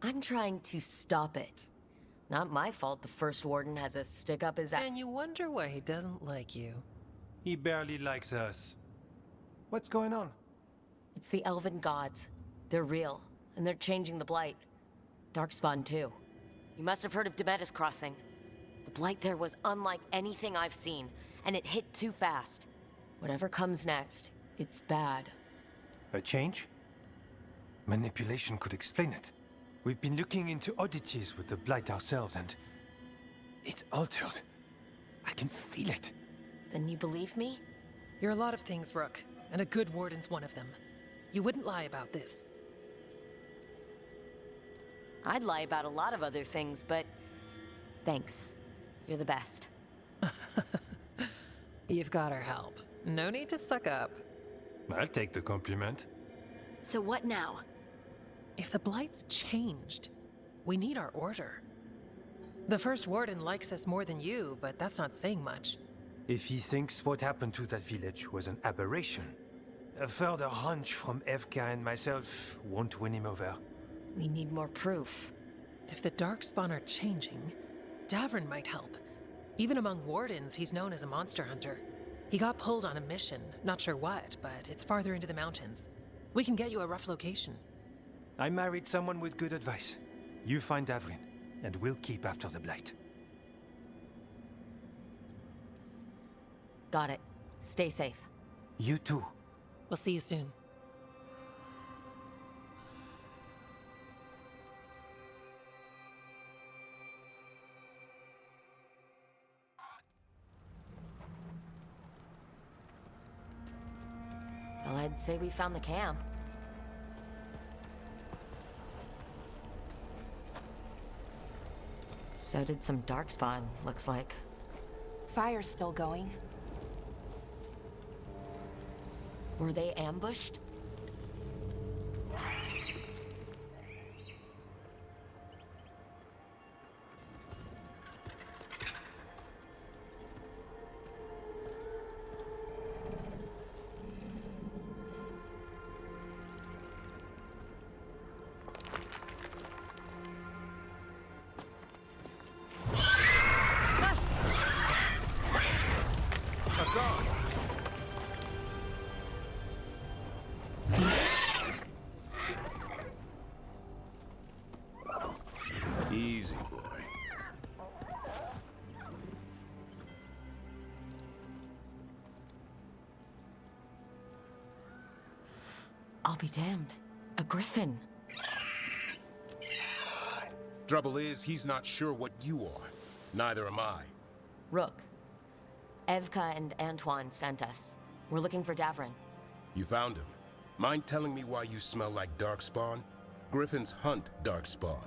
I'm trying to stop it. Not my fault the first warden has a stick up his ass. And you wonder why he doesn't like you. He barely likes us. What's going on? It's the Elven gods. They're real, and they're changing the Blight. Darkspawn, too. You must have heard of Demetis Crossing. The Blight there was unlike anything I've seen, and it hit too fast. Whatever comes next, it's bad. A change? Manipulation could explain it. We've been looking into oddities with the Blight ourselves, and... it's altered. I can feel it. Then you believe me? You're a lot of things, Rook, and a good warden's one of them. You wouldn't lie about this. I'd lie about a lot of other things, but... thanks. You're the best. You've got our help. No need to suck up. I'll take the compliment. So what now? If the Blight's changed, we need our order. The first warden likes us more than you, but that's not saying much. If he thinks what happened to that village was an aberration, a further hunch from Evka and myself won't win him over. We need more proof. If the Darkspawn are changing, Davrin might help. Even among Wardens, he's known as a monster hunter. He got pulled on a mission, not sure what, but it's farther into the mountains. We can get you a rough location. I married someone with good advice. You find Davrin, and we'll keep after the Blight. Got it. Stay safe. You too. We'll see you soon. Well, I'd say we found the camp. So did some Darkspawn, looks like. Fire's still going. Were they ambushed? Easy, boy. I'll be damned. A griffin. Trouble is, he's not sure what you are. Neither am I. Rook. Evka and Antoine sent us. We're looking for Davrin. You found him. Mind telling me why you smell like Darkspawn? Griffins hunt Darkspawn.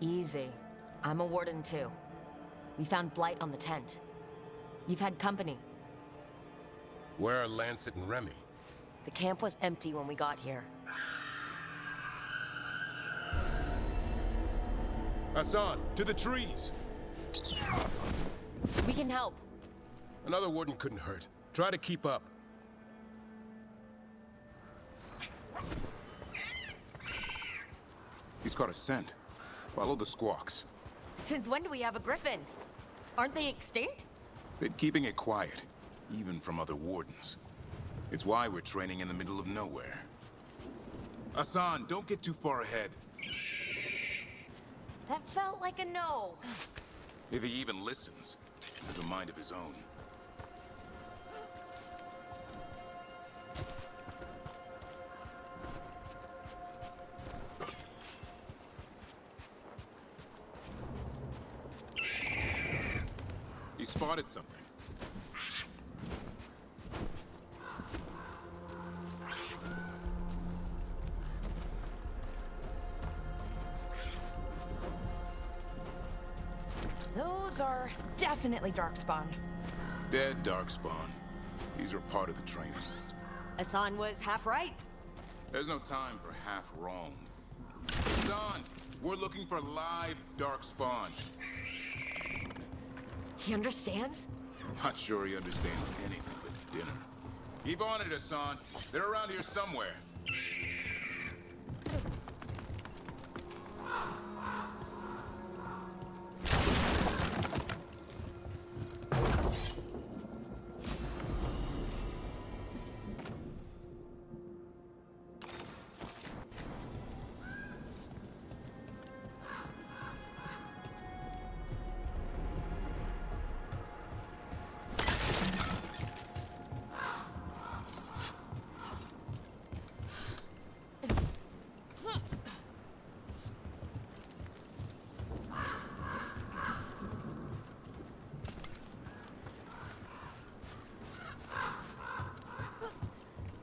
Easy. I'm a warden too. We found Blight on the tent. You've had company. Where are Lancet and Remy? The camp was empty when we got here. Hassan, to the trees! We can help. Another warden couldn't hurt. Try to keep up. He's caught a scent. Follow the squawks. Since when do we have a griffin? Aren't they extinct? Been keeping it quiet, even from other wardens. It's why we're training in the middle of nowhere. Hassan, don't get too far ahead. That felt like a no. If he even listens, he has a mind of his own. He spotted something. Those are definitely Darkspawn. Dead Darkspawn. These are part of the training. Hassan was half right. There's no time for half wrong. Hassan, we're looking for live Darkspawn. He understands? Not sure he understands anything but dinner. Keep on it, Hassan. They're around here somewhere.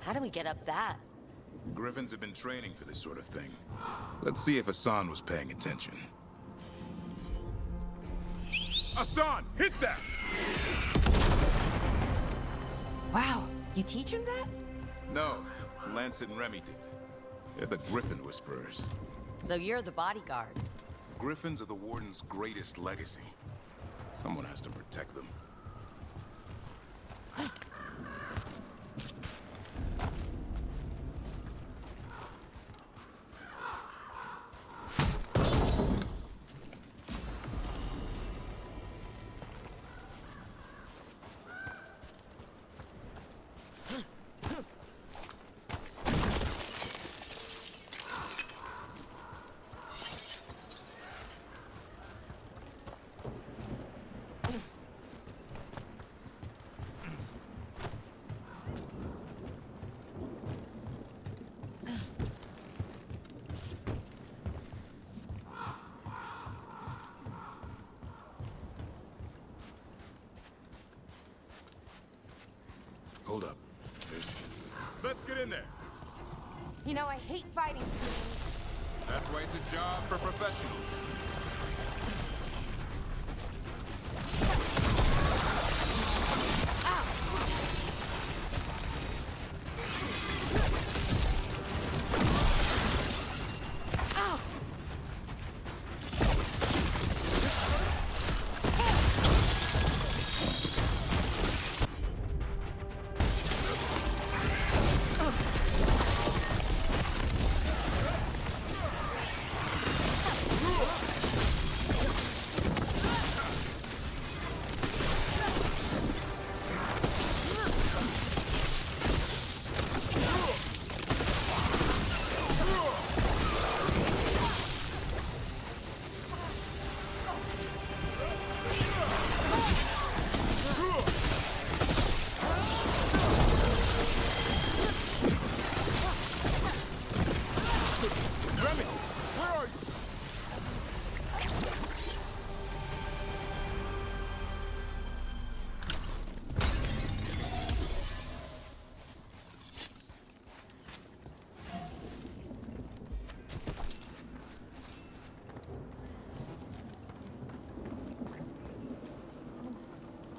How do we get up that? Griffins have been training for this sort of thing. Let's see if Hassan was paying attention. Hassan, hit that! Wow, you teach him that? No, Lancet and Remy did. They're the Griffin Whisperers. So you're the bodyguard. Griffins are the Warden's greatest legacy. Someone has to protect them. Hold up. Let's get in there. You know, I hate fighting things. That's why it's a job for professionals.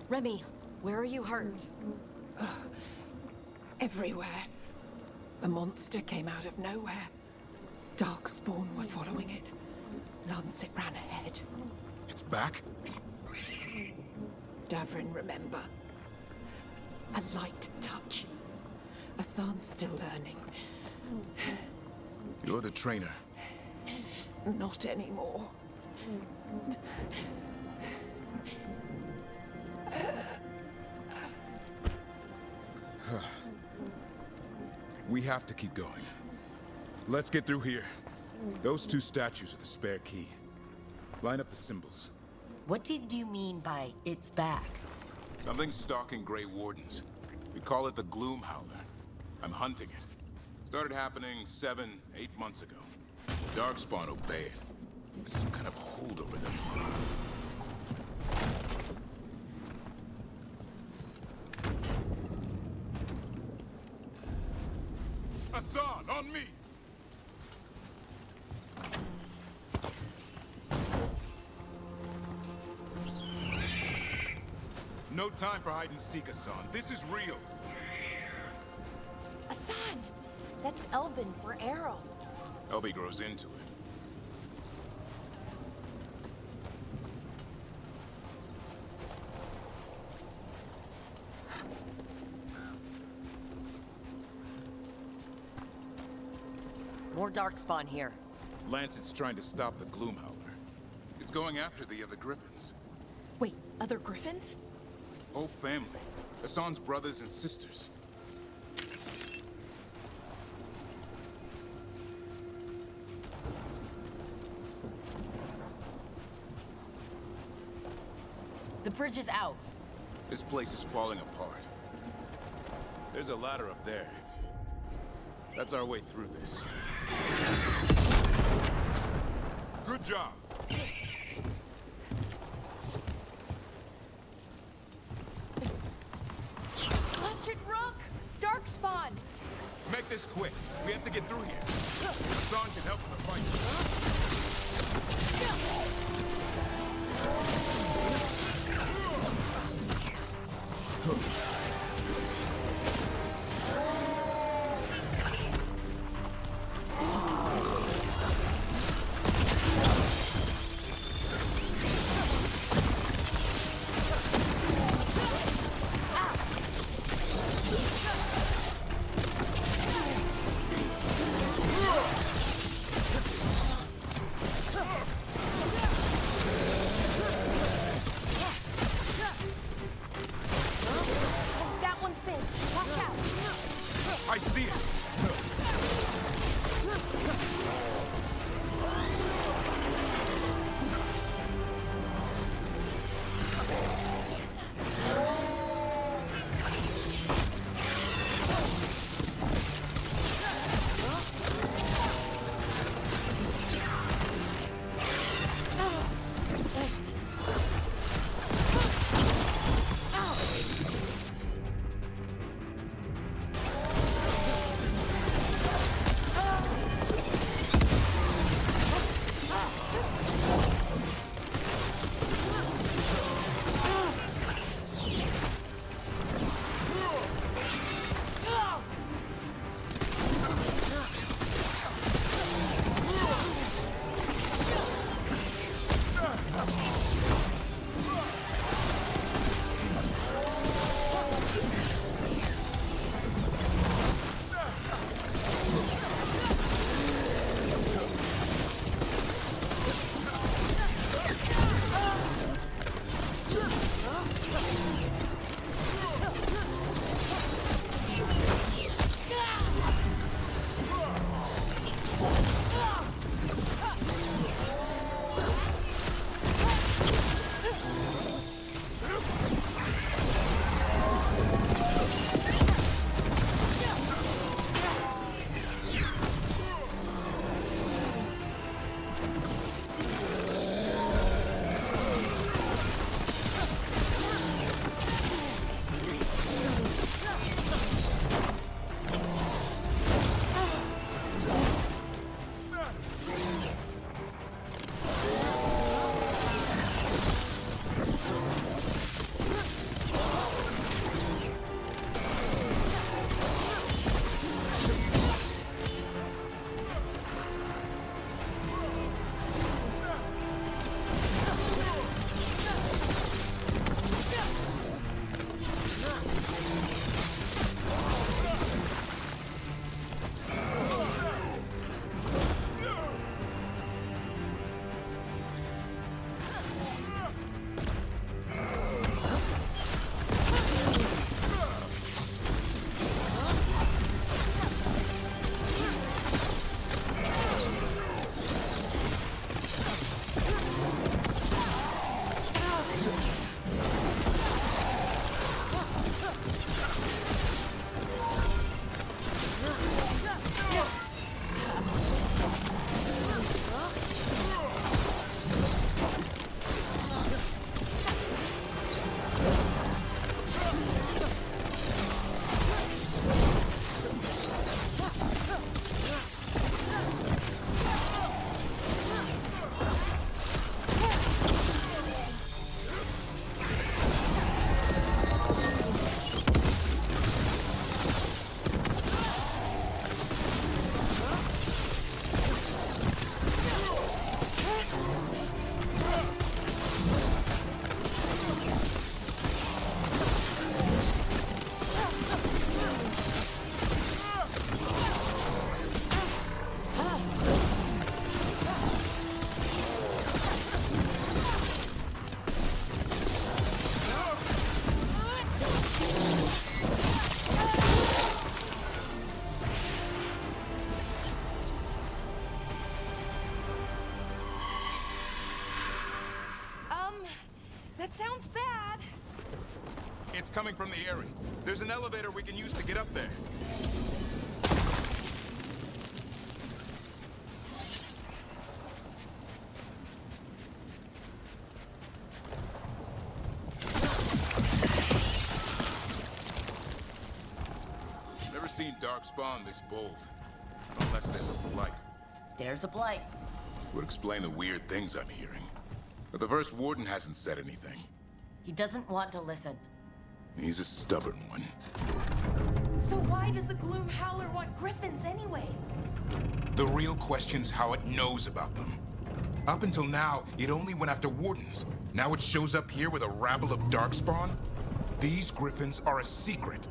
Remy, where are you hurt? Everywhere. A monster came out of nowhere. Darkspawn were following it. Lancet ran ahead. It's back? Davrin, remember. A light touch. Hassan's still learning. You're the trainer. Not anymore. We have to keep going. Let's get through here. Those two statues are the spare key. Line up the symbols. What did you mean by it's back? Something's stalking Grey Wardens. We call it the Gloom Howler. I'm hunting it. Started happening 7, 8 months ago. Darkspawn obey it. There's some kind of hold over them. Hassan, on me! No time for hide and seek, Hassan. This is real. Hassan! That's Elven for arrow. Elby grows into it. More Darkspawn here. Lancet's trying to stop the Gloom Howler. It's going after the other Griffins. Wait, other Griffins? Whole family. Hassan's brothers and sisters. The bridge is out. This place is falling apart. There's a ladder up there. That's our way through this. Good job. Electric Rook! Darkspawn! Make this quick. We have to get through here. Hassan can help with the fight. I see it! That sounds bad. It's coming from the area. There's an elevator we can use to get up there. Never seen Darkspawn this bold. Unless there's a blight. There's a blight. Would explain the weird things I'm hearing. But the First Warden hasn't said anything. He doesn't want to listen. He's a stubborn one. So why does the Gloom Howler want griffins anyway? The real question's how it knows about them. Up until now, it only went after Wardens. Now it shows up here with a rabble of Darkspawn? These griffins are a secret.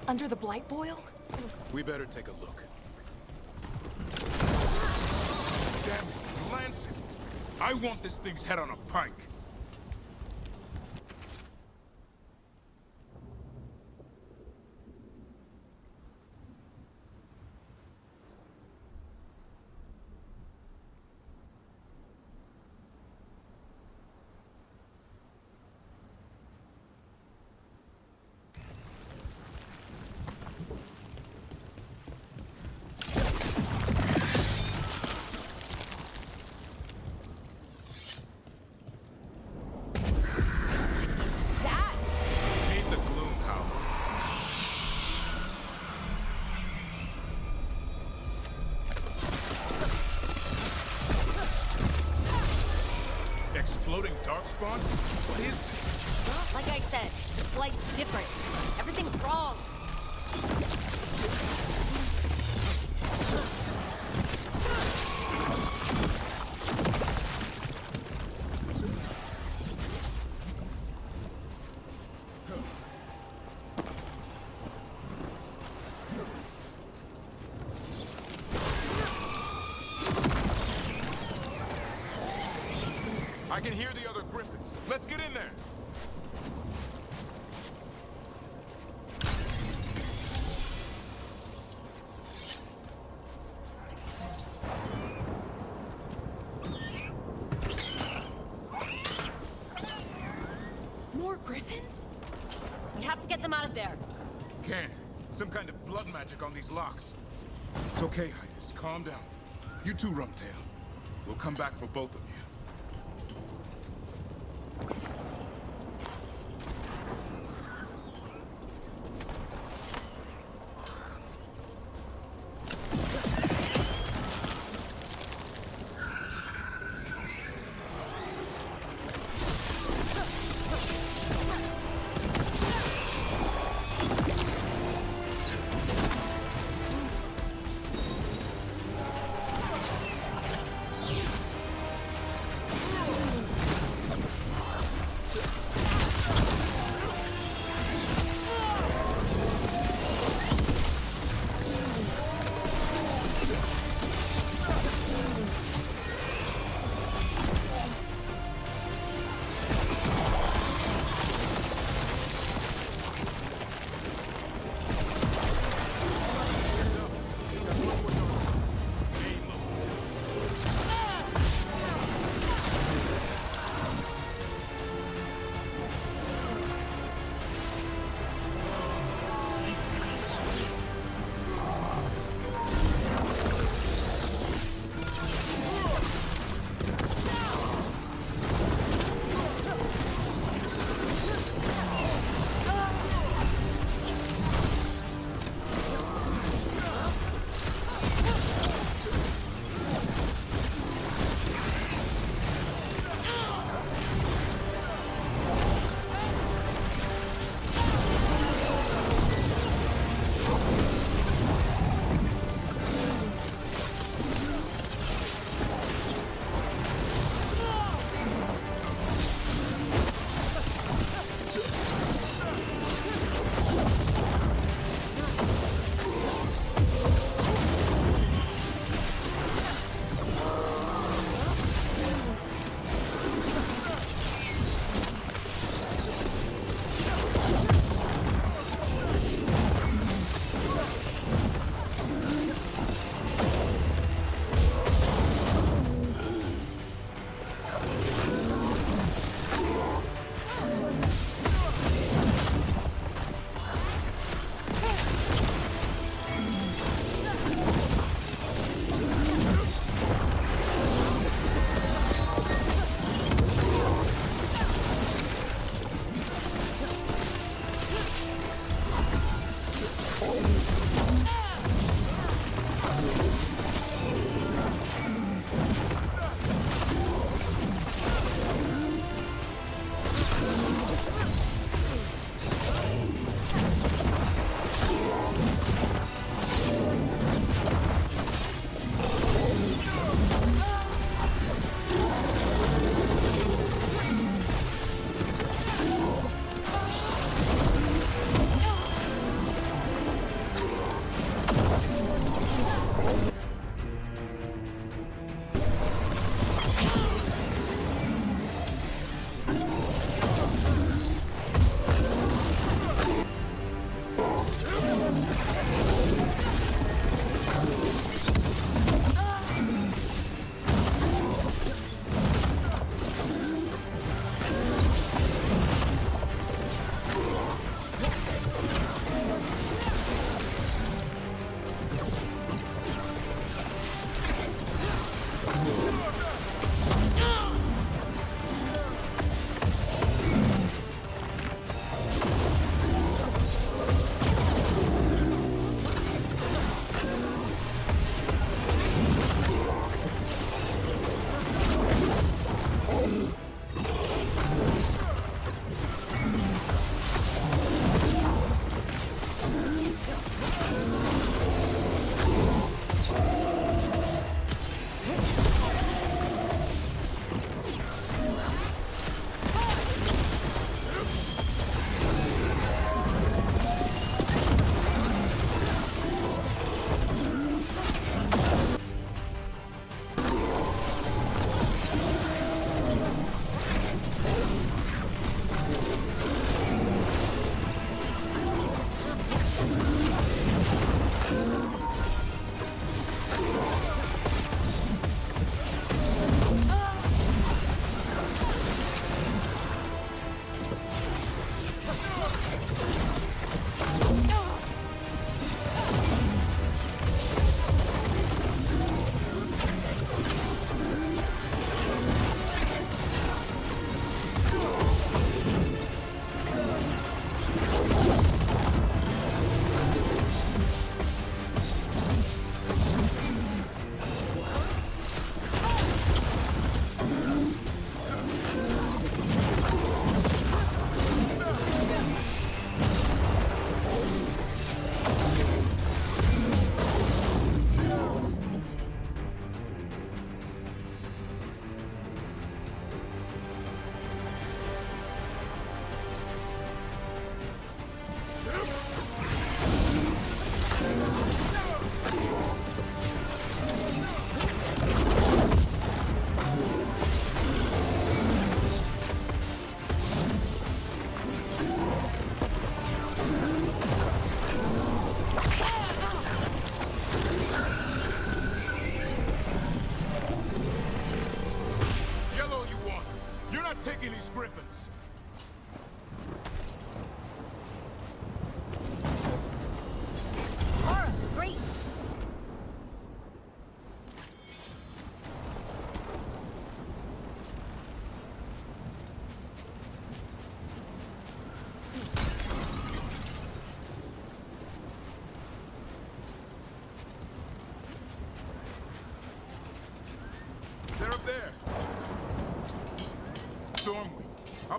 Under the blight boil? We better take a look. Damn it, it's Lancet! I want this thing's head on a pike. Exploding darkspawn? What is this? Like I said, this blight's different. Everything's wrong. I can hear the other griffins. Let's get in there. More griffins? We have to get them out of there. Can't. Some kind of blood magic on these locks. It's okay, Hydus. Calm down. You too, Rumtail. We'll come back for both of you.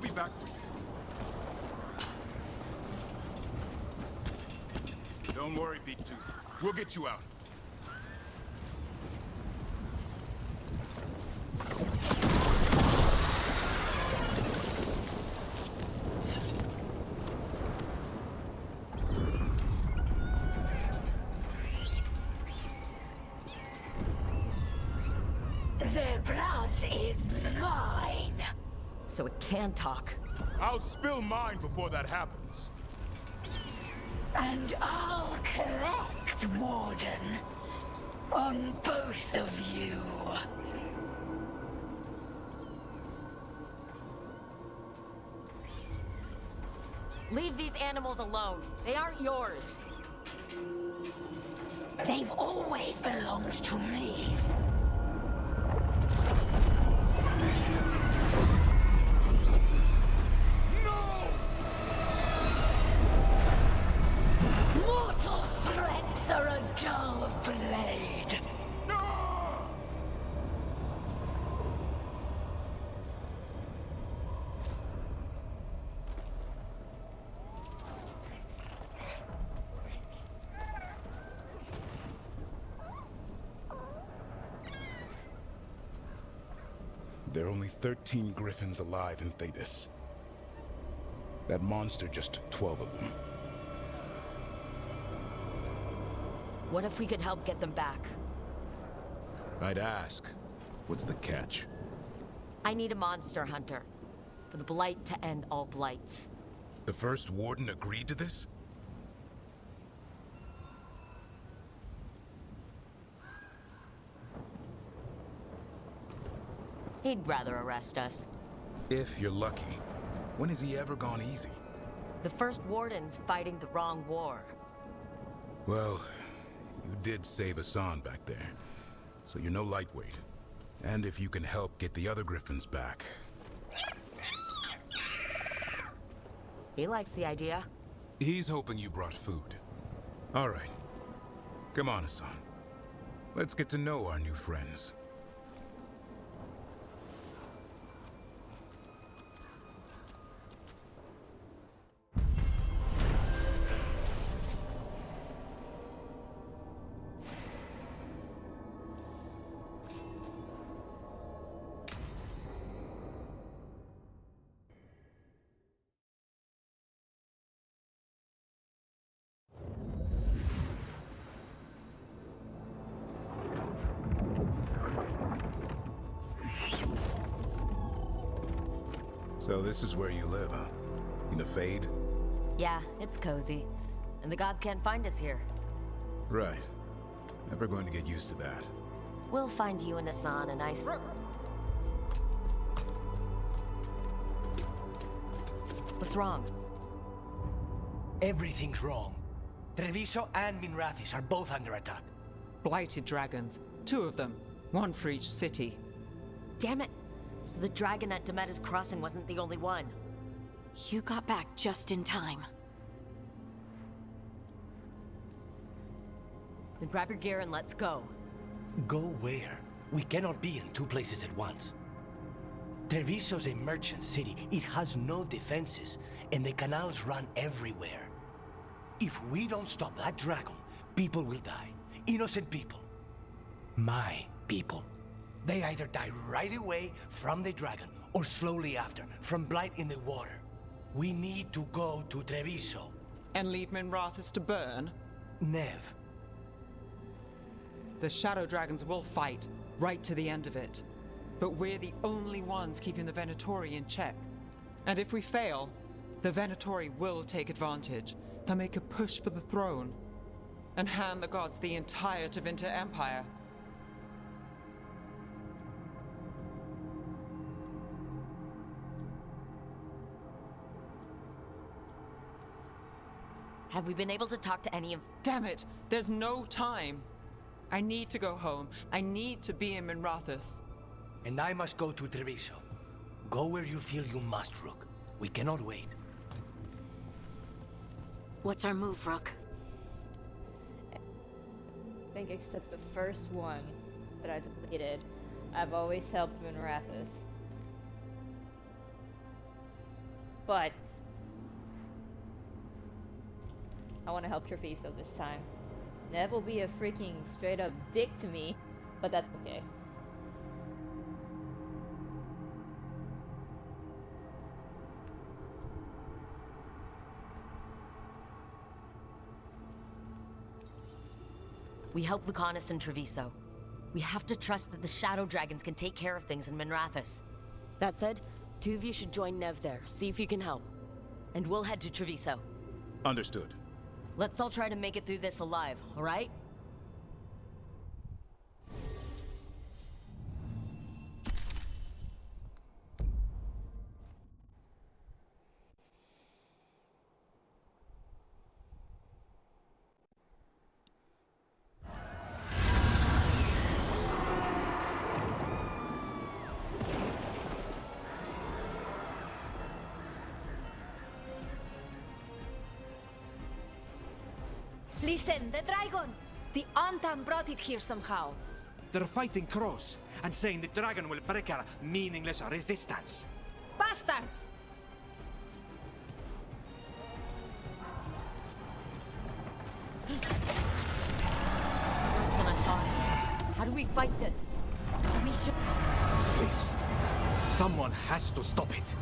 be back for you. Don't worry, Beaktooth. We'll get you out. Their blood is mine. So it can talk. I'll spill mine before that happens. And I'll collect, Warden. On both of you. Leave these animals alone. They aren't yours. They've always belonged to me. Mortal threats are a dull blade. There are only 13 griffins alive in Thetis. That monster just took 12 of them. What if we could help get them back? I'd ask, what's the catch? I need a monster hunter. For the Blight to end all blights. The first warden agreed to this? He'd rather arrest us. If you're lucky. When has he ever gone easy? The first warden's fighting the wrong war. Well, you did save Hassan back there, so you're no lightweight. And if you can help get the other griffins back... He likes the idea. He's hoping you brought food. All right. Come on, Hassan. Let's get to know our new friends. So this is where you live, huh? In the Fade? Yeah, it's cozy. And the gods can't find us here. Right. Never going to get used to that. We'll find you and Hassan a nice... What's wrong? Everything's wrong. Treviso and Minrathis are both under attack. Blighted dragons. 2 of them. 1 for each city. Damn it! So the dragon at Demeter's Crossing wasn't the only one. You got back just in time. Then grab your gear and let's go. Go where? We cannot be in 2 places at once. Treviso's a merchant city. It has no defenses, and the canals run everywhere. If we don't stop that dragon, people will die. Innocent people. My people. They either die right away from the dragon, or slowly after, from blight in the water. We need to go to Treviso. And leave Minrathis to burn? Nev. The Shadow Dragons will fight, right to the end of it. But we're the only ones keeping the Venatori in check. And if we fail, the Venatori will take advantage. They'll make a push for the throne. And hand the gods the entire Tevinter Empire. Have we been able to talk to any of... Damn it! There's no time! I need to go home. I need to be in Minrathis. And I must go to Treviso. Go where you feel you must, Rook. We cannot wait. What's our move, Rook? I think except the first one that I deleted, I've always helped Minrathis. but I want to help Treviso this time. Nev will be a freaking straight up dick to me, but that's okay. We help Lucanus and Treviso. We have to trust that the Shadow Dragons can take care of things in Minrathous. That said, 2 of you should join Nev there, see if you can help. And we'll head to Treviso. Understood. Let's all try to make it through this alive, alright? Listen, the dragon! The Antam brought it here somehow. They're fighting Cross and saying the dragon will break our meaningless resistance. Bastards! It's worse than I thought. How do we fight this? We should... Please, someone has to stop it.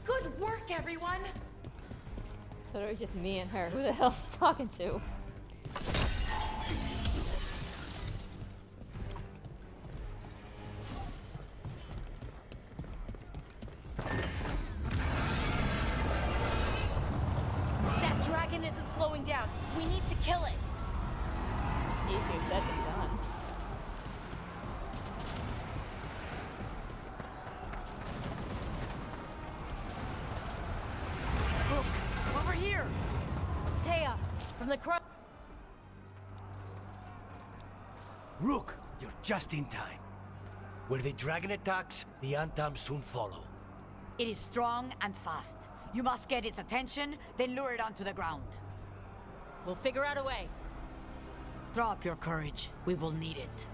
Good work, everyone! So it was just me and her. Who the hell is talking to? That dragon isn't slowing down. We need to kill it. Easier said than done. Over here! Taya, from the crow... Rook, you're just in time. Where the dragon attacks, the Antam soon follow. It is strong and fast. You must get its attention, then lure it onto the ground. We'll figure out a way. Throw up your courage. We will need it.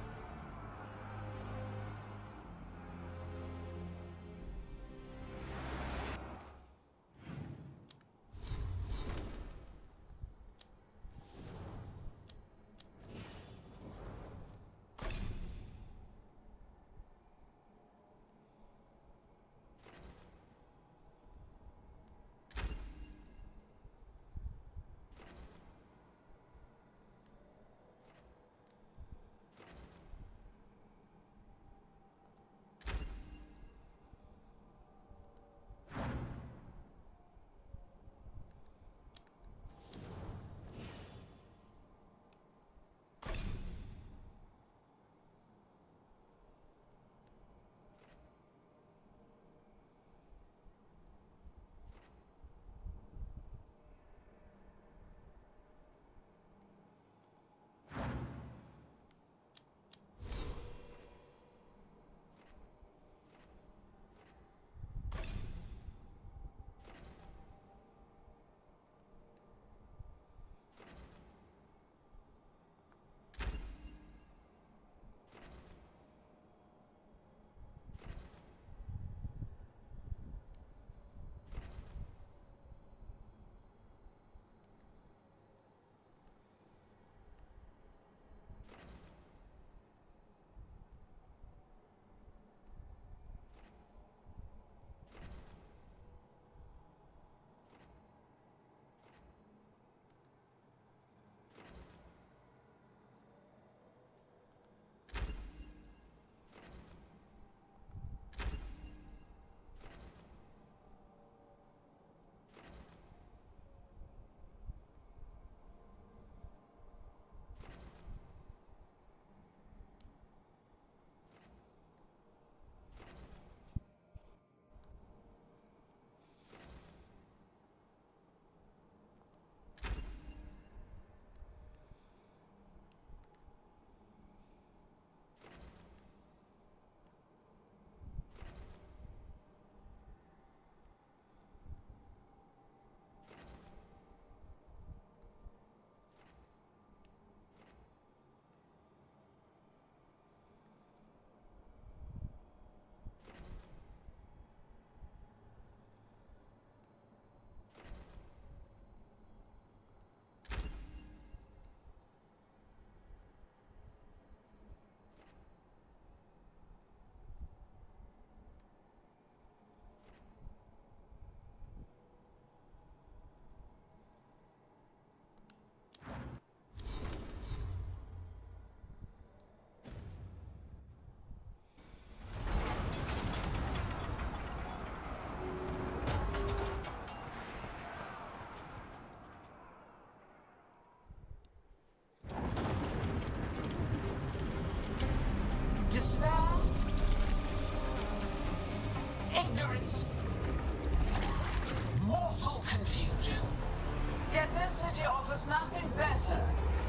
There's nothing better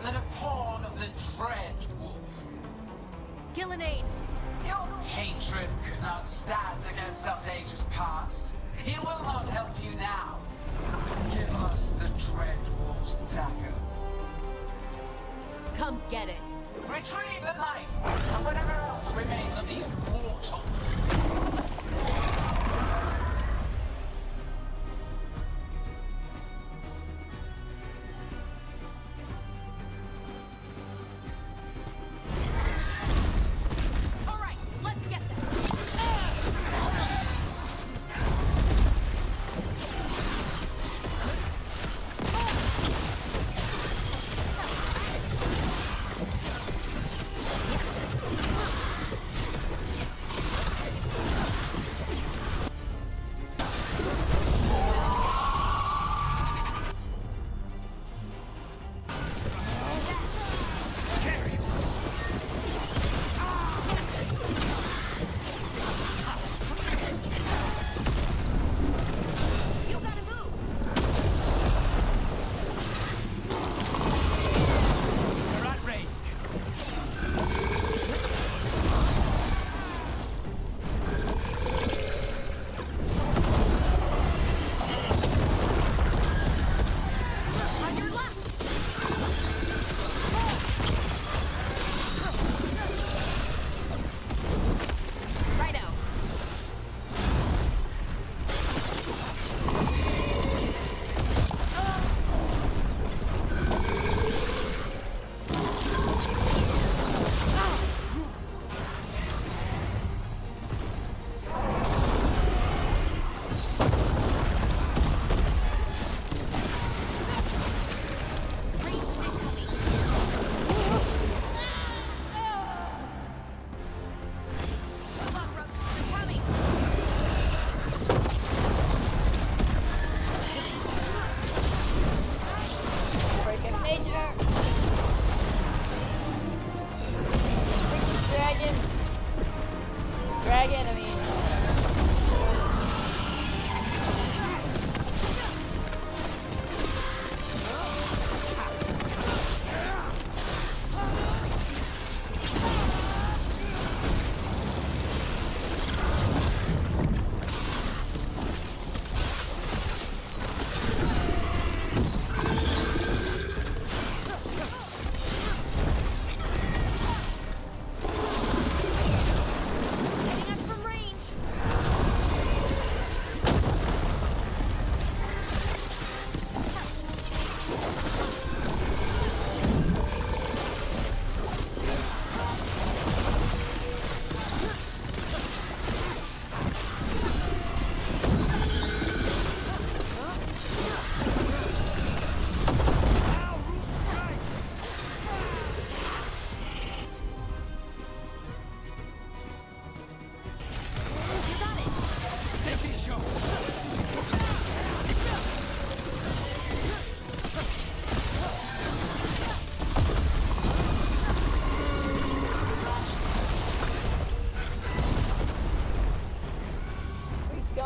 than a pawn of the Dread Wolf. Gillenane! Your hatred could not stand against us ages past. He will not help you now. Give us the Dread Wolf's dagger. Come get it. Retrieve the knife and whatever else remains of these mortals.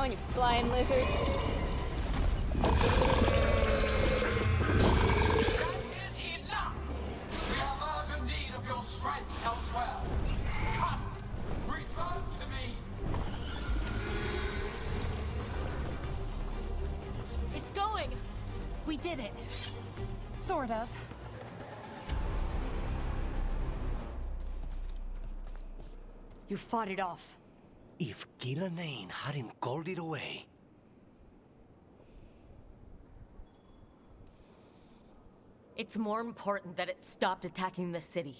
on, you flying lizard. It's going! We did it. Sort of. You fought it off. If Gillenane hadn't called it away... It's more important that it stopped attacking the city.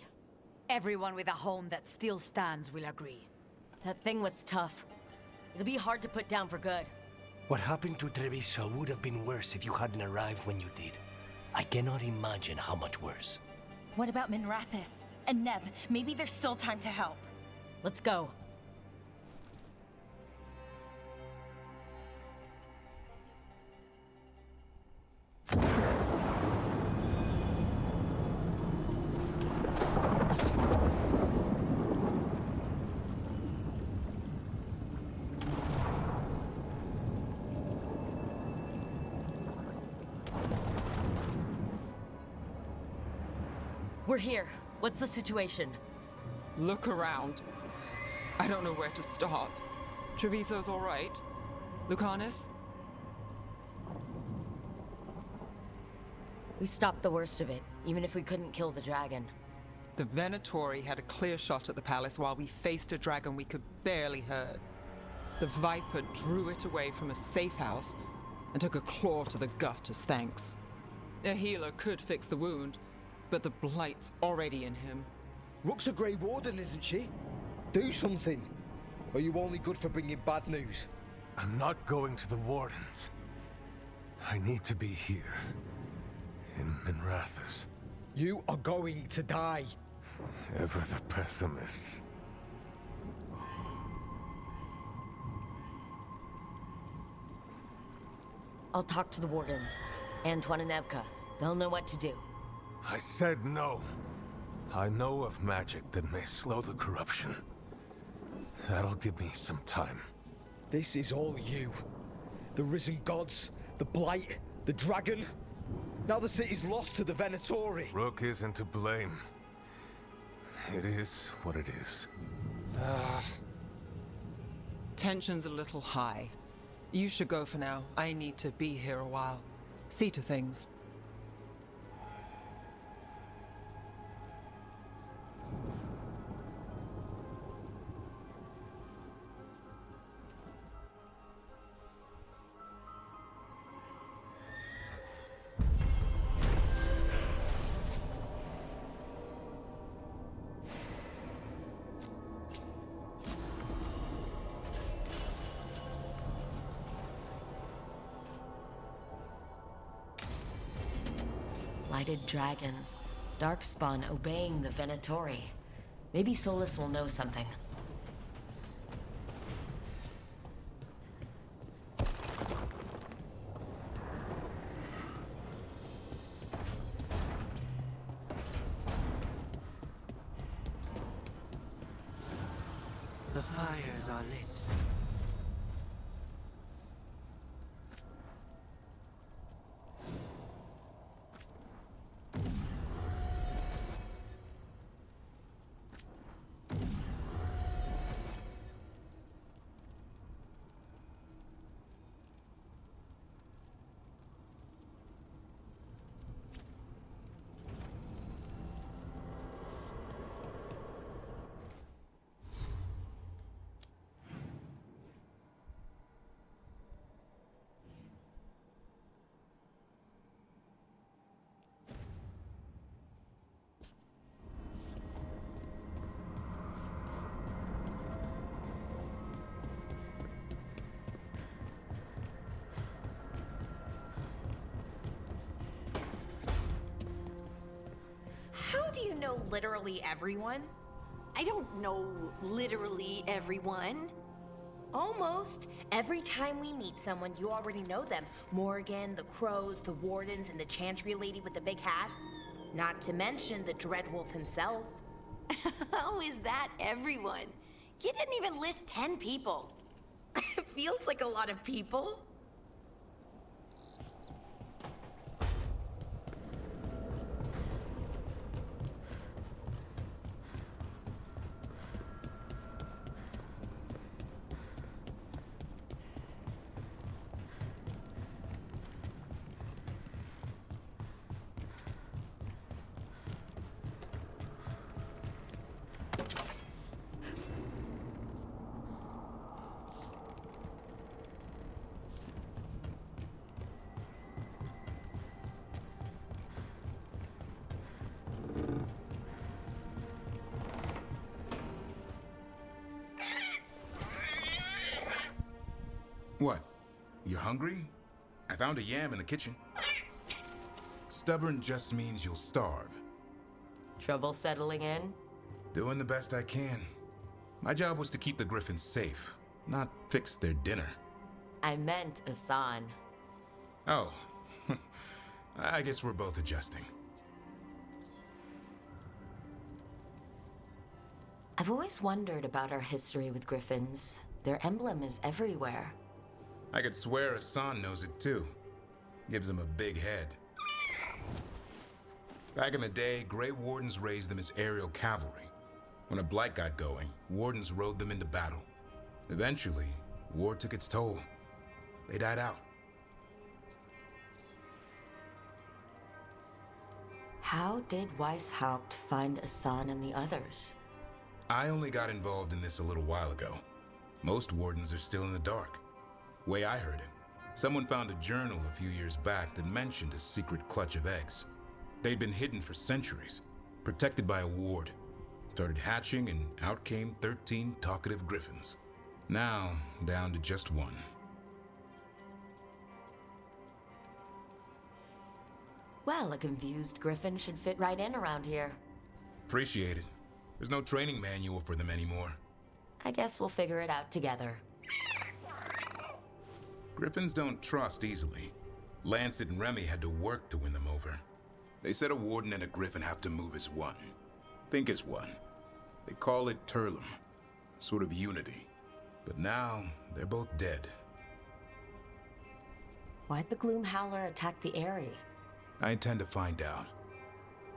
Everyone with a home that still stands will agree. That thing was tough. It'll be hard to put down for good. What happened to Treviso would have been worse if you hadn't arrived when you did. I cannot imagine how much worse. What about Minrathous? And Nev? Maybe there's still time to help. Let's go. We're here. What's the situation? Look around. I don't know where to start. Treviso's all right. Lucanus? We stopped the worst of it, even if we couldn't kill the dragon. The Venatori had a clear shot at the palace while we faced a dragon we could barely hurt. The Viper drew it away from a safe house and took a claw to the gut as thanks. A healer could fix the wound, but the Blight's already in him. Rook's a Grey Warden, isn't she? Do something. Or are you only good for bringing bad news? I'm not going to the Wardens. I need to be here. In Minrathous. You are going to die. Ever the pessimist. I'll talk to the Wardens. Antoine and Evka. They'll know what to do. I said no. I know of magic that may slow the corruption. That'll give me some time. This is all you. The risen gods, the Blight, the dragon. Now the city's lost to the Venatori. Rook isn't to blame. It is what it is. Tension's a little high. You should go for now. I need to be here a while. See to things. Blighted dragons. Darkspawn obeying the Venatori. Maybe Solus will know something. The fires are lit. How do you know literally everyone? I don't know literally everyone. Almost. Every time we meet someone, you already know them. Morgan, the Crows, the Wardens, and the Chantry lady with the big hat. Not to mention the Dreadwolf himself. How is that everyone? You didn't even list 10 people. Feels like a lot of people. What? You're hungry? I found a yam in the kitchen. Stubborn just means you'll starve. Trouble settling in? Doing the best I can. My job was to keep the Griffins safe, not fix their dinner. I meant Asan. Oh. I guess we're both adjusting. I've always wondered about our history with Griffins. Their emblem is everywhere. I could swear Asan knows it too. Gives him a big head. Back in the day, Grey Wardens raised them as aerial cavalry. When a blight got going, Wardens rode them into battle. Eventually, war took its toll. They died out. How did Weishaupt find Asan and the others? I only got involved in this a little while ago. Most Wardens are still in the dark. Way I heard it, someone found a journal a few years back that mentioned a secret clutch of eggs. They'd been hidden for centuries, protected by a ward. Started hatching and out came 13 talkative griffins. Now, down to just one. Well, a confused griffin should fit right in around here. Appreciate it. There's no training manual for them anymore. I guess we'll figure it out together. Griffins don't trust easily. Lancet and Remy had to work to win them over. They said a warden and a griffin have to move as one. Think as one. They call it Turlum. Sort of unity. But now, they're both dead. Why'd the Gloomhowler attack the Eyrie? I intend to find out.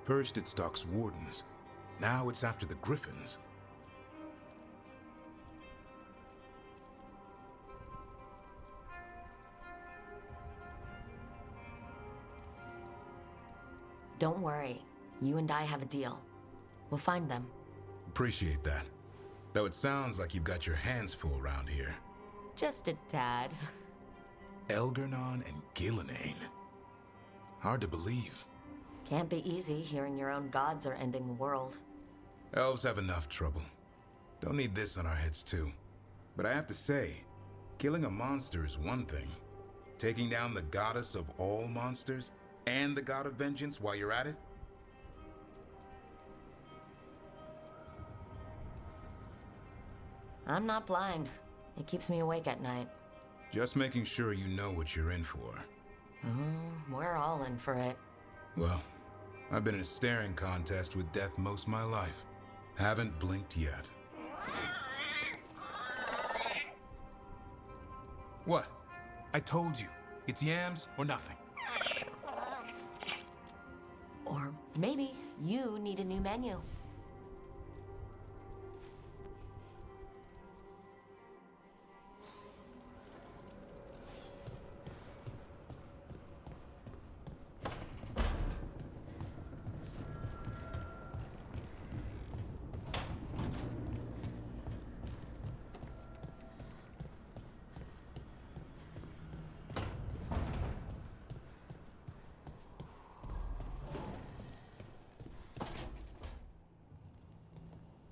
First it stalks wardens. Now it's after the griffins. Don't worry. You and I have a deal. We'll find them. Appreciate that. Though it sounds like you've got your hands full around here. Just a tad. Elgernon and Gillenane. Hard to believe. Can't be easy hearing your own gods are ending the world. Elves have enough trouble. Don't need this on our heads too. But I have to say, killing a monster is one thing. Taking down the goddess of all monsters and the god of vengeance while you're at it? I'm not blind. It keeps me awake at night. Just making sure you know what you're in for. We're all in for it. Well, I've been in a staring contest with death most of my life. Haven't blinked yet. What? I told you. It's yams or nothing. Or maybe you need a new menu.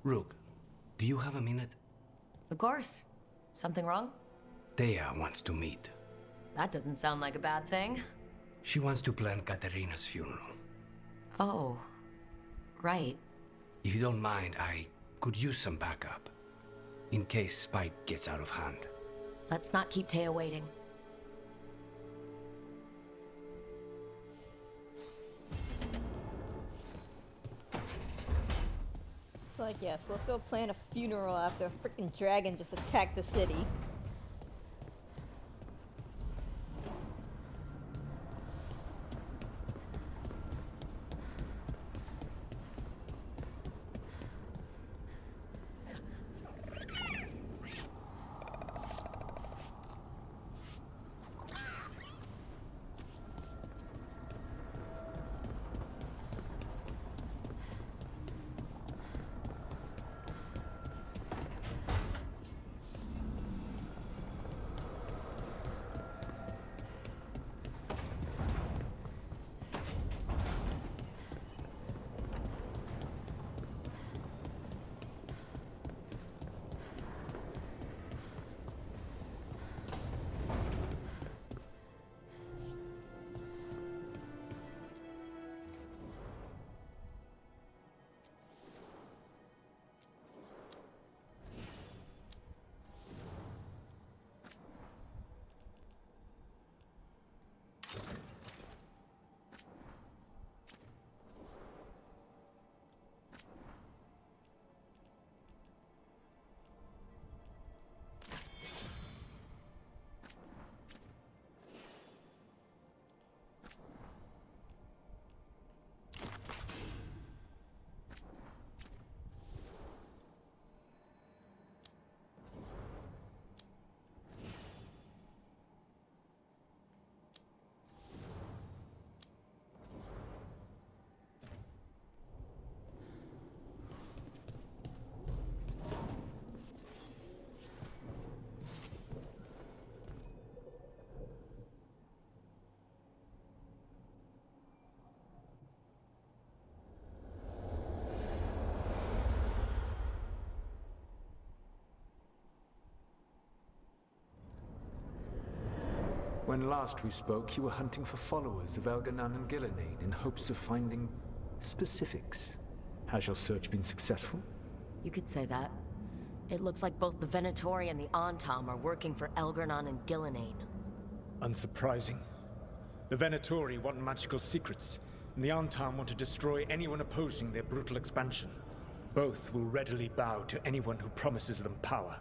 Rook, do you have a minute? Of course. Something wrong? Thea wants to meet. That doesn't sound like a bad thing. She wants to plan Katerina's funeral. Oh, right. If you don't mind, I could use some backup. In case Spite gets out of hand. Let's not keep Taya waiting. Like, yes, let's go plan a funeral after a freaking dragon just attacked the city. When last we spoke, you were hunting for followers of Elganon and Gillenane in hopes of finding specifics. Has your search been successful? You could say that. It looks like both the Venatori and the Antam are working for Elganon and Gillenane. Unsurprising. The Venatori want magical secrets, and the Antam want to destroy anyone opposing their brutal expansion. Both will readily bow to anyone who promises them power.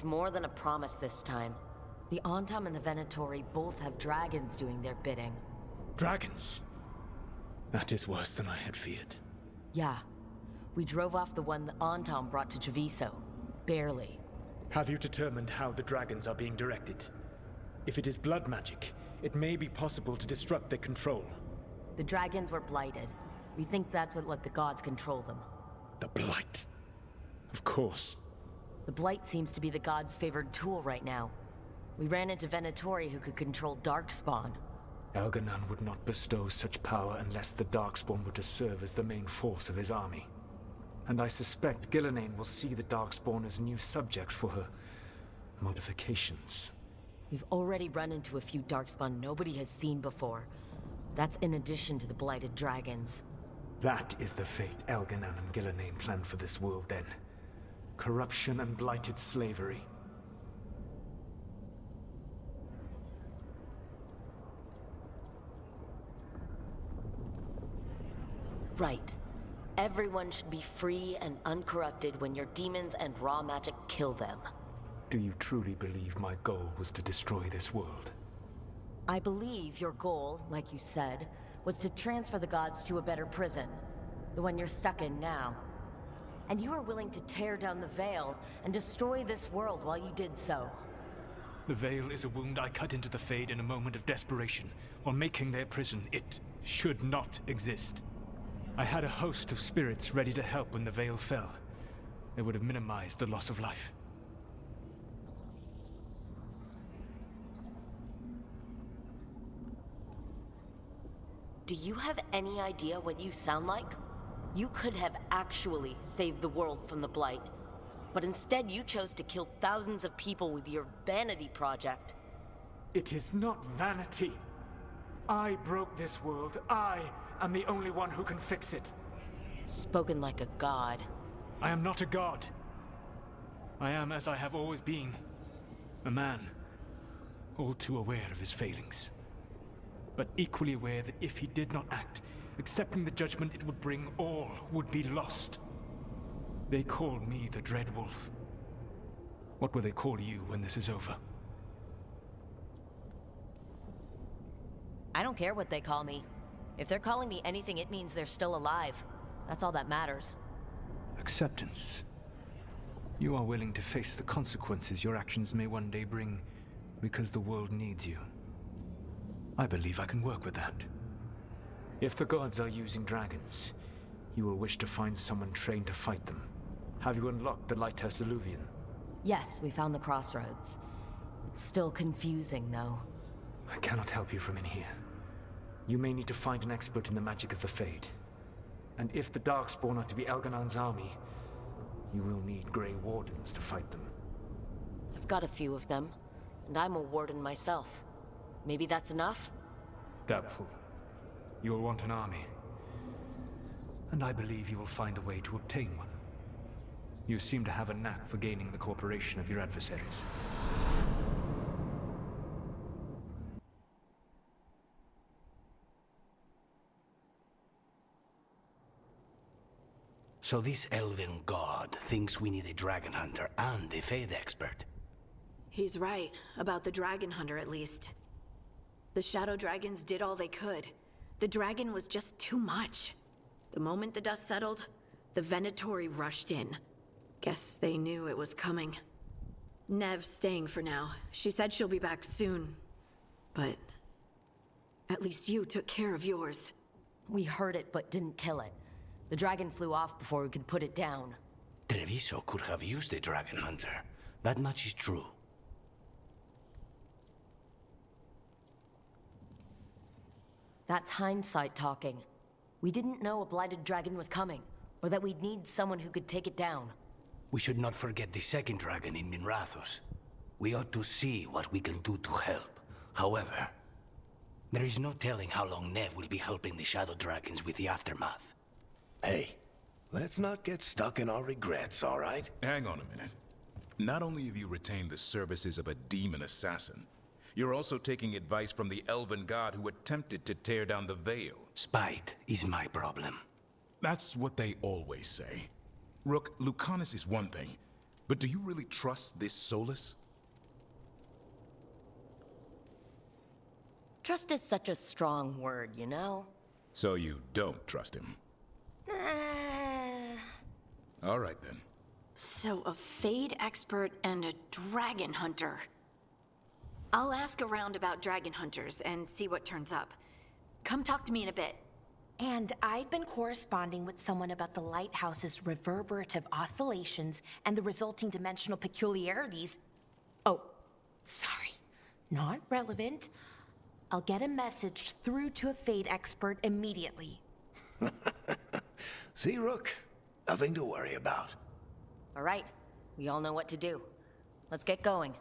It's more than a promise this time. The Antam and the Venatori both have dragons doing their bidding. Dragons? That is worse than I had feared. Yeah. We drove off the one the Antam brought to Javiso. Barely. Have you determined how the dragons are being directed? If it is blood magic, it may be possible to disrupt their control. The dragons were blighted. We think that's what let the gods control them. The Blight. Of course. The Blight seems to be the gods' favored tool right now. We ran into Venatori who could control Darkspawn. Elganon would not bestow such power unless the Darkspawn were to serve as the main force of his army. And I suspect Gillenane will see the Darkspawn as new subjects for her modifications. We've already run into a few Darkspawn nobody has seen before. That's in addition to the blighted dragons. That is the fate Elganon and Gillenane planned for this world then. Corruption and blighted slavery. Right. Everyone should be free and uncorrupted when your demons and raw magic kill them. Do you truly believe my goal was to destroy this world? I believe your goal, like you said, was to transfer the gods to a better prison. The one you're stuck in now. And you were willing to tear down the Veil and destroy this world while you did so. The Veil is a wound I cut into the Fade in a moment of desperation, while making their prison. It should not exist. I had a host of spirits ready to help when the Veil fell. They would have minimized the loss of life. Do you have any idea what you sound like? You could have actually saved the world from the Blight. But instead you chose to kill thousands of people with your vanity project. It is not vanity. I broke this world. I am the only one who can fix it. Spoken like a god. I am not a god. I am as I have always been. A man. All too aware of his failings. But equally aware that if he did not act, accepting the judgment it would bring, all would be lost. They called me the Dread Wolf. What will they call you when this is over? I don't care what they call me. If they're calling me anything, it means they're still alive. That's all that matters. Acceptance. You are willing to face the consequences your actions may one day bring because the world needs you. I believe I can work with that. If the gods are using dragons, you will wish to find someone trained to fight them. Have you unlocked the Lighthouse Illuvian? Yes, we found the crossroads. It's still confusing, though. I cannot help you from in here. You may need to find an expert in the magic of the Fade. And if the Darkspawn are to be Elganon's army, you will need Grey Wardens to fight them. I've got a few of them, and I'm a warden myself. Maybe that's enough? Doubtful. You will want an army. And I believe you will find a way to obtain one. You seem to have a knack for gaining the cooperation of your adversaries. So this elven god thinks we need a dragon hunter and a Fade expert. He's right, about the dragon hunter at least. The Shadow Dragons did all they could. The dragon was just too much. The moment the dust settled, the Venatori rushed in. Guess they knew it was coming. Nev's staying for now. She said she'll be back soon. But at least you took care of yours. We heard it, but didn't kill it. The dragon flew off before we could put it down. Treviso could have used a dragon hunter. That much is true. That's hindsight talking. We didn't know a blighted dragon was coming, or that we'd need someone who could take it down. We should not forget the second dragon in Minrathos. We ought to see what we can do to help. However, there is no telling how long Nev will be helping the Shadow Dragons with the aftermath. Hey, let's not get stuck in our regrets, all right? Hang on a minute. Not only have you retained the services of a demon assassin, you're also taking advice from the elven god who attempted to tear down the Veil. Spite is my problem. That's what they always say. Rook, Lucanus is one thing, but do you really trust this Solus? Trust is such a strong word, you know? So you don't trust him? All right then. So a Fade expert and a dragon hunter. I'll ask around about dragon hunters and see what turns up. Come talk to me in a bit. And I've been corresponding with someone about the lighthouse's reverberative oscillations and the resulting dimensional peculiarities. Oh, sorry. Not relevant. I'll get a message through to a Fade expert immediately. See, Rook? Nothing to worry about. All right, we all know what to do. Let's get going.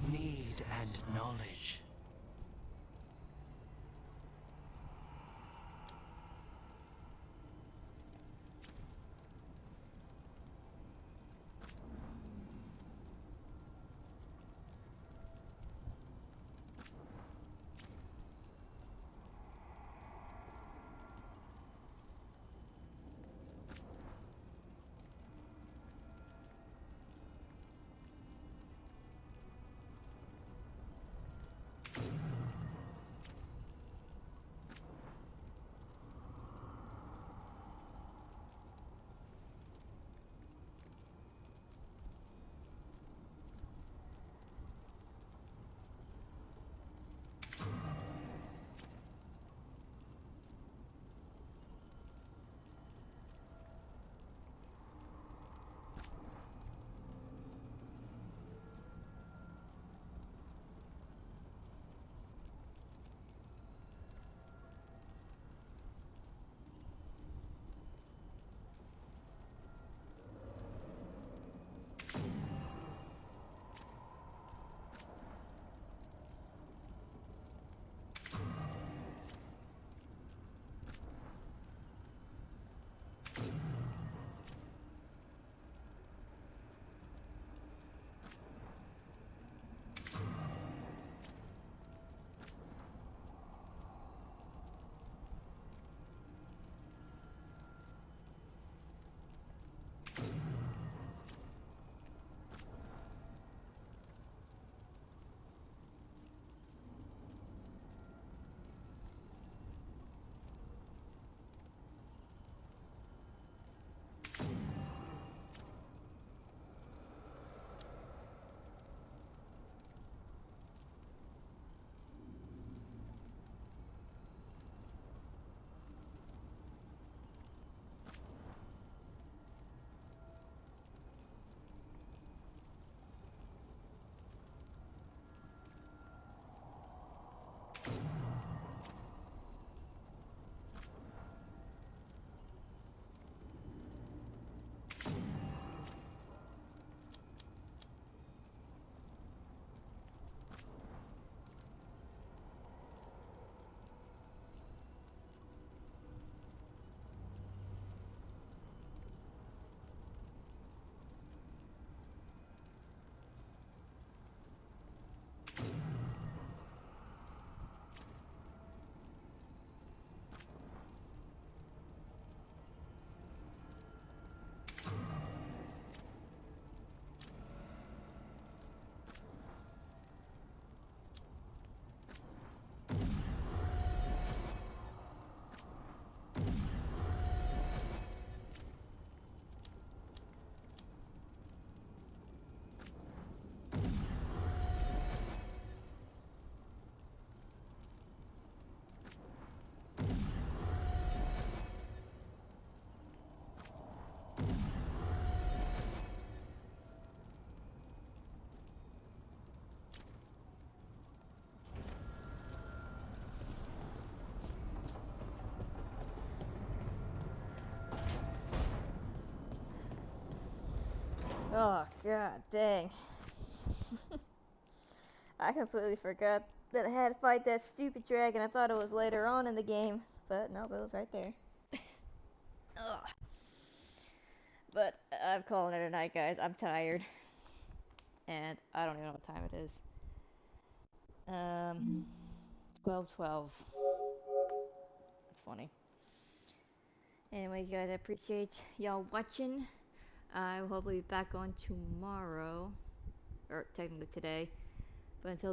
Need and knowledge. Oh, god dang. I completely forgot that I had to fight that stupid dragon. I thought it was later on in the game, but nope, it was right there. Ugh. But I'm calling it a night, guys. I'm tired. And I don't even know what time it is. 12:12. That's funny. Anyway, guys, I appreciate y'all watching. I will hopefully be back on tomorrow. Or technically today. But until